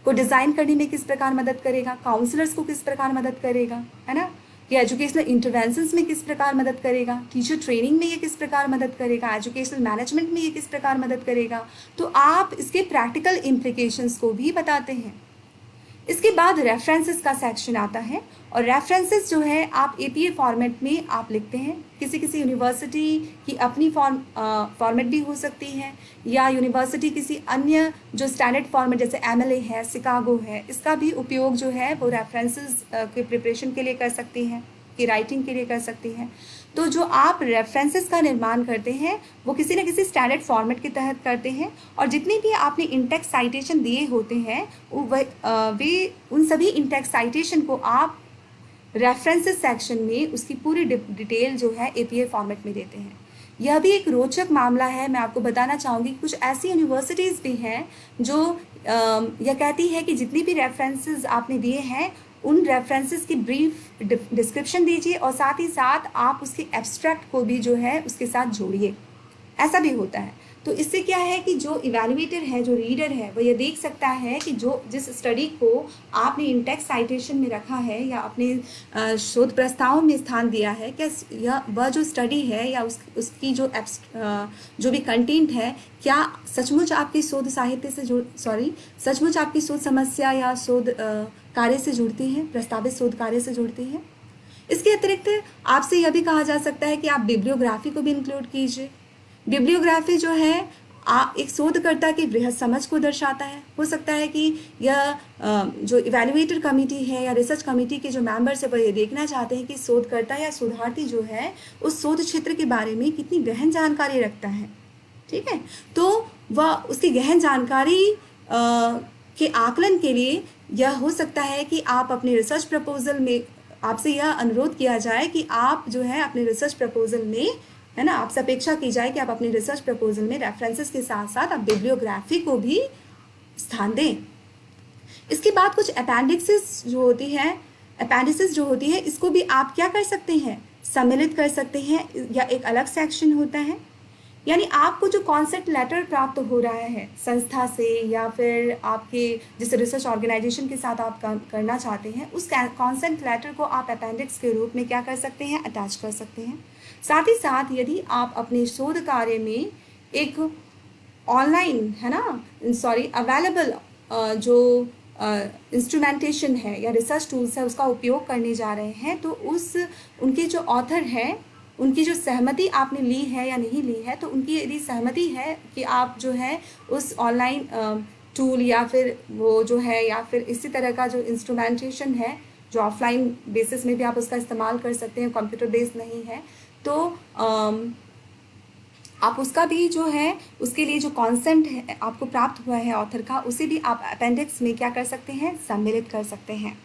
को डिज़ाइन करने में किस प्रकार मदद करेगा, काउंसलर्स को किस प्रकार मदद करेगा, है ना, या एजुकेशनल इंटरवेंशंस में किस प्रकार मदद करेगा, टीचर ट्रेनिंग में ये किस प्रकार मदद करेगा, एजुकेशनल मैनेजमेंट में ये किस प्रकार मदद करेगा। तो आप इसके प्रैक्टिकल इम्प्लीकेशंस को भी बताते हैं। इसके बाद रेफरेंसेस का सेक्शन आता है, और रेफरेंसेस जो है आप एपीए फॉर्मेट में आप लिखते हैं। किसी यूनिवर्सिटी की अपनी फॉर्मेट भी हो सकती है, या यूनिवर्सिटी किसी अन्य जो स्टैंडर्ड फॉर्मेट जैसे एमएलए है, शिकागो है, इसका भी उपयोग जो है वो रेफरेंसेस के प्रिपरेशन के लिए कर सकती हैं, की राइटिंग के लिए कर सकती हैं। तो जो आप रेफरेंसेस का निर्माण करते हैं वो किसी न किसी स्टैंडर्ड फॉर्मेट के तहत करते हैं, और जितने भी आपने इंटेक्स साइटेशन दिए होते हैं वे उन सभी इंटेक्स साइटेशन को आप रेफरेंसेस सेक्शन में उसकी पूरी डिटेल जो है APA फॉर्मेट में देते हैं। यह भी एक रोचक मामला है। मैं आपको बताना चाहूँगी कुछ ऐसी यूनिवर्सिटीज़ भी हैं जो यह कहती है कि जितनी भी रेफरेंसेस आपने दिए हैं उन रेफरेंसेस की ब्रीफ डिस्क्रिप्शन दीजिए, और साथ ही साथ आप उसके एब्स्ट्रैक्ट को भी जो है उसके साथ जोड़िए। ऐसा भी होता है। तो इससे क्या है कि जो इवैल्यूएटर है, जो रीडर है, वो ये देख सकता है कि जो जिस स्टडी को आपने इंटेक्स साइटेशन में रखा है या अपने शोध प्रस्ताव में स्थान दिया है, क्या यह वह जो स्टडी है या उसकी जो भी कंटेंट है, क्या सचमुच आपकी शोध साहित्य से सचमुच आपकी शोध समस्या या शोध कार्य से जुड़ती है, प्रस्तावित शोध कार्य से जुड़ती है। इसके अतिरिक्त आपसे यह भी कहा जा सकता है कि आप बिब्लियोग्राफी को भी इंक्लूड कीजिए। बिब्लियोग्राफी जो है एक शोधकर्ता की बृहद समझ को दर्शाता है। हो सकता है कि यह जो इवैल्यूएटर कमेटी है या रिसर्च कमेटी के जो मेंबर्स है वो ये देखना चाहते हैं कि शोधकर्ता या शोधार्थी जो है उस शोध क्षेत्र के बारे में कितनी गहन जानकारी रखता है। ठीक है, तो वह उसकी गहन जानकारी के आकलन के लिए यह हो सकता है कि आप अपने रिसर्च प्रपोजल में, आपसे यह अनुरोध किया जाए कि आप जो है अपने रिसर्च प्रपोजल में, है ना, आपसे अपेक्षा की जाए कि आप अपने रिसर्च प्रपोजल में रेफरेंसेस के साथ साथ आप बिब्लियोग्राफी को भी स्थान दें। इसके बाद कुछ अपेंडिक्सेस जो होती है इसको भी आप क्या कर सकते हैं, सम्मिलित कर सकते हैं, या एक अलग सेक्शन होता है। यानी आपको जो कॉन्सेप्ट लेटर प्राप्त हो रहा है संस्था से या फिर आपके जिस रिसर्च ऑर्गेनाइजेशन के साथ आप काम करना चाहते हैं, उस कॉन्सेप्ट लेटर को आप अपेंडिक्स के रूप में क्या कर सकते हैं, अटैच कर सकते हैं। साथ ही साथ यदि आप अपने शोध कार्य में एक ऑनलाइन, है ना, अवेलेबल जो इंस्ट्रूमेंटेशन है या रिसर्च टूल्स है उसका उपयोग करने जा रहे हैं, तो उनके जो ऑथर हैं उनकी जो सहमति आपने ली है या नहीं ली है, तो उनकी यदि सहमति है कि आप जो है उस ऑनलाइन टूल या फिर वो जो है या फिर इसी तरह का जो इंस्ट्रूमेंटेशन है जो ऑफलाइन बेसिस में भी आप उसका इस्तेमाल कर सकते हैं, कंप्यूटर बेस्ड नहीं है, तो आप उसका भी जो है उसके लिए जो कॉन्सेंट है आपको प्राप्त हुआ है ऑथर का, उसे भी आप अपेंडिक्स में क्या कर सकते हैं, सम्मिलित कर सकते हैं।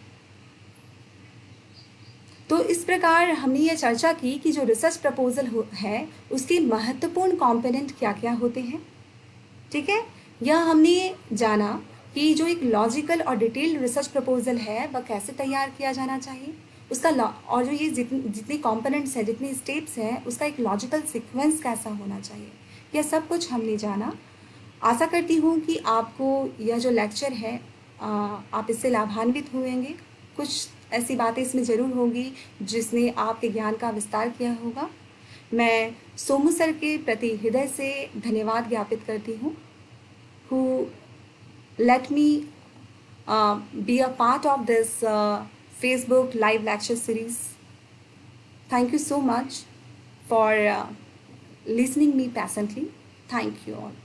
तो इस प्रकार हमने ये चर्चा की कि जो रिसर्च प्रपोजल है उसके महत्वपूर्ण कंपोनेंट क्या क्या होते हैं। ठीक है, यह हमने जाना कि जो एक लॉजिकल और डिटेल्ड रिसर्च प्रपोजल है वह कैसे तैयार किया जाना चाहिए, उसका और जो ये जितने कंपोनेंट्स हैं, जितने स्टेप्स हैं, उसका एक लॉजिकल सीक्वेंस कैसा होना चाहिए, यह सब कुछ हमने जाना। आशा करती हूँ कि आपको यह जो लेक्चर है आप इससे लाभान्वित हुएंगे। कुछ ऐसी बातें इसमें ज़रूर होंगी जिसने आपके ज्ञान का विस्तार किया होगा। मैं सोमू सर के प्रति हृदय से धन्यवाद ज्ञापित करती हूँ, who let me be a part of this Facebook live lecture series. Thank you so much for listening me patiently. Thank you all.